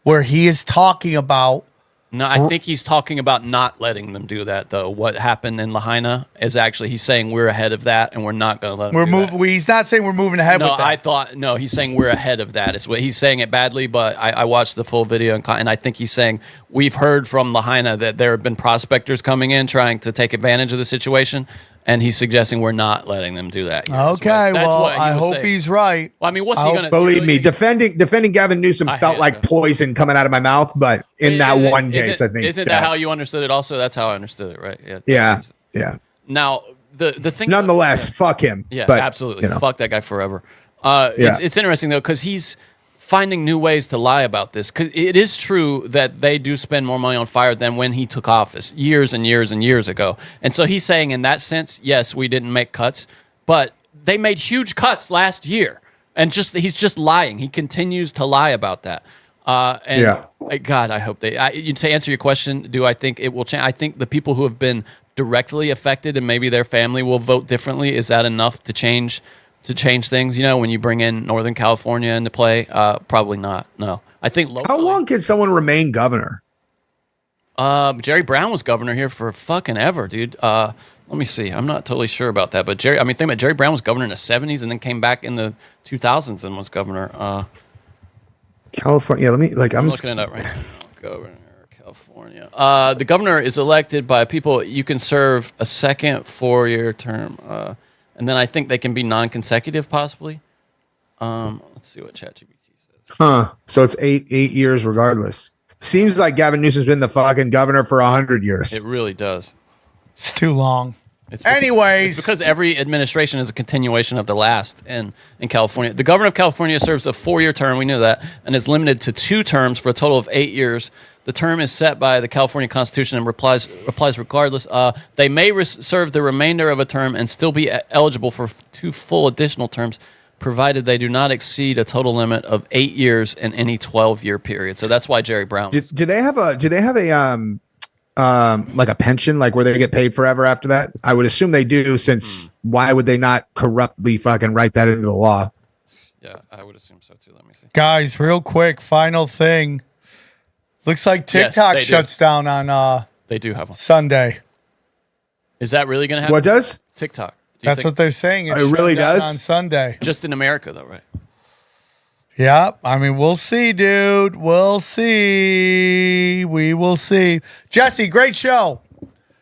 where he is talking about No, I think he's talking about not letting them do that, though. What happened in Lahaina is actually he's saying we're ahead of that, and we're not going to let them do that. He's not saying we're moving ahead with that. No, he's saying we're ahead of that. It's what he's saying it badly, but I watched the full video, and I think he's saying we've heard from Lahaina that there have been prospectors coming in trying to take advantage of the situation, and he's suggesting we're not letting them do that. Okay, well, I hope he's right. Well, I mean, what's he going to do? Believe me, defending Gavin Newsom felt like poison coming out of my mouth, but in that one case, I think. Isn't that how you understood it also? That's how I understood it, right? Yeah. Now, the thing... Nonetheless, fuck him. Yeah, but, absolutely. Fuck that guy forever. It's interesting, though, because he's finding new ways to lie about this. Because it is true that they do spend more money on fire than when he took office years and years and years ago. And so he's saying in that sense, yes, we didn't make cuts, but they made huge cuts last year. And he's just lying. He continues to lie about that. God, I hope to answer your question, do I think it will change? I think the people who have been directly affected and maybe their family will vote differently. Is that enough to change things? You know, when you bring in Northern California into play, probably not. No, I think locally, how long can someone remain governor? Jerry Brown was governor here for fucking ever, dude. Let me see. I'm not totally sure about that, but think about Jerry Brown was governor in the 70s and then came back in the 2000s and was governor. California. I'm looking it up right now. Governor, California. The governor is elected by people. You can serve a second 4-year term. And then I think they can be non-consecutive, possibly. Let's see what ChatGPT says. Huh. So it's eight years regardless. Seems like Gavin Newsom's been the fucking governor for 100 years. It really does. It's too long. It's because every administration is a continuation of the last in California. The governor of California serves a 4-year term, we knew that, and is limited to 2 terms for a total of 8 years. The term is set by the California Constitution and applies regardless. They may serve the remainder of a term and still be eligible for 2 full additional terms, provided they do not exceed a total limit of 8 years in any 12-year period. So that's why Jerry Brown. Do they have a like a pension, like where they get paid forever after that? I would assume they do, since why would they not corruptly fucking write that into the law? Yeah, I would assume so too. Let me see. Guys, real quick, final thing. Looks like TikTok shuts down on they do have one Sunday. Is that really going to happen? What does? TikTok. That's what they're saying. It really does? On Sunday. Just in America, though, right? Yeah, I mean, we'll see, dude. We'll see. We will see. Jesse, great show.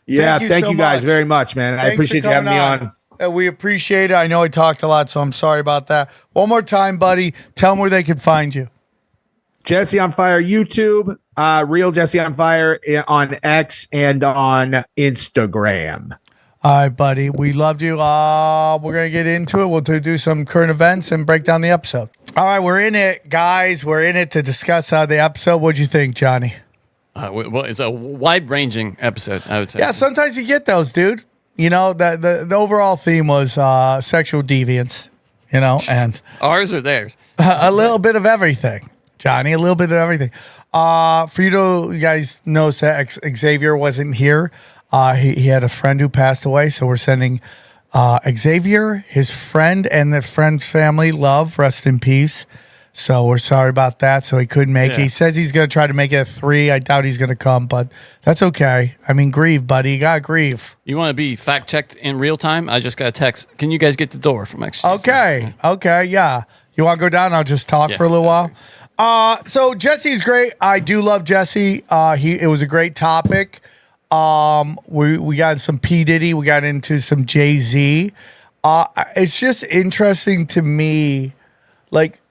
Yeah, thank you guys very much, man. I appreciate you having me on. We appreciate it. I know I talked a lot, so I'm sorry about that. One more time, buddy. Tell them where they can find you. Jesse on Fire YouTube, Real Jesse on Fire on X and on Instagram. All right, buddy. We loved you. We're going to get into it. We'll do some current events and break down the episode. All right, we're in it, guys. We're in it to discuss the episode. What'd you think, Johnny? Well, it's a wide-ranging episode, I would say. Yeah, sometimes you get those, dude. You know, the overall theme was sexual deviance, you know, and ours or theirs? A little bit of everything, Johnny, a little bit of everything. For you guys know that Xavier wasn't here. He had a friend who passed away, so we're sending Xavier, his friend, and the friend's family love. Rest in peace. So we're sorry about that. So he couldn't make it. He says he's going to try to make it a 3. I doubt he's going to come, but that's okay. I mean, grieve, buddy. You got to grieve. You want to be fact-checked in real time? I just got a text. Can you guys get the door from XG? Okay, yeah. You want to go down? I'll just talk for a little while. So Jesse's great. I do love Jesse. It was a great topic. We got some P. Diddy. We got into some JayZ. It's just interesting to me, like,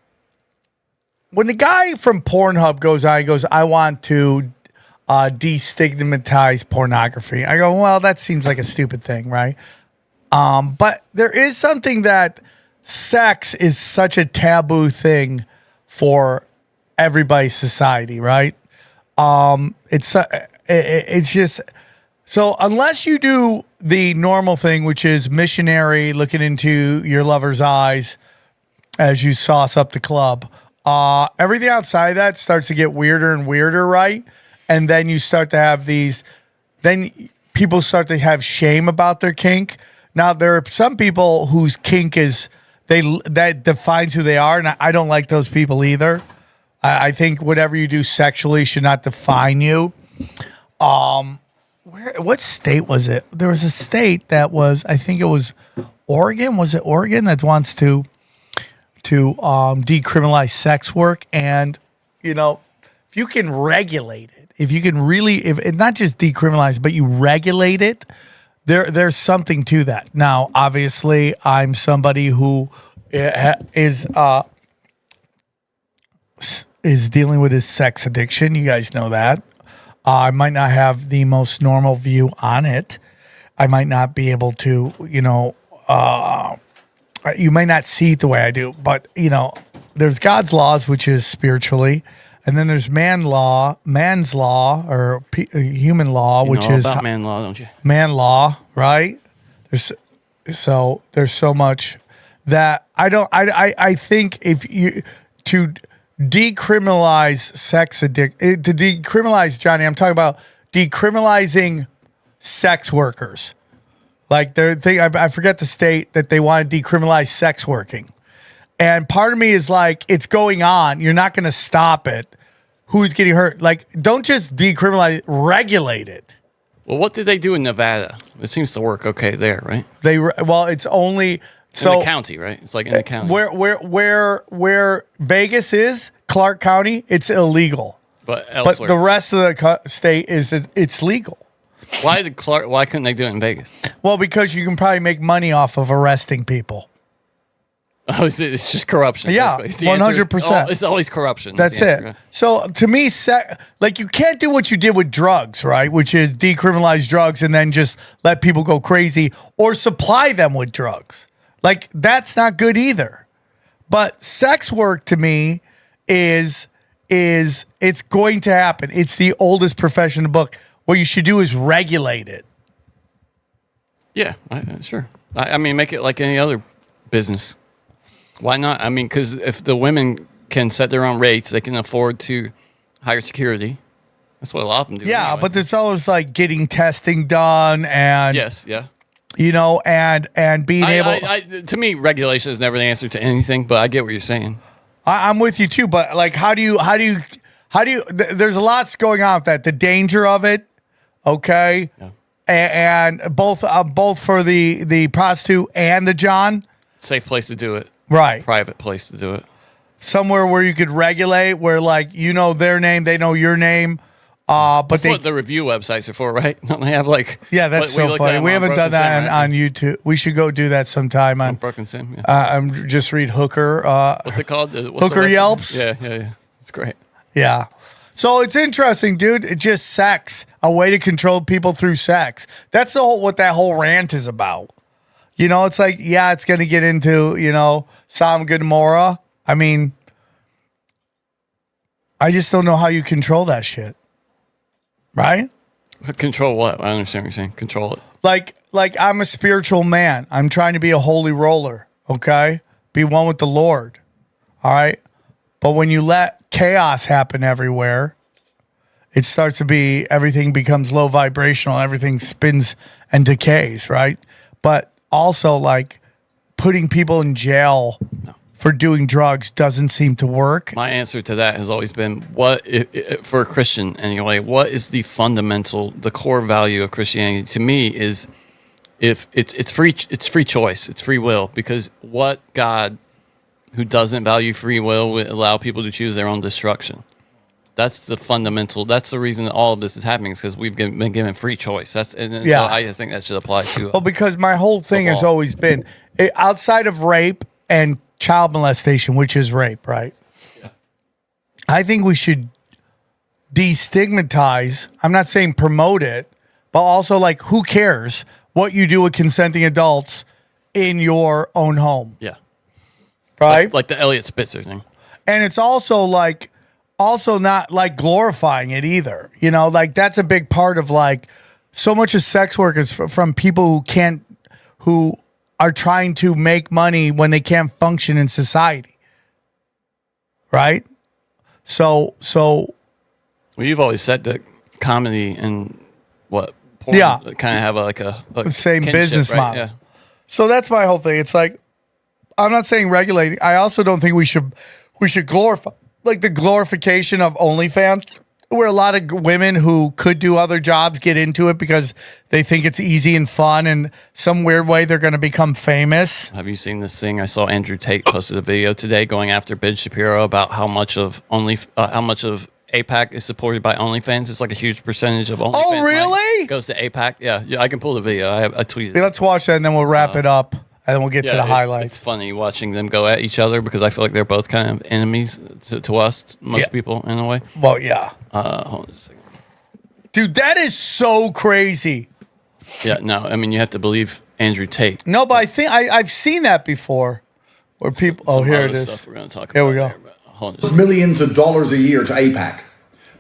when the guy from Pornhub goes on, he goes, I want to destigmatize pornography. I go, well, that seems like a stupid thing, right? But there is something that sex is such a taboo thing for everybody's society, right? It's just, so unless you do the normal thing, which is missionary, looking into your lover's eyes as you sauce up the club, everything outside of that starts to get weirder and weirder, right? And then you start to have then people start to have shame about their kink. Now, there are some people whose kink is, that defines who they are, and I don't like those people either. I think whatever you do sexually should not define you. What state was it? There was a state that was, I think it was Oregon. Was it Oregon that wants to decriminalize sex work? And if you can regulate it, if you can really, if not just decriminalize, but you regulate it, there's something to that. Now, obviously, I'm somebody who is dealing with his sex addiction. You guys know that. I might not have the most normal view on it. I might not be able to, you might not see it the way I do, but there's God's laws, which is spiritually, and then there's man's law, or human law, which is about man law, don't you? Man law, right? There's so much that I think if you to decriminalize to decriminalize, Johnny, I'm talking about decriminalizing sex workers. Like I forget the state that they want to decriminalize sex working. And part of me is like, it's going on. You're not going to stop it. Who's getting hurt? Like, don't just decriminalize, regulate it. Well, what did they do in Nevada? It seems to work okay there, right? It's only in the county, right? It's like in the county. Where Vegas is, Clark County, it's illegal. But elsewhere. But the rest of the state it's legal. Why couldn't they do it in Vegas? Well, because you can probably make money off of arresting people. Oh, it's just corruption. Yeah, 100%. It's always corruption. That's it. So to me, you can't do what you did with drugs, right? Which is decriminalize drugs and then just let people go crazy or supply them with drugs. Like, that's not good either. But sex work to me is it's going to happen. It's the oldest profession in the book. What you should do is regulate it. Yeah, sure. I mean, make it like any other business. Why not? I mean, because if the women can set their own rates, they can afford to hire security. That's what a lot of them do. Yeah, anyway. but there's always like getting testing done and yes, yeah. And being able. To me, regulation is never the answer to anything. But I get what you're saying. I'm with you too. But like, how do you? There's a lot going on with that. The danger of it. Okay. Yeah. And both for the prostitute and the John. Safe place to do it. Right. Private place to do it. Somewhere where you could regulate, where like their name, they know your name. But that's what the review websites are for, right? Don't they have like? Yeah, that's so funny. We haven't done that on YouTube. We should go do that sometime on Broken Sim. Yeah. Just read Hooker. What's it called? Hooker Yelps. Yeah. It's great. Yeah. So it's interesting, dude. It's just sex, a way to control people through sex. That's what that whole rant is about. It's like, yeah, it's going to get into, Sodom and Gomorrah. I mean, I just don't know how you control that shit. Right? Control what? I understand what you're saying. Control it. Like I'm a spiritual man. I'm trying to be a holy roller, okay? Be one with the Lord. All right? But when you let chaos happen everywhere, it starts to be, everything becomes low vibrational, everything spins and decays, right? But also, like, putting people in jail for doing drugs doesn't seem to work. My answer to that has always been, for a Christian anyway, what is the core value of Christianity? To me, is if it's free choice, it's free will. Because what God, who doesn't value free will, would allow people to choose their own destruction? That's the fundamental. That's the reason that all of this is happening, is because we've been given free choice. So I think that should apply to. Well, because my whole thing has always been, outside of rape and child molestation, which is rape, right? Yeah. I think we should destigmatize. I'm not saying promote it, but also, like, who cares what you do with consenting adults in your own home? Yeah. Right? Like the Elliot Spitzer thing. And it's also not like glorifying it either. Like, that's a big part of, like, so much of sex work is from people who are trying to make money when they can't function in society. Right? So well, you've always said that comedy and porn kind of have a same kinship, business right? model. Yeah. So that's my whole thing. It's like, I'm not saying regulating. I also don't think we should glorify, like, the glorification of OnlyFans. where a lot of women who could do other jobs get into it because they think it's easy and fun, and some weird way they're going to become famous. Have you seen this thing? I saw Andrew Tate posted a video today going after Ben Shapiro about how much of APAC is supported by OnlyFans. It's like a huge percentage of OnlyFans. Oh, really? Goes to APAC. Yeah, I can pull the video. I tweeted. Yeah, let's watch that, and then we'll wrap it up, and then we'll get to the highlights. It's funny watching them go at each other because I feel like they're both kind of enemies to us, most people, in a way. Well, yeah. Hold on just a second. Dude, that is so crazy. Yeah, no, I mean, you have to believe Andrew Tate. No, but I think I've seen that before. Where people, here it is. Stuff we're going to talk here about. We go. Here, hold on just millions of dollars a year to APAC.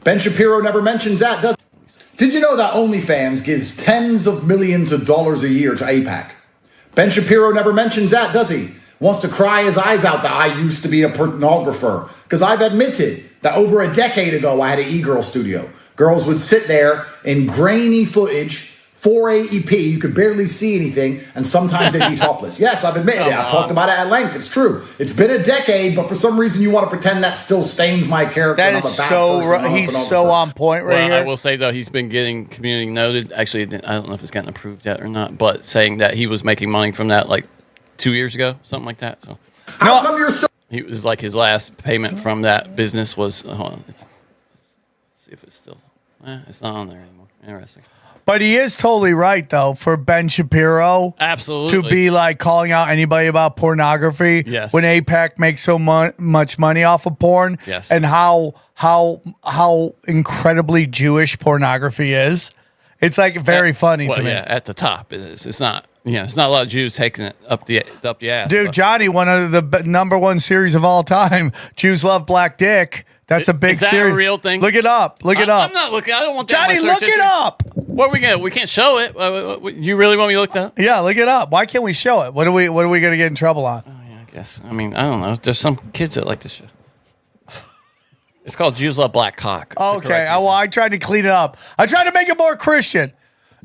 Ben Shapiro never mentions that, does he? Did you know that OnlyFans gives tens of millions of dollars a year to APAC? Ben Shapiro never mentions that, does he? Wants to cry his eyes out that I used to be a pornographer. Because I've admitted that over a decade ago, I had an e-girl studio. Girls would sit there in grainy footage, 480p, you could barely see anything, and sometimes they'd be topless. Yes, I've admitted it. I've talked about it at length. It's true. It's been a decade, but for some reason you want to pretend that still stains my character. That is so he's so on point right here. I will say, though, he's been getting community noted. Actually, I don't know if it's gotten approved yet or not, but saying that he was making money from that like 2 years ago, something like that. So, how come you're still... He was like his last payment from that business was, hold on, let's see if it's still, it's not on there anymore. Interesting. But he is totally right, though, for Ben Shapiro. Absolutely. To be like calling out anybody about pornography. Yes. When APAC makes so much money off of porn. Yes. And how incredibly Jewish pornography is. It's like very funny to me. Yeah, at the top. It's not, it's not a lot of Jews taking it up the ass. Dude, Johnny, one of the number one series of all time, Jews Love Black Dick. That's a big series. Is that a real thing? Look it up. Look it up. I'm not looking. I don't want that. Johnny, look it up. What are we gonna? We can't show it. You really want me to look that up? Yeah, look it up. Why can't we show it? What are we gonna get in trouble on? Oh yeah, I guess. I mean, I don't know. There's some kids that like this shit. It's called Jews Love Black Cock. Okay. Well, I tried to clean it up. I tried to make it more Christian.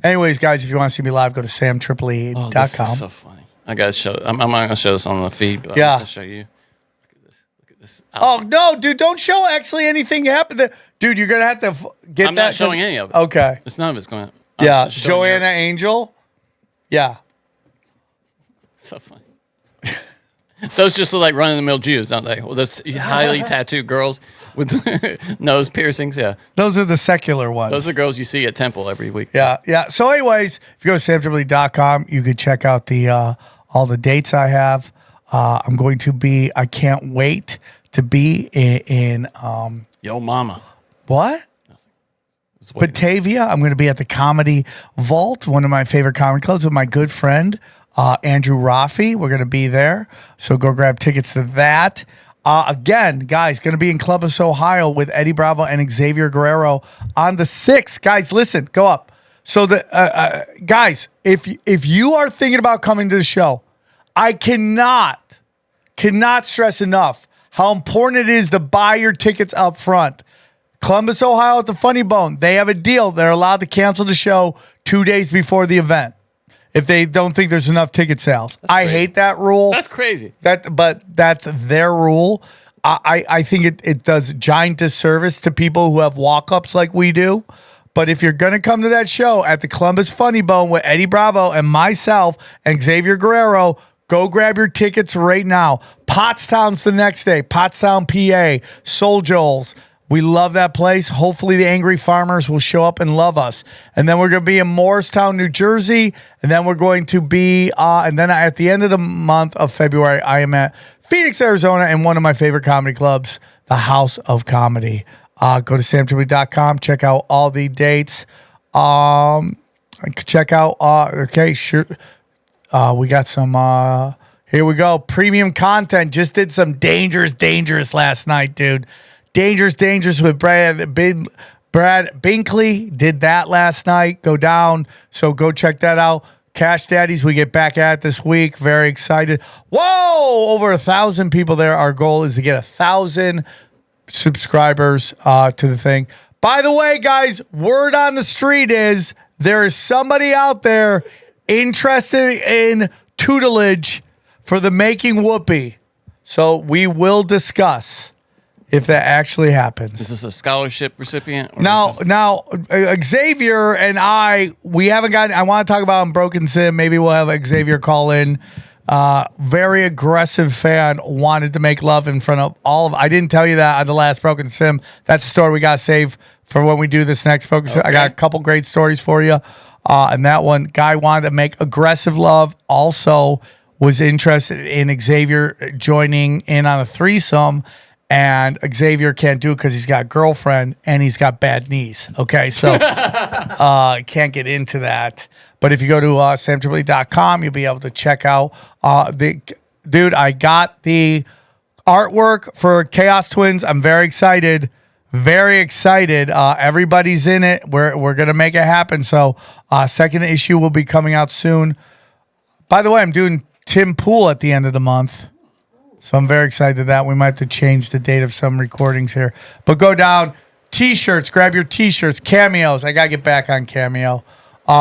Anyways, guys, if you want to see me live, go to samtriple.com. This is so funny. I gotta show. I'm not gonna show this on the feed, but I'm just gonna show you. Look at this. Oh no, dude! Don't show actually anything happened there. Dude, you're gonna have to get that. I'm not showing any of it. Okay. It's none of it's going. Yeah, Joanna Angel. Yeah. So funny. Those just look like run-of-the-mill Jews, don't they? Well, those highly tattooed girls with nose piercings. Yeah. Those are the secular ones. Those are girls you see at Temple every week. Yeah, yeah. So, anyways, if you go to samtriple.com, you could check out the all the dates I have. I'm going to be. I can't wait to be in Yo Mama. What? Batavia. I'm going to be at the Comedy Vault, one of my favorite comedy clubs, with my good friend Andrew Rafi. We're going to be there, so go grab tickets to that. Again, guys, going to be in Columbus, Ohio, with Eddie Bravo and Xavier Guerrero on the 6th. Guys, listen, go up. So the guys, if you are thinking about coming to the show, I cannot stress enough how important it is to buy your tickets up front. Columbus, Ohio at the Funny Bone, they have a deal. They're allowed to cancel the show 2 days before the event if they don't think there's enough ticket sales. I hate that rule. That's crazy. But that's their rule. I think it does giant disservice to people who have walk-ups like we do. But if you're going to come to that show at the Columbus Funny Bone with Eddie Bravo and myself and Xavier Guerrero, go grab your tickets right now. Pottstown's the next day. Pottstown, PA. Soul Joel's. We love that place. Hopefully the Angry Farmers will show up and love us. And then we're going to be in Morristown, New Jersey. And then we're going to be, and then at the end of the month of February, I am at Phoenix, Arizona, in one of my favorite comedy clubs, the House of Comedy. Go to samtriple.com. Check out all the dates. Check out, okay, sure. We got some, here we go. Premium content. Just did some Dangerous last night, dude. Dangerous with Brad Binkley. Did that last night. Go down. So go check that out. Cash Daddies, we get back at it this week. Very excited. Whoa! Over 1,000 people there. Our goal is to get 1,000 subscribers to the thing. By the way, guys, word on the street is there is somebody out there interested in tutelage for the Making Whoopi. So we will discuss. if that actually happens. Is this a scholarship recipient? Now, Xavier and we haven't gotten. I want to talk about Broken Sim. Maybe we'll have Xavier call in. Very aggressive fan wanted to make love in front of all of. I didn't tell you that on the last Broken Sim. That's a story we got to save for when we do this next Broken Sim. I got a couple great stories for you. And that one guy wanted to make aggressive love. Also was interested in Xavier joining in on a threesome. And Xavier can't do it because he's got a girlfriend and he's got bad knees. Okay, so can't get into that. But if you go to samtripoli.com, you'll be able to check out dude, I got the artwork for Chaos Twins. I'm very excited. Very excited. Everybody's in it. We're gonna make it happen. So second issue will be coming out soon. By the way, I'm doing Tim Pool at the end of the month. So I'm very excited that we might have to change the date of some recordings here. But go down, T-shirts, grab your T-shirts, Cameos. I got to get back on Cameo. The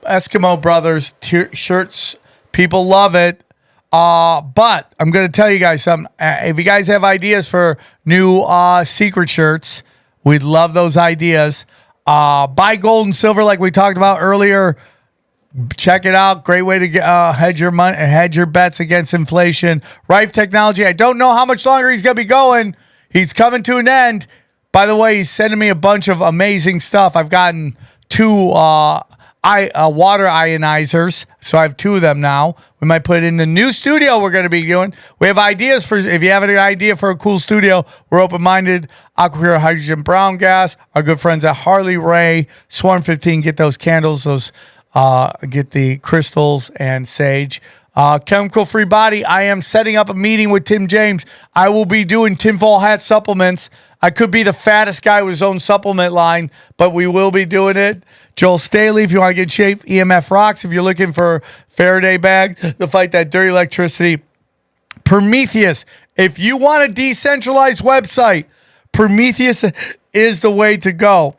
Eskimo Brothers shirts, people love it. But I'm going to tell you guys something. If you guys have ideas for new secret shirts, we'd love those ideas. Buy gold and silver like we talked about earlier. Check it out. Great way to get, hedge your bets against inflation. Rife Technology. I don't know how much longer he's going to be going. He's coming to an end. By the way, he's sending me a bunch of amazing stuff. I've gotten 2 water ionizers, so I have 2 of them now. We might put it in the new studio we're going to be doing. We have ideas for, if you have an idea for a cool studio, we're open-minded. Aquapure Hydrogen Brown Gas. Our good friends at Harley Ray. Swarm 15, get those candles, get the crystals and sage. Chemical Free Body. I am setting up a meeting with Tim James. I will be doing tinfoil hat supplements. I could be the fattest guy with his own supplement line, but we will be doing it. Joel Staley, if you want to get in shape. EMF Rocks, if you're looking for Faraday bag to fight that dirty electricity. Prometheus, if you want a decentralized website, Prometheus is the way to go.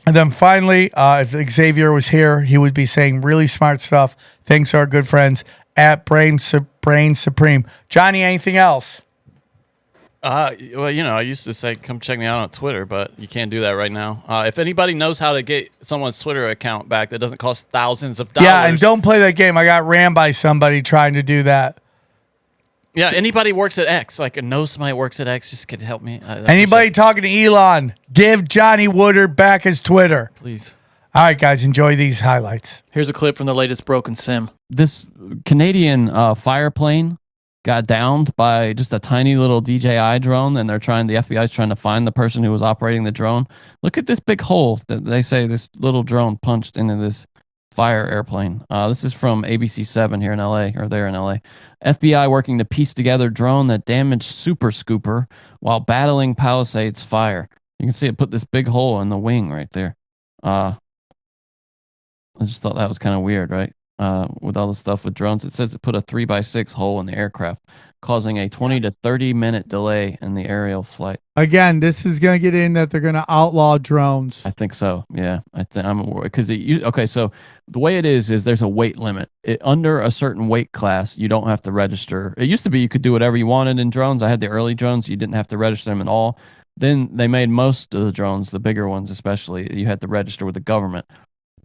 And then finally, if Xavier was here, he would be saying really smart stuff. Thanks to our good friends at Brain Supreme. Johnny, anything else? Well, I used to say, come check me out on Twitter, but you can't do that right now. If anybody knows how to get someone's Twitter account back that doesn't cost thousands of dollars. Yeah, and don't play that game. I got rammed by somebody trying to do that. Yeah, anybody works at X, like knows somebody works at X, just could help me. Anybody talking to Elon, give Johnny Woodard back his Twitter. Please. All right, guys, enjoy these highlights. Here's a clip from the latest Broken Sim. This Canadian fire plane got downed by just a tiny little DJI drone, and the FBI is trying to find the person who was operating the drone. Look at this big hole that they say this little drone punched into this fire airplane. This is from ABC7 here in LA, or there in LA. FBI working to piece together drone that damaged Super Scooper while battling Palisades fire. You can see it put this big hole in the wing right there. I just thought that was kind of weird, right? With all the stuff with drones, it says it put a 3x6 hole in the aircraft, causing a 20 to 30 minute delay in the aerial flight. Again, this is going to get in that they're going to outlaw drones. I think so. Yeah, I'm worried because okay. So the way it is there's a weight limit. Under a certain weight class, you don't have to register. It used to be you could do whatever you wanted in drones. I had the early drones; you didn't have to register them at all. Then they made most of the drones, the bigger ones especially, you had to register with the government.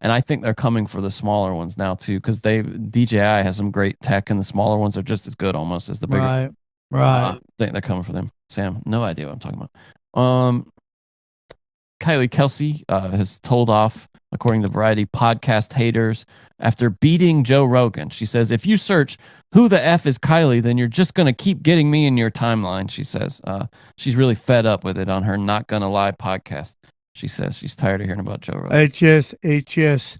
And I think they're coming for the smaller ones now too, because DJI has some great tech, and the smaller ones are just as good almost as the bigger. Right. I think they're coming for them. Sam, no idea what I'm talking about. Kylie Kelsey has told off, according to Variety, podcast haters after beating Joe Rogan. She says, if you search who the F is Kylie, then you're just going to keep getting me in your timeline, she says. She's really fed up with it on her Not Gonna Lie podcast. She says she's tired of hearing about Joe Rogan. It just,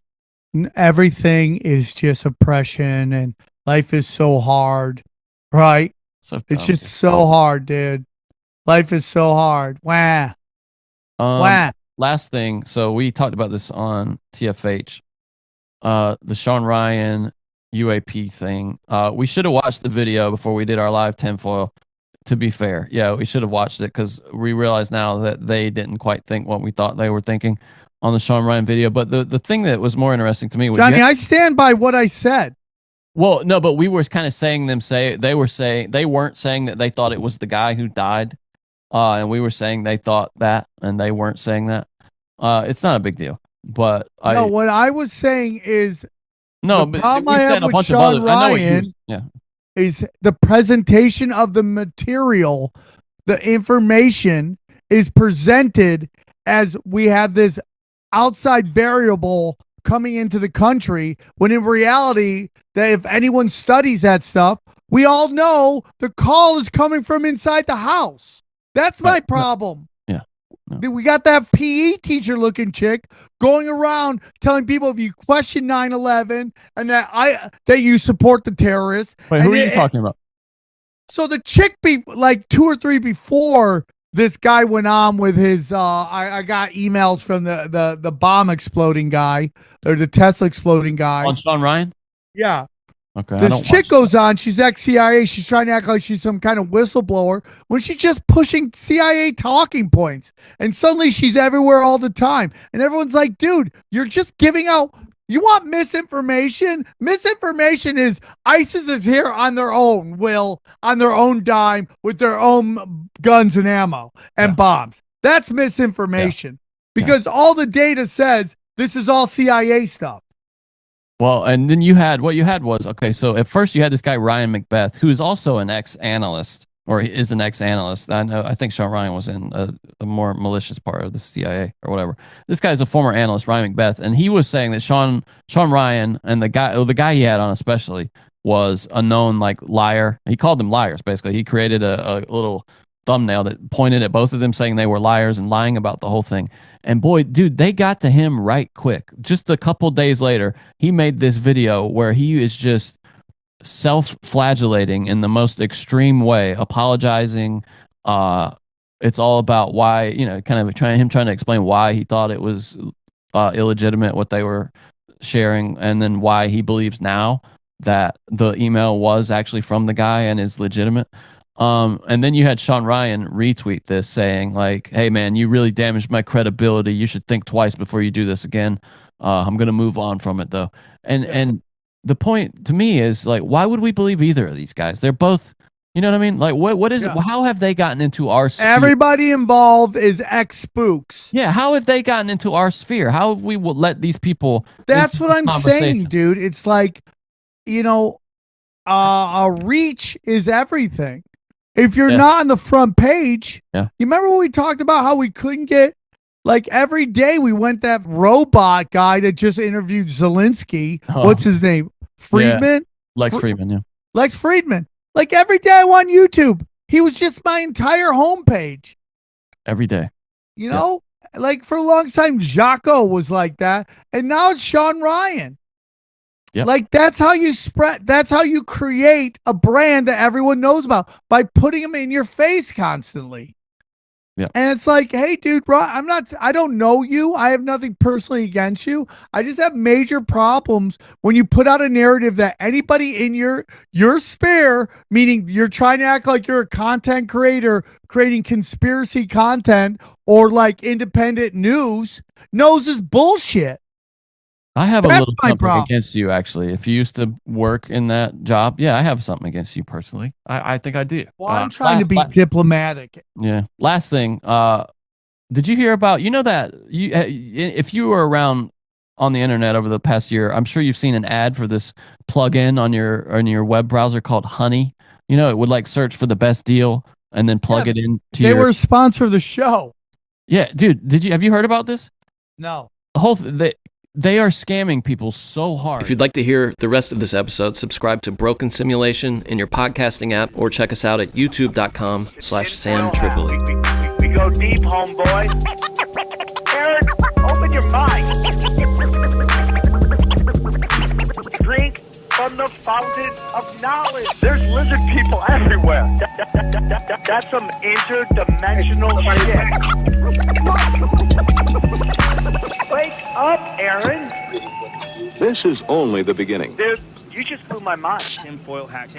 everything is just oppression, and life is so hard, right? So it's just so hard, dude. Life is so hard. Wah. Wah. Last thing, so we talked about this on TFH, the Sean Ryan UAP thing. We should have watched the video before we did our live tinfoil. To be fair, yeah, we should have watched it because we realize now that they didn't quite think what we thought they were thinking on the Sean Ryan video. But the thing that was more interesting to me was, Johnny, I stand by what I said. Well, no, but we were kind of saying they weren't saying that they thought it was the guy who died, and we were saying they thought that, and they weren't saying that. It's not a big deal, but No, what I was saying is no. the But problem we I said have a with bunch of Sean other. I know what you Ryan yeah. is the presentation of the material, the information is presented as we have this outside variable coming into the country, when in reality, that if anyone studies that stuff, we all know the call is coming from inside the house. That's my problem. Yeah. We got that PE teacher looking chick going around telling people if you question 9/11 and that you support the terrorists. Wait, who are you talking about? So the chick like 2 or 3 before this guy went on with his I got emails from the bomb exploding guy or the Tesla exploding guy. On Sean Ryan? Yeah. Okay. This chick goes on, she's ex-CIA, she's trying to act like she's some kind of whistleblower when she's just pushing CIA talking points. And suddenly she's everywhere all the time. And everyone's like, dude, you're just giving out. You want misinformation? Misinformation is ISIS is here on their own will, on their own dime, with their own guns and ammo and bombs. That's misinformation because all the data says this is all CIA stuff. Well, and then what you had was, okay, so at first you had this guy, Ryan Macbeth, who is also an ex-analyst, or is an ex-analyst. I think Sean Ryan was in a more malicious part of the CIA or whatever. This guy's a former analyst, Ryan Macbeth, and he was saying that Sean Ryan and the guy he had on especially was a known like liar. He called them liars, basically. He created a little thumbnail that pointed at both of them saying they were liars and lying about the whole thing. And boy, dude, they got to him right quick. Just a couple days later, he made this video where he is just self-flagellating in the most extreme way, apologizing. It's all about why, kind of trying to explain why he thought it was illegitimate what they were sharing, and then why he believes now that the email was actually from the guy and is legitimate. And then you had Sean Ryan retweet this saying like, hey man, you really damaged my credibility. You should think twice before you do this again. I'm going to move on from it though. And the point to me is like, why would we believe either of these guys? They're both, you know what I mean? Like what is it? How have they gotten into our sphere? Everybody involved is ex-spooks. Yeah. How have they gotten into our sphere? How have we let these people? That's what I'm saying, dude. It's like, a reach is everything. If you're not on the front page, you remember when we talked about how we couldn't get, like every day we went that robot guy that just interviewed Zelensky. What's his name? Friedman? Lex Friedman, yeah. Lex Friedman. Like every day I'm on YouTube, he was just my entire homepage. Every day. Like for a long time, Jocko was like that. And now it's Sean Ryan. Yep. Like that's how you create a brand that everyone knows about, by putting them in your face constantly. Yeah. And it's like, hey dude, I don't know you. I have nothing personally against you. I just have major problems when you put out a narrative that anybody in your sphere, meaning you're trying to act like you're a content creator creating conspiracy content or like independent news, knows is bullshit. I have a little something against you, actually. If you used to work in that job, I have something against you personally. I think I do. Well, I'm trying to be diplomatic. Yeah. Last thing, did you hear about? That if you were around on the internet over the past year, I'm sure you've seen an ad for this plugin on your web browser called Honey. It would like search for the best deal and then plug it into. They were a sponsor of the show. Yeah, dude. Have you heard about this? No. The whole They are scamming people so hard. If you'd like to hear the rest of this episode, subscribe to Broken Simulation in your podcasting app or check us out at youtube.com/SamTripoli. We go deep, homeboy. Aaron, open your mind. Drink from the fountain of knowledge. There's lizard people everywhere. That's some interdimensional shit. Wake up, Aaron. This is only the beginning. Dude, you just blew my mind. Tinfoil hack.